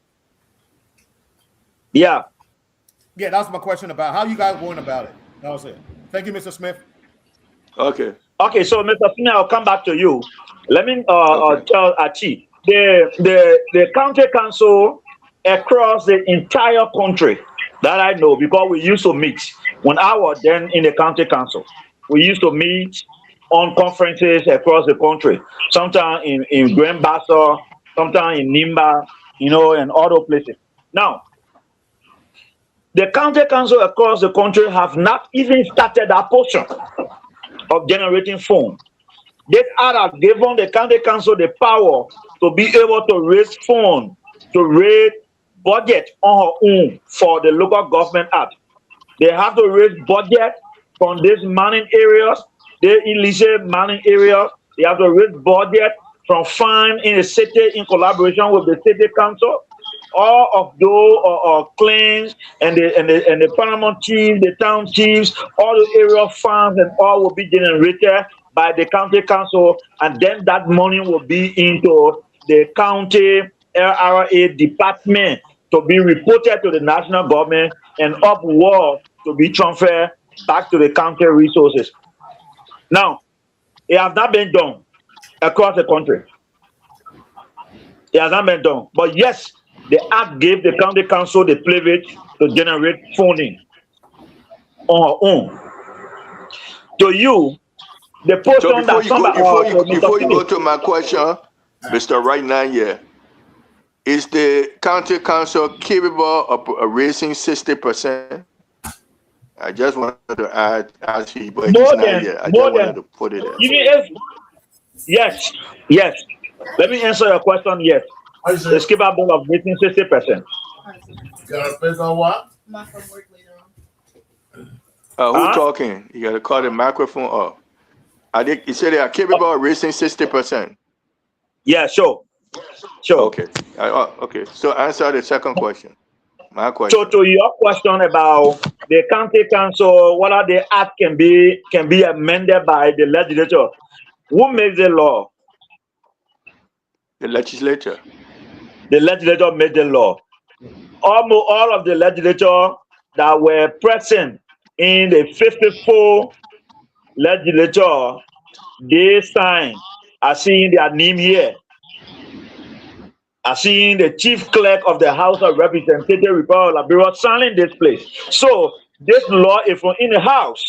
Yeah, that's my question about how you guys going about it. That was it. Thank you, Mr. Smith. Okay, so Mr. Smith, I'll come back to you. Let me tell Archie. The county council across the entire country that I know, because we used to meet when I was then in the county council. We used to meet on conferences across the country, sometimes in Grand Bassa, sometimes in Nimba, and other places. Now, the county council across the country have not even started that portion of generating funds. This act has given the county council the power to be able to raise funds, to raise budget on her own for the local government act. They have to raise budget from these mining areas, the illicit mining areas. They have to raise budget from fund in the city in collaboration with the city council. All of those claims and the paramount chiefs, the town chiefs, all the area funds and all will be generated by the county council, and then that money will be into the county LRA department to be reported to the national government and upward to be transferred back to the county resources. Now, it has not been done across the country. It has not been done. But yes, the act gave the county council the privilege to generate funding on her own. To you, the portion So before that you go, somebody before you go to my question, Mr. Right Now, is the county council capable of raising 60%? I just wanted to ask you, but he's not here. I just wanted to put it there. Yes. Let me answer your question. Yes, the capable of raising 60%. Who talking? You got to call the microphone up. You said they are capable of raising 60%. Yeah, sure. Okay. Okay. So answer the second question. My question. So to your question about the county council, whether the act can be amended by the legislature, who makes the law? The legislature. The legislature made the law. Almost all of the legislature that were present in the 54 legislature, they signed. I see their name here. I see the chief clerk of the House of Representatives, Republic of Liberia, signing this place. So this law is from in the House.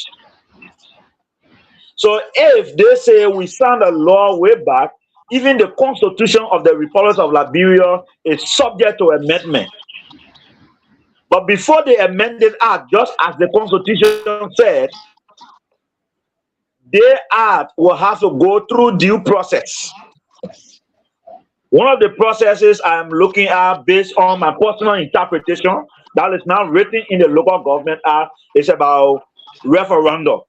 So if they say we signed a law way back, even the Constitution of the Republic of Liberia is subject to amendment. But before the amended act, just as the Constitution said, the act will have to go through due process. One of the processes I am looking at based on my personal interpretation that is now written in the Local Government Act is about referendum.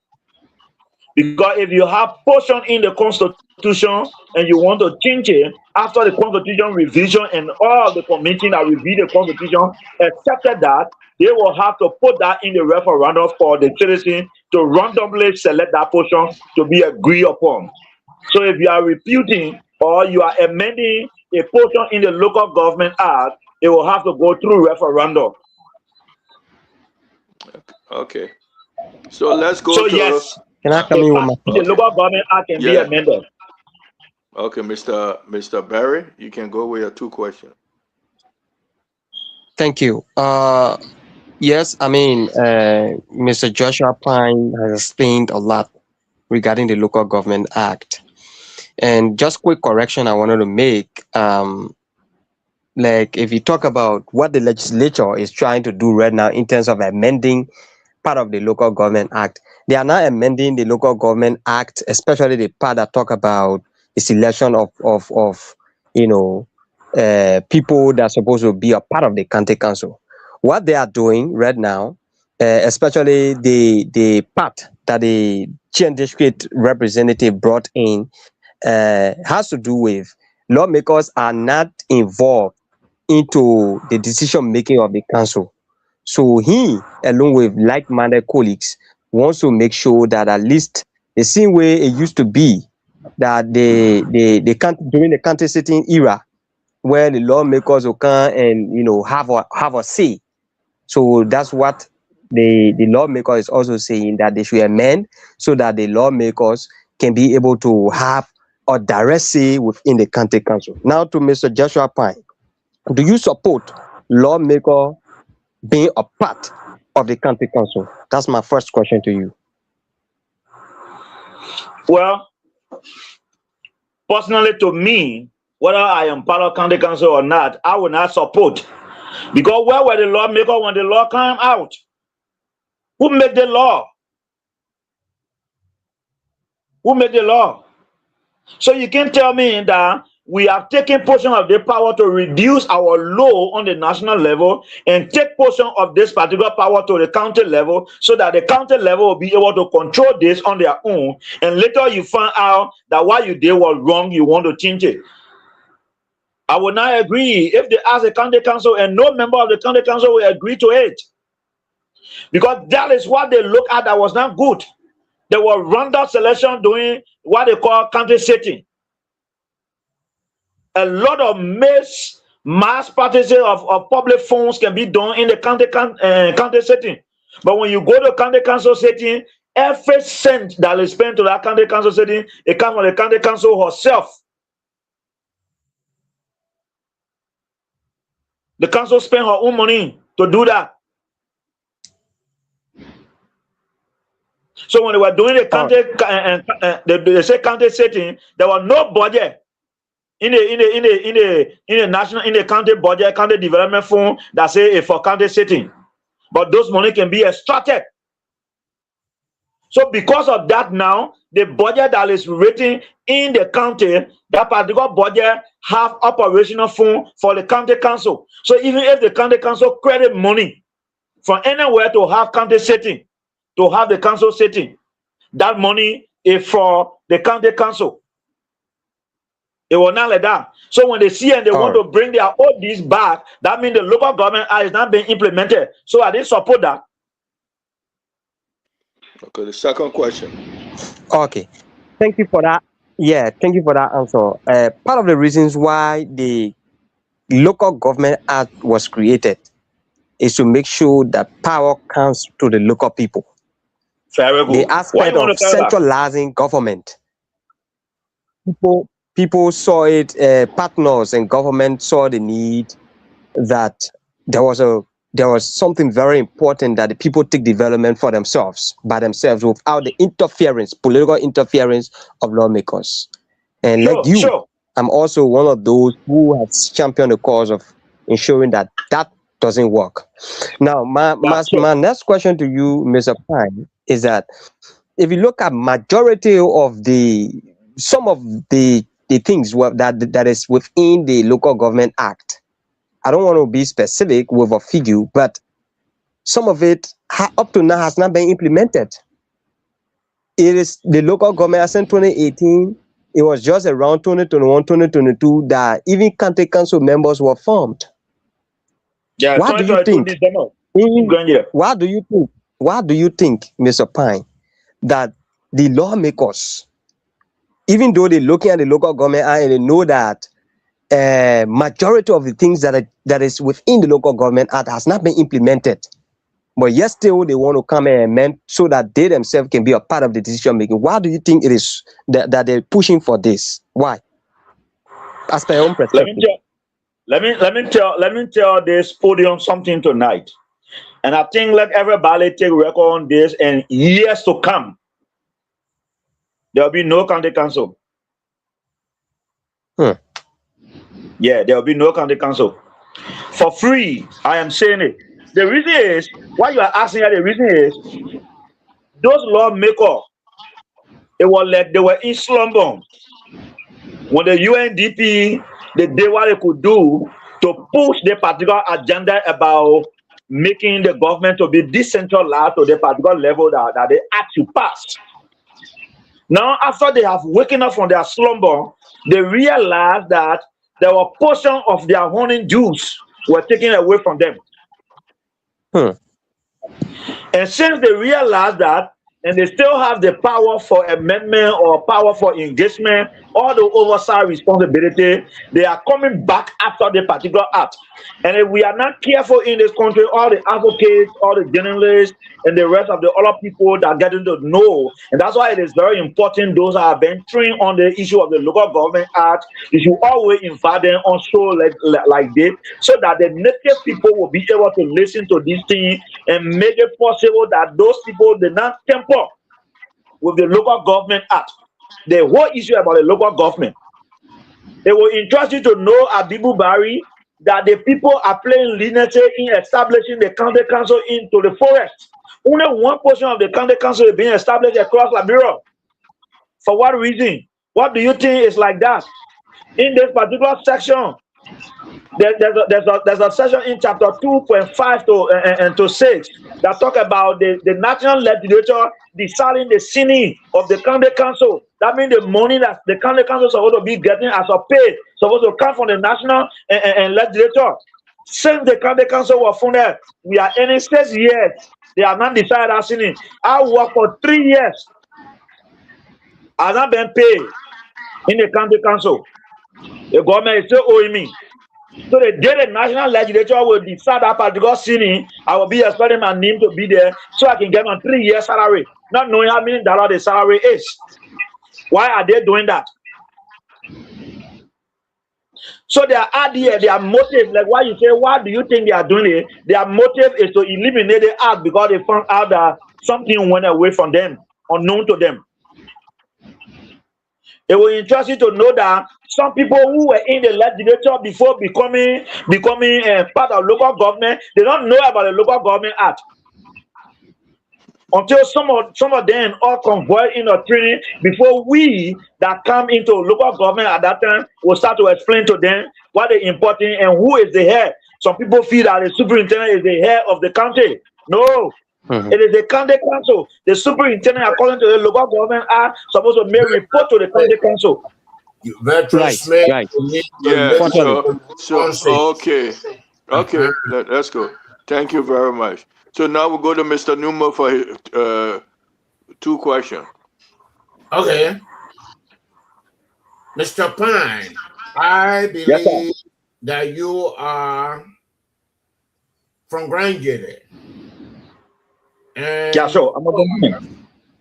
Because if you have portion in the Constitution and you want to change it after the Constitution revision and all the committee that review the Constitution accepted that, they will have to put that in the referendum for the citizen to randomly select that portion to be agreed upon. So if you are reputing or you are amending a portion in the Local Government Act, it will have to go through referendum. Okay. So let's go to yes. Can I come in with my The Local Government Act can be amended. Okay, Mr. Barry, you can go with your two questions. Thank you. Yes, I mean, Mr. Joshua Pine has explained a lot regarding the Local Government Act. And just quick correction I wanted to make, like if you talk about what the legislature is trying to do right now in terms of amending part of the Local Government Act, they are now amending the Local Government Act, especially the part that talk about the selection of people that are supposed to be a part of the county council. What they are doing right now, especially the part that the Chian district representative brought in, has to do with lawmakers are not involved into the decision making of the council. So he, along with like-minded colleagues, wants to make sure that at least the same way it used to be, that the during the county sitting era, where the lawmakers will come and have a say. So that's what the lawmaker is also saying, that they should amend so that the lawmakers can be able to have or direct say within the county council. Now to Mr. Joshua Pine, do you support lawmaker being a part of the county council? That's my first question to you. Well, personally to me, whether I am part of county council or not, I will not support. Because where were the lawmakers when the law came out? Who made the law? Who made the law? So you can tell me that we have taken portion of the power to reduce our law on the national level and take portion of this particular power to the county level so that the county level will be able to control this on their own. And later you find out that what you did was wrong, you want to change it. I would not agree if they ask the county council and no member of the county council will agree to it. Because that is what they look at that was not good. They were random selection doing what they call county setting. A lot of mass practices of public funds can be done in the county setting. But when you go to county council setting, every cent that is spent to that county council setting, it comes from the county council herself. The council spent her own money to do that. So when they were doing the county, they say county setting, there was no budget in the national, in the county budget, county development fund that say for county setting, but those money can be extracted. So because of that, now the budget that is written in the county, that particular budget have operational fund for the county council. So even if the county council credit money from anywhere to have county setting, to have the council setting, that money is for the county council. It was not like that. So when they see and they want to bring their ODs back, that means the local government is not being implemented. So I didn't support that. Okay, the second question. Okay, thank you for that. Yeah, thank you for that answer. Part of the reasons why the Local Government Act was created is to make sure that power comes to the local people. Very good. The aspect of centralizing government. People saw it, partners and government saw the need that there was something very important, that the people take development for themselves, by themselves, without the interference, political interference of lawmakers. And like you, I'm also one of those who has championed the cause of ensuring that that doesn't work. Now, my next question to you, Mr. Pine, is that if you look at majority of some of the things that is within the Local Government Act, I don't want to be specific with a figure, but some of it up to now has not been implemented. It is the Local Government Act in 2018. It was just around 2021, 2022 that even county council members were formed. Yeah, Why do you think? Why do you think, Mr. Pine, that the lawmakers, even though they're looking at the Local Government Act and they know that majority of the things that is within the Local Government Act has not been implemented, but yet still they want to come and amend so that they themselves can be a part of the decision making? Why do you think it is that they're pushing for this? Why? As per your own perspective. Let me tell this podium something tonight. And I think let everybody take record on this, and years to come, there'll be no county council. Yeah, there'll be no county council. For free, I am saying it. The reason is, what you are asking here, the reason is, those lawmakers, it was like they were in slumber. When the UNDP, they did what they could do to push the particular agenda about making the government to be decentralized to the particular level that they act to pass. Now, after they have waken up from their slumber, they realize that there were portion of their honey juice were taken away from them. And since they realized that, and they still have the power for amendment or power for engagement, all the oversight responsibility. They are coming back after the particular act. And if we are not careful in this country, all the advocates, all the journalists, and the rest of the other people that are getting to know, and that's why it is very important those that have been trained on the issue of the Local Government Act, you should always invite them on show like this, so that the native people will be able to listen to this thing and make it possible that those people do not temper with the Local Government Act. The whole issue about the local government. It will interest you to know, Abibu Bari, that the people are playing leniency in establishing the county council into the forest. Only one portion of the county council is being established across Liberia. For what reason? What do you think is like that? In this particular section, there's a section in chapter 2.5 to 6 that talk about the national legislature deciding the ceiling of the county council. That means the money that the county council is supposed to be getting as a pay, supposed to come from the national and legislature. Since the county council was funded, we are in 6 years. They have not decided that ceiling. I work for 3 years. I have not been paid in the county council. The government is still owing me. So the day the national legislature will decide that particular ceiling, I will be expecting my name to be there so I can get my 3 year salary, not knowing how many dollars the salary is. Why are they doing that? So their idea, their motive, like why you say, why do you think they are doing it? Their motive is to eliminate the act because they found out that something went away from them, unknown to them. It will interest you to know that some people who were in the legislature before becoming part of local government, they don't know about the Local Government Act. Until some of them all convert in a training before we that come into local government at that time will start to explain to them what is important and who is the head. Some people feel that the superintendent is the head of the county. No. It is the county council. The superintendent, according to the Local Government Act, supposed to make report to the county council. Right. Yeah. So okay. Let's go. Thank you very much. So now we'll go to Mr. Numa for his, 2 questions. Okay. Mr. Pine, I believe that you are from Grand GEDEH. And yeah, sure. I'm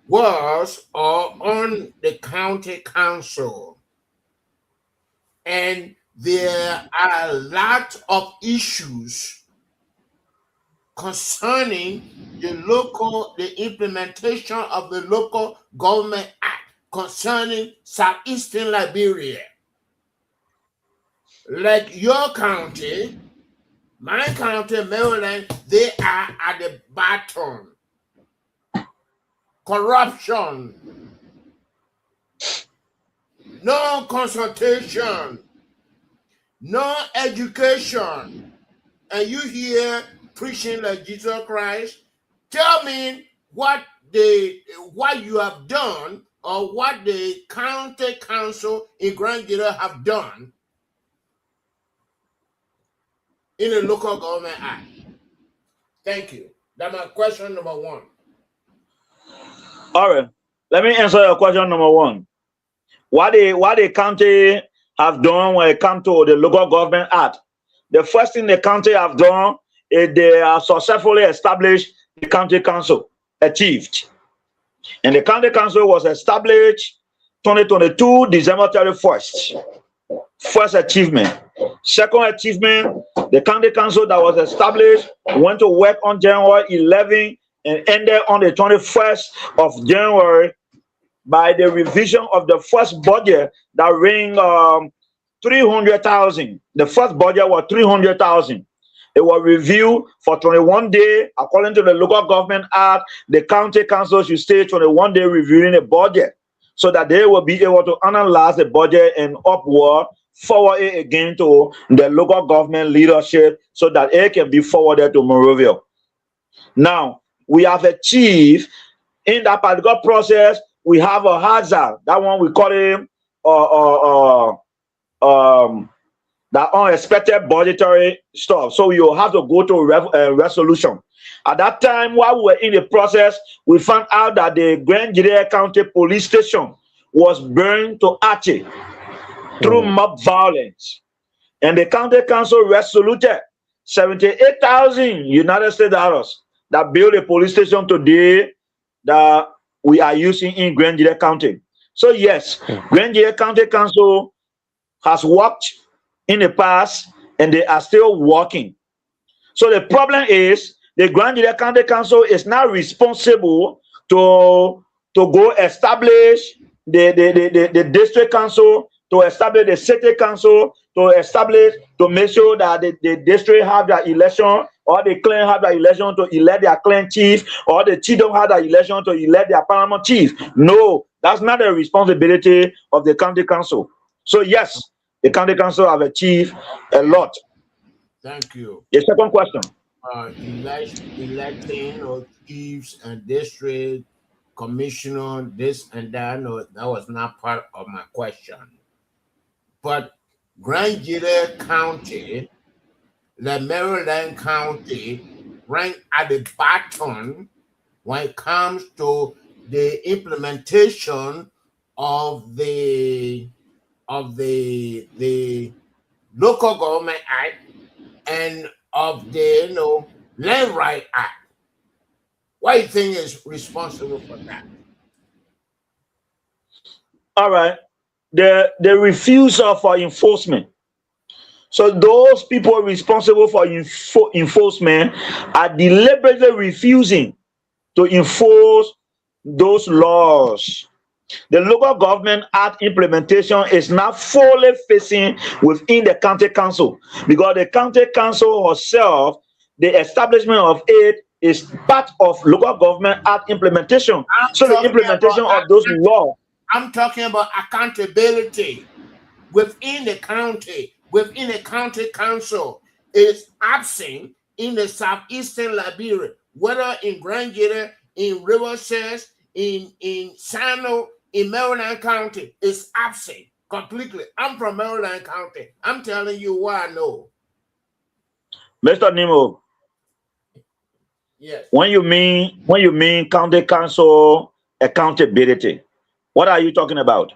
was on the county council. And there are a lot of issues concerning the implementation of the Local Government Act concerning Southeastern Liberia. Like your county, my county, Maryland, they are at the bottom. Corruption, no consultation, no education, and you here preaching like Jesus Christ. Tell me what you have done or what the county council in Grand GEDEH have done in the Local Government Act. Thank you. That's my question number 1. All right. Let me answer your question number 1. What the county have done when it comes to the Local Government Act? The first thing the county have done is they have successfully established the county council, achieved. And the county council was established 2022, December 31st. First achievement. Second achievement, the county council that was established went to work on January 11 and ended on the 21st of January by the revision of the first budget that rang 300,000. The first budget was 300,000. It was reviewed for 21 days. According to the Local Government Act, the county council should stay 21 days reviewing the budget so that they will be able to analyze the budget and forward it again to the local government leadership so that it can be forwarded to Monrovia. Now, we have achieved in that particular process, we have a hazard. That one we call it that unexpected budgetary stuff. So you have to go to resolution. At that time, while we were in the process, we found out that the Grand GEDEH County Police Station was burned to ARCHIE through mob violence. And the county council resoluted 78,000 United States dollars that built a police station today that we are using in Grand GEDEH County. So yes, Grand GEDEH County Council has worked in the past and they are still working. So the problem is the Grand GEDEH County Council is now responsible to go establish the district council, to establish the city council, to make sure that the district have their election, or the clan have their election to elect their clan chief, or the chiefdom have their election to elect their paramount chief. No, that's not the responsibility of the county council. So yes, the county council have achieved a lot. Thank you. The second question. Electing of chiefs and district commissioner, this and that. No, that was not part of my question. But Grand GEDEH County, the Maryland County, rank at the bottom when it comes to the implementation of the Local Government Act and of the Land Right Act. What do you think is responsible for that? All right. The refusal for enforcement. So those people responsible for enforcement are deliberately refusing to enforce those laws. The Local Government Act implementation is not fully facing within the county council, because the county council herself, the establishment of it is part of Local Government Act implementation. So the implementation of those laws. I'm talking about accountability within the county council is absent in the southeastern Liberia, whether in Grand GEDEH, in Riverside, in Sano, in Maryland County, is absent completely. I'm from Maryland County. I'm telling you what I know. Mr. Nemo. Yes. When you mean county council accountability, what are you talking about?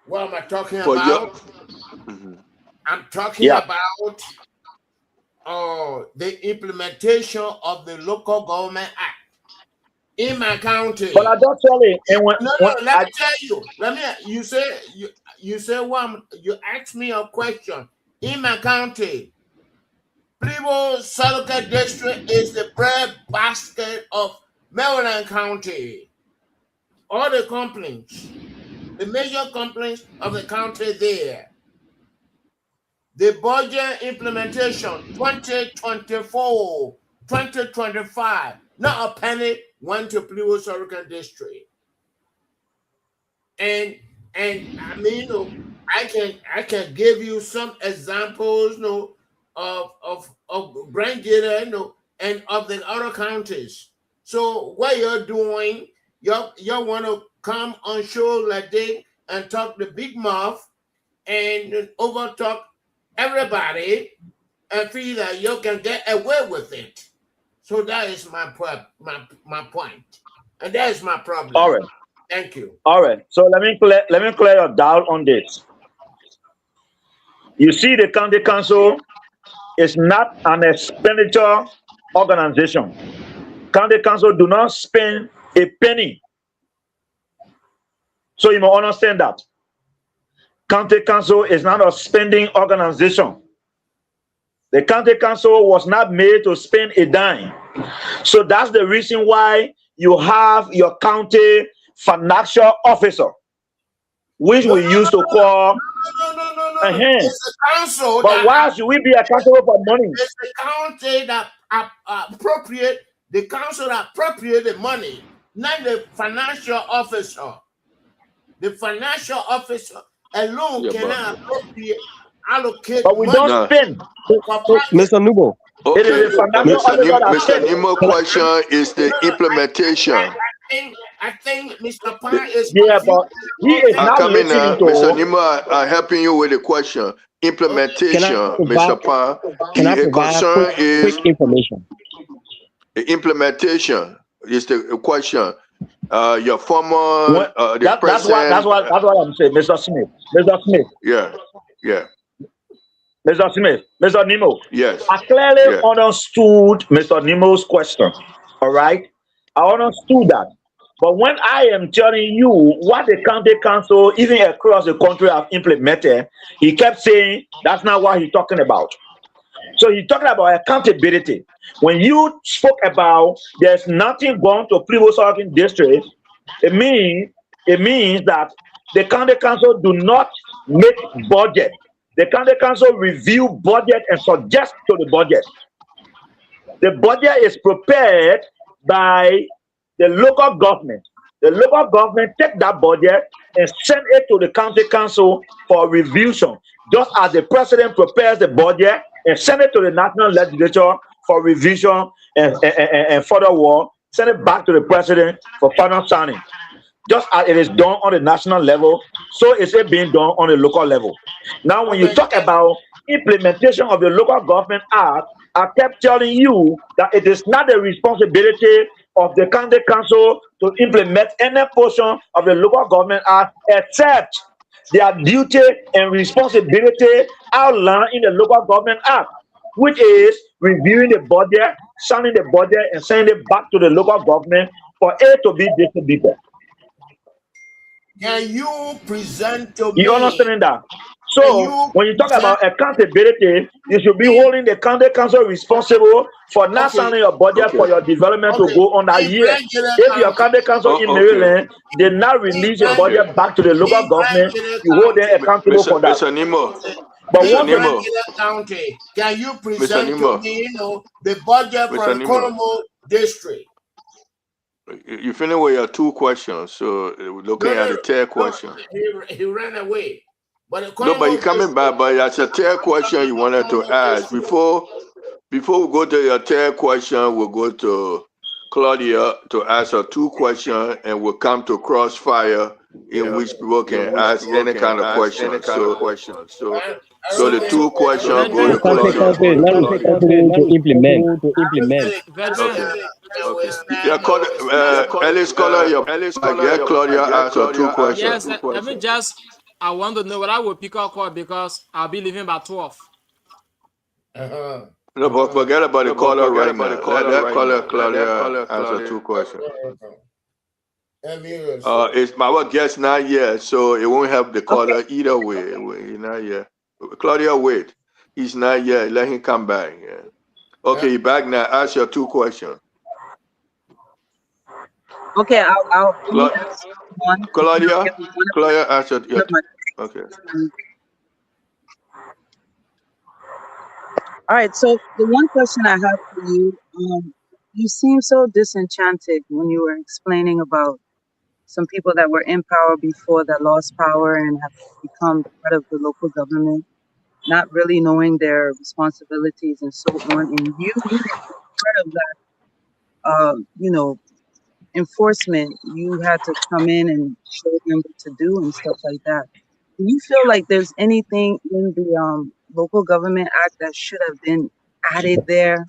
What am I talking about? I'm talking about the implementation of the Local Government Act in my county. But I don't tell you. And let me tell you. You say you asked me a question. In my county, Plebo Saloka District is the bread basket of Maryland County. All the complaints, the major complaints of the county there. The budget implementation 2024, 2025, not a penny went to Plebo Saloka District. And I mean, I can give you some examples, of Grand GEDEH, and of the other counties. So what you're doing, you want to come on show like this and talk the big mouth and over talk everybody and feel that you can get away with it. So that is my point, and that is my problem. All right. Thank you. All right. So let me clear your doubt on this. You see, the county council is not an expenditure organization. County council do not spend a penny. So you must understand that. County council is not a spending organization. The county council was not made to spend a dime. So that's the reason why you have your county financial officer, which we used to call a hand. It's the council. But why should we be accountable for money? It's the county that appropriate the money, not the financial officer. The financial officer alone cannot allocate but we money. don't spend. Mr. Nubo. Okay. Mr. Nemo question is the implementation. I think Mr. Pan is Yeah, but he is I'm not coming now. listening Mr. to. Nima, I'm helping you with the question. Can I Implementation, provide Mr. Pan. can I The provide concern quick is information? the implementation is the question. Your former, When, the present, that's what I'm saying, Mr. Smith. yeah, yeah, Mr. Smith, Mr. Nemo. yes, I clearly yeah. understood Mr. Nemo's question. All right, I understood that. But when I am telling you what the county council, even across the country, have implemented, he kept saying that's not what he's talking about. So he's talking about accountability. When you spoke about there's nothing going to Plymouth district, it means that the county council do not make budget. The county council review budget and suggest to the budget. The budget is prepared by the local government. The local government take that budget and send it to the county council for revision, just as the president prepares the budget and send it to the national legislature for revision and further work, send it back to the president for final signing. Just as it is done on the national level, so is it being done on the local level. Now, when you Okay. talk about implementation of the local government act, I kept telling you that it is not the responsibility of the county council to implement any portion of the local government act except their duty and responsibility outlined in the local government act, which is reviewing the budget, signing the budget, and sending it back to the local government for it to be distributed. Can you present to You me? understand that? Can So you when you talk present about accountability, you should be if holding the county council responsible for not okay, signing your budget for your development to okay. go on that In year. Grand Gila If your County, county council in Okay, Maryland did not release a okay. budget back to the local in Grand government, Gila you hold them County, accountable for that. Mr. Nemo, But Mr. in once you Grand Nemo, Gila County, can you Mr. present to Nemo, me, the budget for Mr. the Nemo. Konomo district? You finished with your two questions, so we're looking at the third question. He ran away. But the No, but Konomo you coming back, but that's a third question you wanted to ask. Before we go to your third question, we'll go to Claudia to ask her two questions, and we'll come to Crossfire, in which people can ask any kind of question. So the two questions go to The county Claudia. council is not responsible to implement. Okay. Okay. Yeah, Ellis Scholar, get Claudia ask her two questions. Yes, let me just. I want to know what I will pick up call because I'll be leaving by 12. No, but forget about the caller right now. Let caller Claudia answer two questions. It's my guest not yet, so it won't help the caller either way. He's not yet. Claudia, wait. He's not yet. Let him come back. Yeah. Okay, you back now. Ask your two questions. Okay, I'll only ask one. Claudia, ask your okay. All right, so the one question I have for you, you seem so disenchanted when you were explaining about some people that were in power before that lost power and have become part of the local government, not really knowing their responsibilities and so on. And you being part of that, enforcement, you had to come in and show them what to do and stuff like that. Do you feel like there's anything in the local government act that should have been added there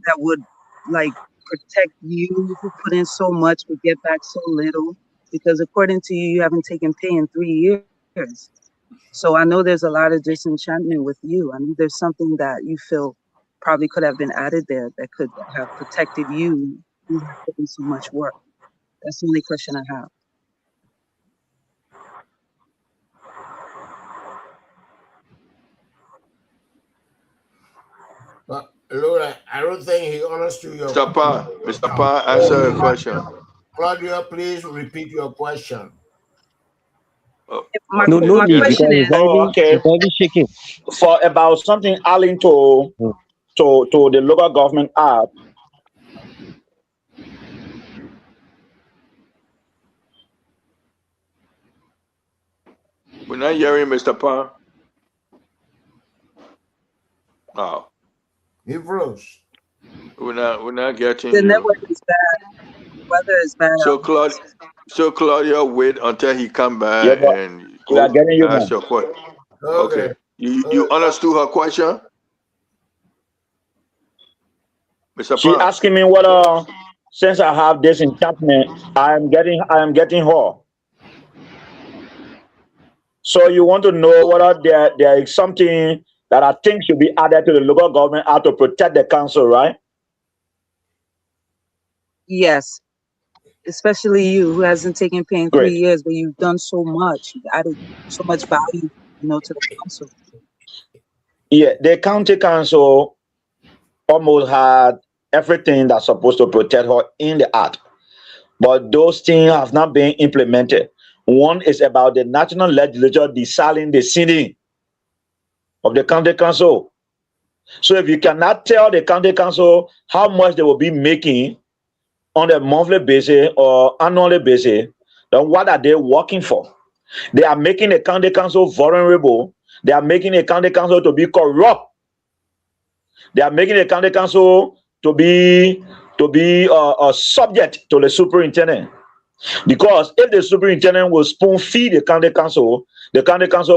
that would like protect you who put in so much but get back so little? Because according to you, you haven't taken pay in 3 years. So I know there's a lot of disenchantment with you. I mean, there's something that you feel probably could have been added there that could have protected you who have put in so much work. That's the only question I have. But Laura, I don't think he understood your Mr. Pa, answer the question. Claudia, please repeat your question. My No need because question is, it's already shaking. For about something adding to the local government act. We're not hearing Mr. Pan. Oh. He froze. We're not getting the you. network is bad. weather is bad. So Claudia, wait until he come Yeah, back but and we are getting you, ask man. your question. Okay. Okay. You understood her question, Mr. She Pan? asking me whether since I have this enchantment, I am getting her. So you want to know whether there is something that I think should be added to the local government act to protect the council, right? Yes, especially you who hasn't taken pay in 3 Great. years, but you've done so much. You've added so much value, to the council. Yeah, the county council almost had everything that's supposed to protect her in the act, but those things have not been implemented. One is about the national legislature deciding the sitting of the county council. So if you cannot tell the county council how much they will be making on a monthly basis or annually basis, then what are they working for? They are making the county council vulnerable. They are making the county council to be corrupt. They are making the county council to be subject to the superintendent. Because if the superintendent will spoon feed the county council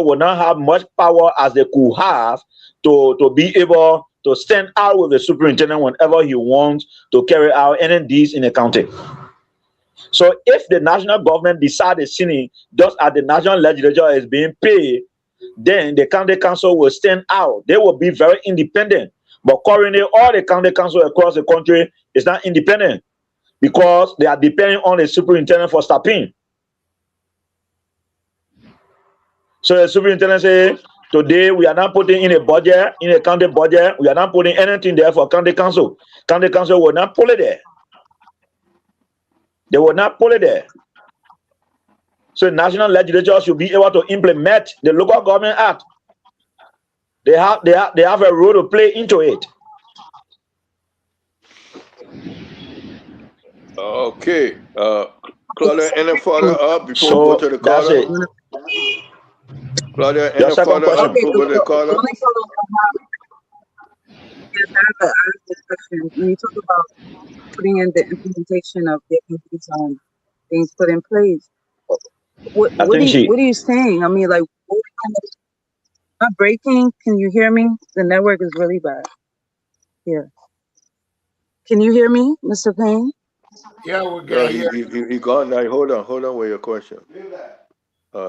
will not have much power as they could have to be able to stand out with the superintendent whenever he wants to carry out any deeds in the county. So if the national government decides the just as the national legislature is being paid, then the county council will stand out. They will be very independent. But currently, all the county council across the country is not independent because they are depending on the superintendent for staffing. So the superintendent say, today we are not putting in a budget, in a county budget, we are not putting anything there for county council. County council will not pull it there. They will not pull it there. So the national legislature should be able to implement the local government act. They have a role to play into it. Okay. Claudia, any follow up before we go to the That's caller? it. Claudia, Your any second follow up question. before we go to the caller? Yes, I have a question. When you talk about putting in the implementation of getting these things put in place, what are you saying? I mean, like, not breaking. Can you hear me? The network is really bad here. Can you hear me, Mr. Payne? Yeah, we can hear. He gone now. Hold on with your question.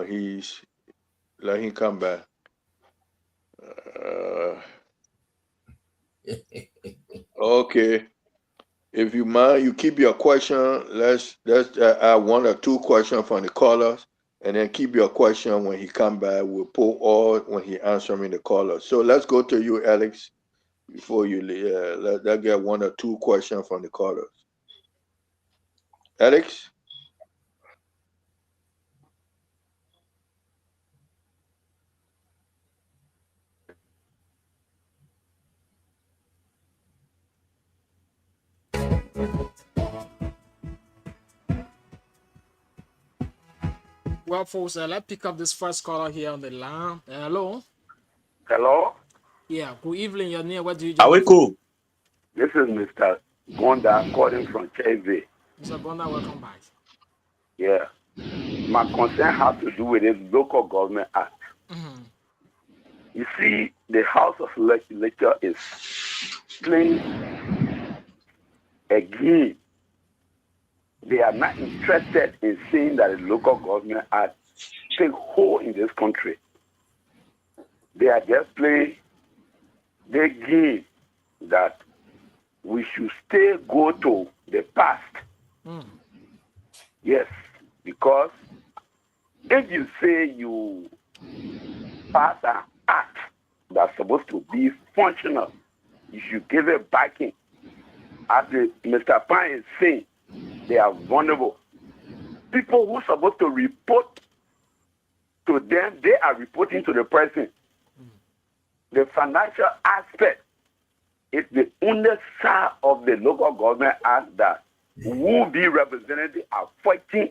He's let him come back. Okay. If you mind, you keep your question. Let's add one or two questions from the callers, and then keep your question when he come back. We'll pull all when he answering the caller. So let's go to you, Alex, before you let's get one or two questions from the callers. Alex. Well, folks, let's pick up this first caller here on the line. Hello. Hello. Yeah. Good evening. Your name? What do you? Are we cool? This is Mr. Gonda calling from KV. Mr. Gonda, welcome back. Yeah. My concern has to do with this local government act. Mm-hmm. You see, the House of Legislature is playing a game. They are not interested in seeing that the local government act take hold in this country. They are just playing the game that we should still go to the past. Yes, because if you say you pass an act that's supposed to be functional, you should give it backing. As Mr. Pan is saying, they are vulnerable. People who are supposed to report to them, they are reporting to the president. The financial aspect is the only side of the local government act that will be represented are fighting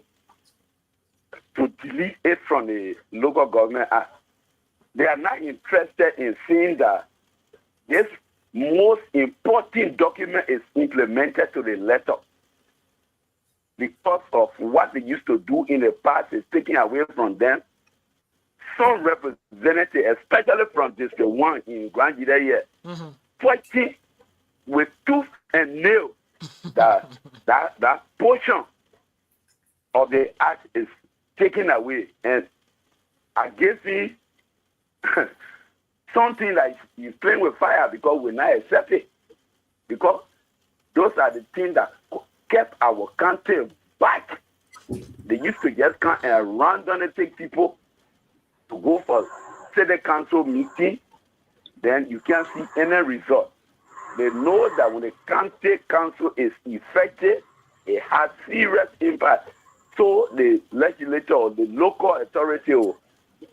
to delete it from the local government act. They are not interested in seeing that this most important document is implemented to the letter. because of what they used to do in the past is taken away from them. Some representatives, especially from District 1 in Grand GEDEH, fighting with tooth and nail that portion of the act is taken away. And I guess something like he's playing with fire because we not accept it. Because those are the things that kept our country back. They used to just come and randomly take people to go for city council meeting, then you can't see any result. They know that when the county council is effective, it has serious impact. So the legislature or the local authority,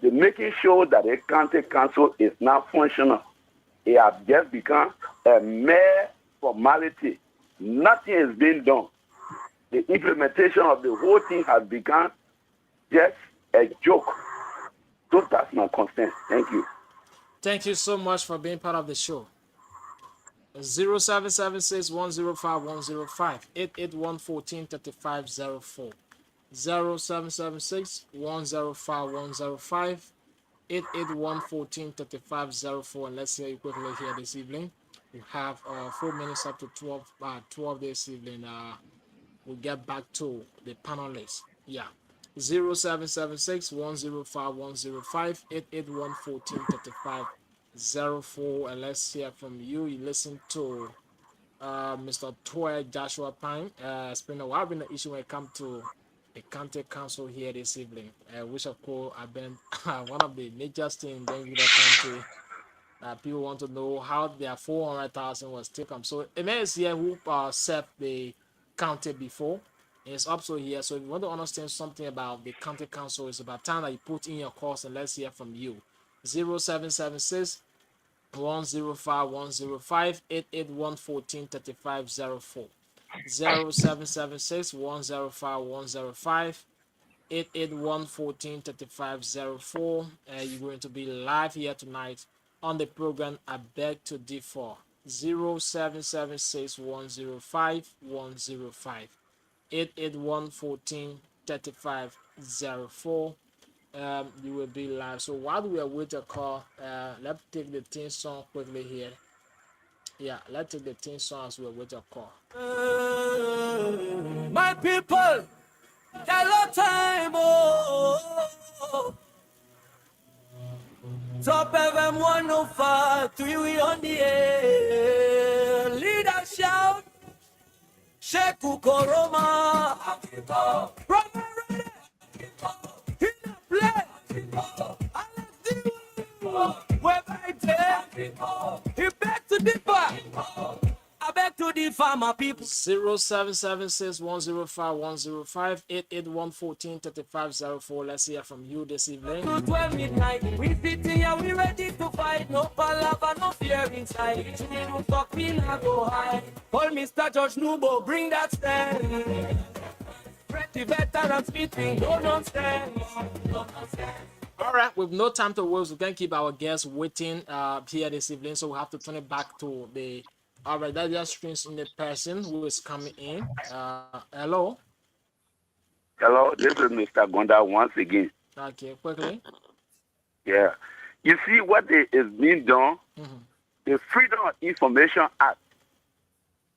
they're making sure that the county council is not functional. It has just become a mere formality. Nothing is being done. The implementation of the whole thing has become just a joke. So that's my concern. Thank you. Thank you so much for being part of the show. 0776-105-105 881-14-3504 0776-105-105 881-14-3504. And let's hear you quickly here this evening. We have 4 minutes up to 12 this evening. We'll get back to the panelists. Yeah. 0776-105-105 881-14-3504. And let's hear from you. You listen to Mr. Toy Joshua Pine. It's been a while, been an issue when it comes to the county council here this evening, which of course have been one of the major things in the country. People want to know how their 400,000 was taken. So a man is here who served the county before. It's also here. So if you want to understand something about the county council, it's about time that you put in your course, and let's hear from you. 0776 105 105 881 14-3504 0776 105 105 881 14-3504. You're going to be live here tonight on the program. I beg to differ. 0776 105 105 881 14-3504. You will be live. So while we are waiting a call, let's take the theme song quickly here. Yeah, let's take the theme song as we wait a call. My people, hello time, oh. Top FM 105, 3 we on the air. Leader shout, Sheku Koroma, Brother ready, in the play, where I take, he back to the bar. I beg to differ my people. 0776 105 105 881 14-3504. Let's hear from you this evening. 12 midnight, we sitting here, we ready to fight. No palaver, no fear inside. We don't talk, we not go high. Call Mr. George Nubo, bring that stand. Pretty veteran speaking, no nonsense. All right, with no time to waste, we can keep our guests waiting here this evening, so we have to turn it back to the. All right, that just screens in the person who is coming in. Hello. Hello, this is Mr. Gonda once again. Okay, quickly. Yeah. You see what is being done? Mm-hmm. The Freedom of Information Act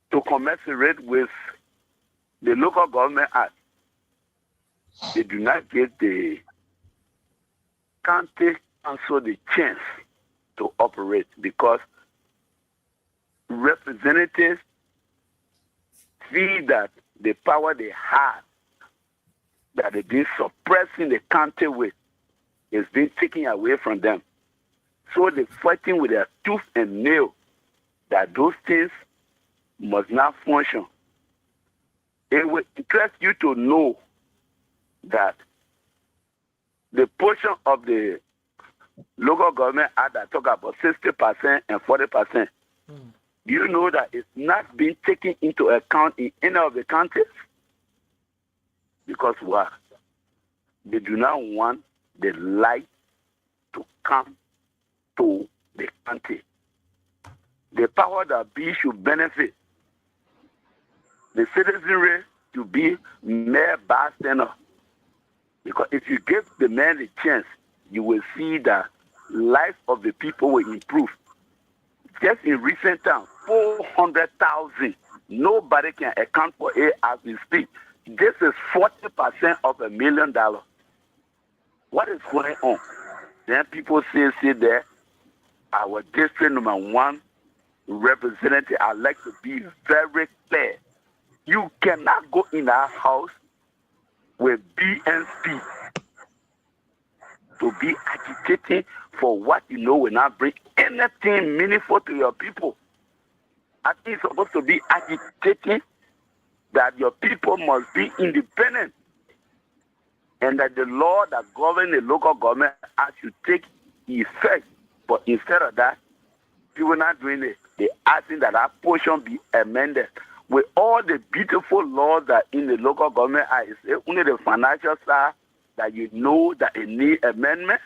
to commensurate with the Local Government Act. They do not give the county council the chance to operate because representatives see that the power they have that they've been suppressing the county with is being taken away from them. So they're fighting with their tooth and nail that those things must not function. It will interest you to know that the portion of the Local Government Act that talk about 60% and 40%, you know that it's not being taken into account in any of the counties? Because what? They do not want the light to come to the county. The power that be should benefit the citizenry to be mere bystander. Because if you give the man a chance, you will see that life of the people will improve. Just in recent times, 400,000. Nobody can account for it as we speak. This is 40% of $1 million. What is going on? Then people say there, our district number 1 representative, I'd like to be very clear. You cannot go in our house with BNP to be agitating for what you know will not bring anything meaningful to your people. I think it's supposed to be agitating that your people must be independent and that the law that governs the local government should take effect. But instead of that, people not doing it. They asking that that portion be amended. With all the beautiful laws that in the local government it's only the financial side that you know that it need amendment.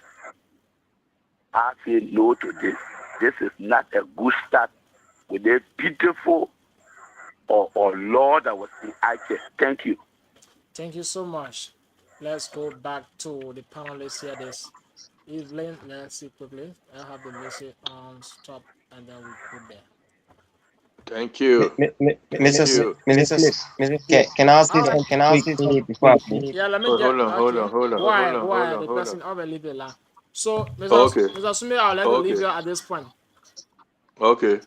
I say no to this. This is not a good start with a beautiful or law that was enacted. Thank you. Thank you so much. Let's go back to the panelists here this evening. Let's see quickly. I have the message on stop and then we go there. Thank you. Mrs. Can I say something quickly before I go? Yeah, let me get. Hold on. Why? The person already leave it now. So, Mr. Sumi, I'll let you leave you at this point. Okay.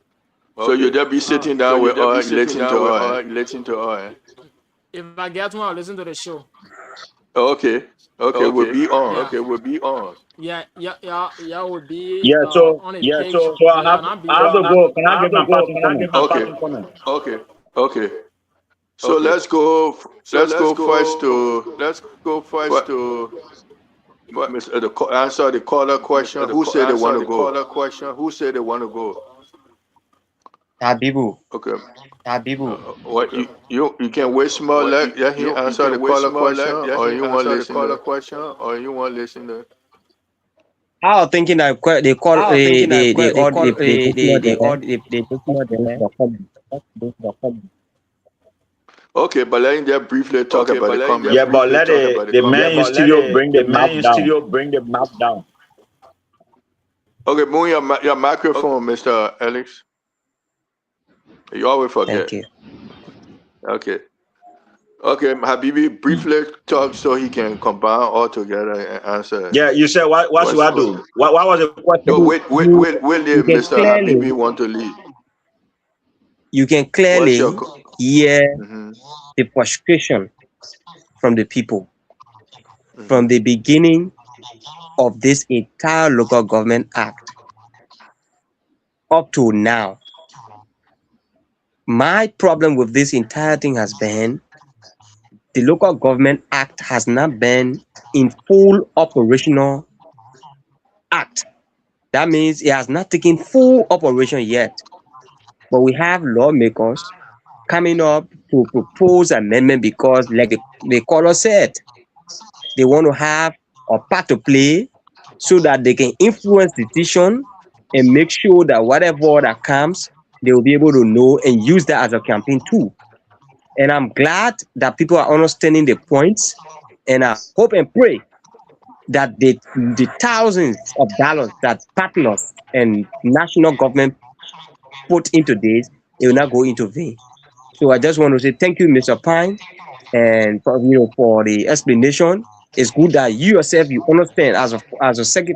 So you just be sitting down with us, listening to us. If I get one, I'll listen to the show. Okay, we'll be on. Yeah, will be on a page. So I have to go. Can I give my passing comment? Okay. So let's go first to answer the caller question. Who said they want to go? Habibu. Okay. Habibu. What you can wait small. Let him answer the caller question, or you want to listen to? I was thinking that they call Okay, but let him just briefly talk about the comment. Yeah, but let the man in studio bring the map down. Okay, move your microphone, Mr. Alex. You always forget. Thank you. Okay, Habibi, briefly talk so he can combine all together and answer. Yeah, you said what should I do? What was the question? No, wait, Mr. Habibi want to lead. You can clearly hear the frustration from the people from the beginning of this entire local government act up to now. My problem with this entire thing has been the local government act has not been in full operational act. That means it has not taken full operation yet. But we have lawmakers coming up to propose amendment because, like the caller said, they want to have a part to play so that they can influence decision and make sure that whatever that comes, they will be able to know and use that as a campaign tool. And I'm glad that people are understanding the points, and I hope and pray that the thousands of dollars that partners and national government put into this, it will not go into vain. So I just want to say thank you, Mr. Pine, and for the explanation. It's good that you yourself you understand as a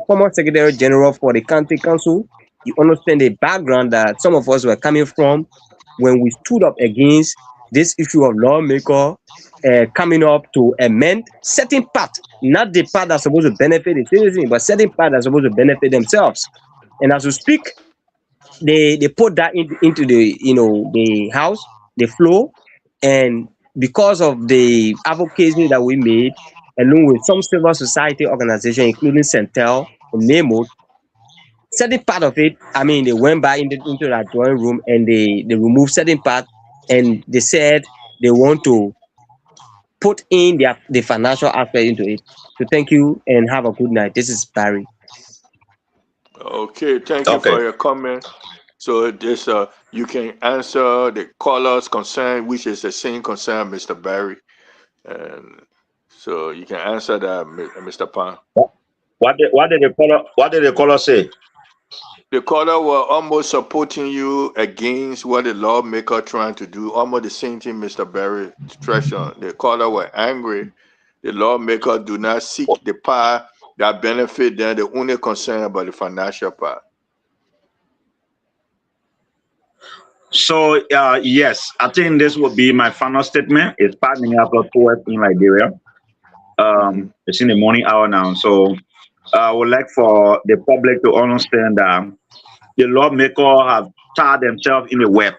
former Secretary General for the County Council, you understand the background that some of us were coming from when we stood up against this issue of lawmaker coming up to amend certain part, not the part that's supposed to benefit the citizen, but certain part that's supposed to benefit themselves. And as we speak, they put that into the house, the floor, and because of the advocacy that we made, along with some civil society organization, including Centel and NEMO, certain part of it, they went back into that drawing room and they removed certain part, and they said they want to put in the financial aspect into it. So thank you and have a good night. This is Barry. Okay, thank you for your comment. So this you can answer the caller's concern, which is the same concern, Mr. Barry. And so you can answer that, Mr. Pan. What did the caller say? The caller were almost supporting you against what the lawmaker trying to do. Almost the same thing Mr. Barry stressed on. The caller were angry. The lawmaker do not seek the part that benefit them. The only concern about the financial part. So yes, I think this will be my final statement. It's 5 minutes after 12 in Liberia. It's in the morning hour now. So I would like for the public to understand that the lawmakers have tied themselves in the web.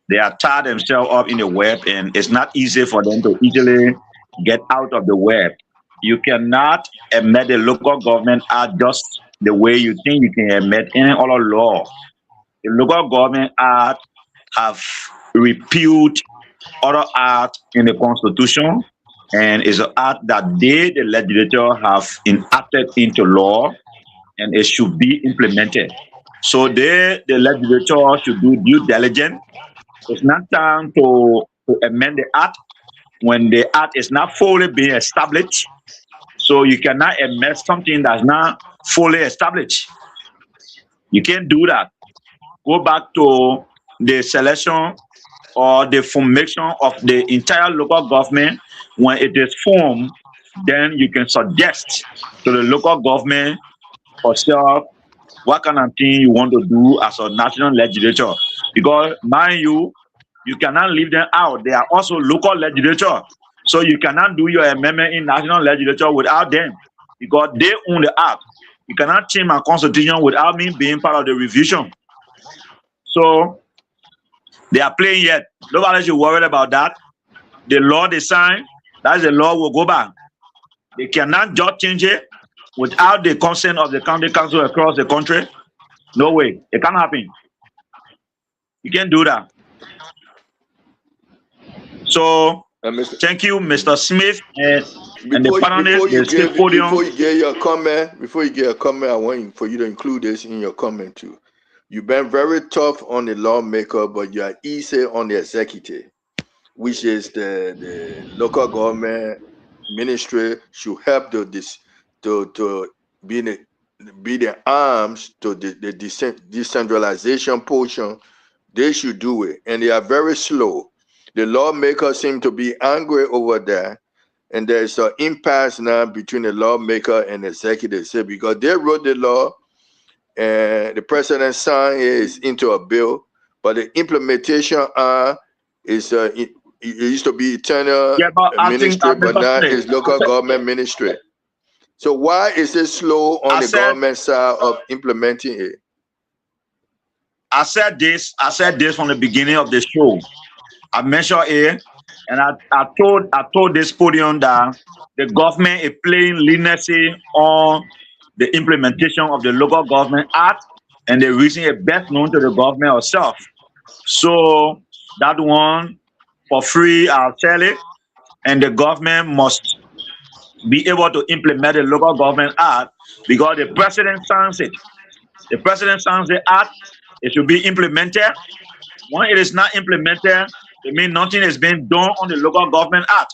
They are tied themselves up in the web, and it's not easy for them to easily get out of the web. You cannot amend the local government act just the way you think you can amend any other law. The local government act have repealed other act in the constitution, and is an act that they, the legislature, have enacted into law, and it should be implemented. So they, the legislature, should do due diligence. It's not time to amend the act when the act is not fully being established. So you cannot amend something that's not fully established. You can't do that. Go back to the selection or the formation of the entire local government. When it is formed, then you can suggest to the local government yourself what kind of thing you want to do as a national legislature. Because mind you, you cannot leave them out. They are also local legislature. So you cannot do your amendment in national legislature without them, because they own the act. You cannot change my constitution without me being part of the revision. So they are playing yet. Nobody should worry about that. The law they sign, that's the law will go back. They cannot just change it without the consent of the county council across the country. No way. It can't happen. You can't do that. So thank you, Mr. Smith, and the panelists. Before you get your comment, I want for you to include this in your comment too. You've been very tough on the lawmaker, but you are easy on the executive, which is the local government ministry should help to be the arms to the decentralization portion. They should do it, and they are very slow. The lawmakers seem to be angry over that, and there's an impasse now between the lawmaker and the executive. So because they wrote the law, and the president signed is into a bill, but the implementation is it used to be eternal ministry, but now it's local government ministry. So why is it slow on the government side of implementing it? I said this from the beginning of the show. I mentioned it, and I told this podium that the government is playing leniency on the implementation of the Local Government Act, and the reason is best known to the government herself. So that one, for free, I'll tell it, and the government must be able to implement the Local Government Act because the president signs it. The president signs the act, it should be implemented. When it is not implemented, it means nothing is being done on the Local Government Act.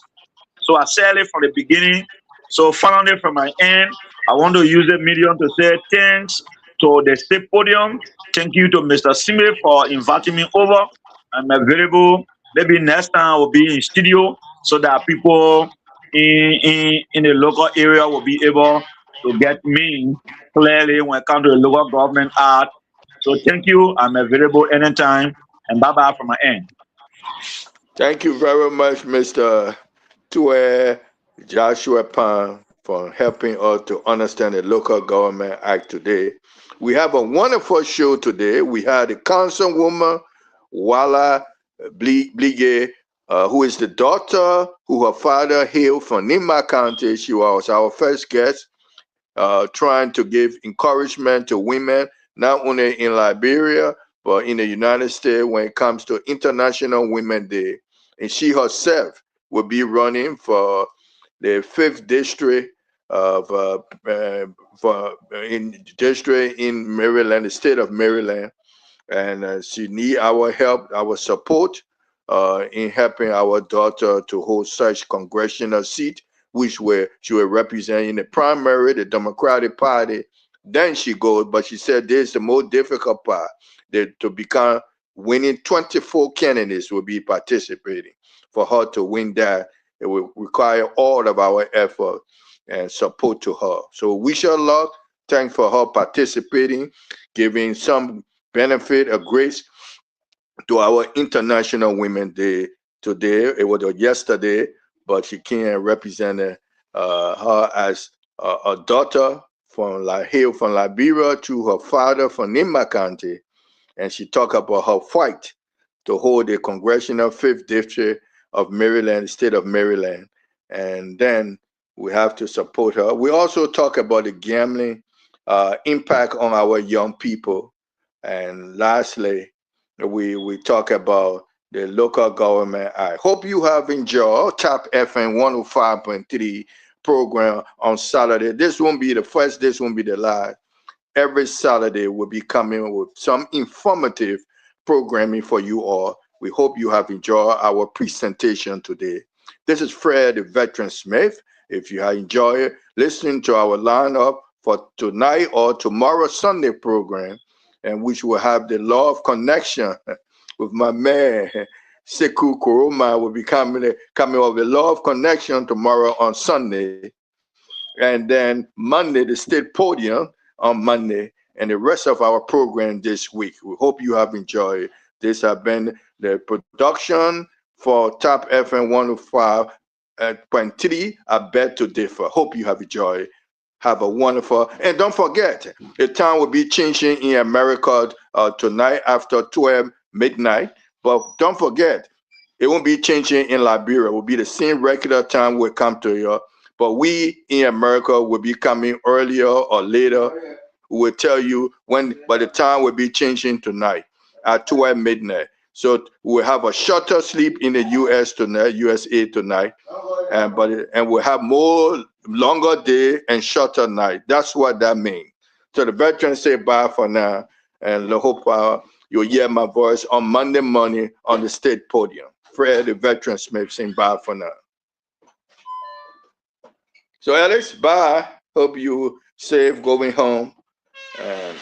So I said it from the beginning. So finally, from my end, I want to use the medium to say thanks to the state podium. Thank you to Mr. Smith for inviting me over. I'm available. Maybe next time I will be in studio so that people in the local area will be able to get me clearly when it comes to the Local Government Act. So thank you. I'm available anytime. And bye-bye from my end. Thank you very much, Mr. Tue Joshua Pan, for helping us to understand the Local Government Act today. We have a wonderful show today. We had the Councilwoman Wala Blige, who is the daughter who her father hailed from Nima County. She was our first guest, trying to give encouragement to women, not only in Liberia, but in the United States when it comes to International Women's Day. And she herself will be running for the 5th district of for in district in Maryland, the state of Maryland, and she need our help, our support in helping our daughter to hold such congressional seat, which where she will represent in the primary, the Democratic Party. Then she goes, but she said this is the most difficult part, that to become winning 24 candidates will be participating. For her to win that, it will require all of our effort and support to her. So wish her luck. Thanks for her participating, giving some benefit of grace to our International Women's Day today. It was yesterday, but she can't represent her as a daughter from hail from Liberia to her father from Nimba County, and she talked about her fight to hold the congressional 5th district of Maryland, state of Maryland, and then we have to support her. We also talk about the gambling impact on our young people, and lastly, we talk about the local government. I hope you have enjoyed Top FM 105.3 program on Saturday. This won't be the first, this won't be the last. Every Saturday we'll be coming with some informative programming for you all. We hope you have enjoyed our presentation today. This is Fred, the Veteran Smith. If you have enjoyed listening to our lineup for tonight or tomorrow Sunday program, and which will have the Law of Connection with my man Sekou Koroma will be coming with the Law of Connection tomorrow on Sunday, and then Monday the State Podium on Monday, and the rest of our program this week. We hope you have enjoyed. This has been the production for Top FM 105.3. I beg to differ. Hope you have enjoyed. Have a wonderful, and don't forget, the time will be changing in America tonight after 12 midnight. But don't forget, it won't be changing in Liberia. It will be the same regular time will come to you. But we in America will be coming earlier or later. We will tell you when, by the time will be changing tonight at 12 midnight. So we'll have a shorter sleep in the US tonight, USA tonight, and we'll have more longer day and shorter night. That's what that means. So the veterans say bye for now, and I hope you'll hear my voice on Monday morning on the state podium. Fred, the Veteran Smith, saying bye for now. So Alex, bye. Hope you safe going home. And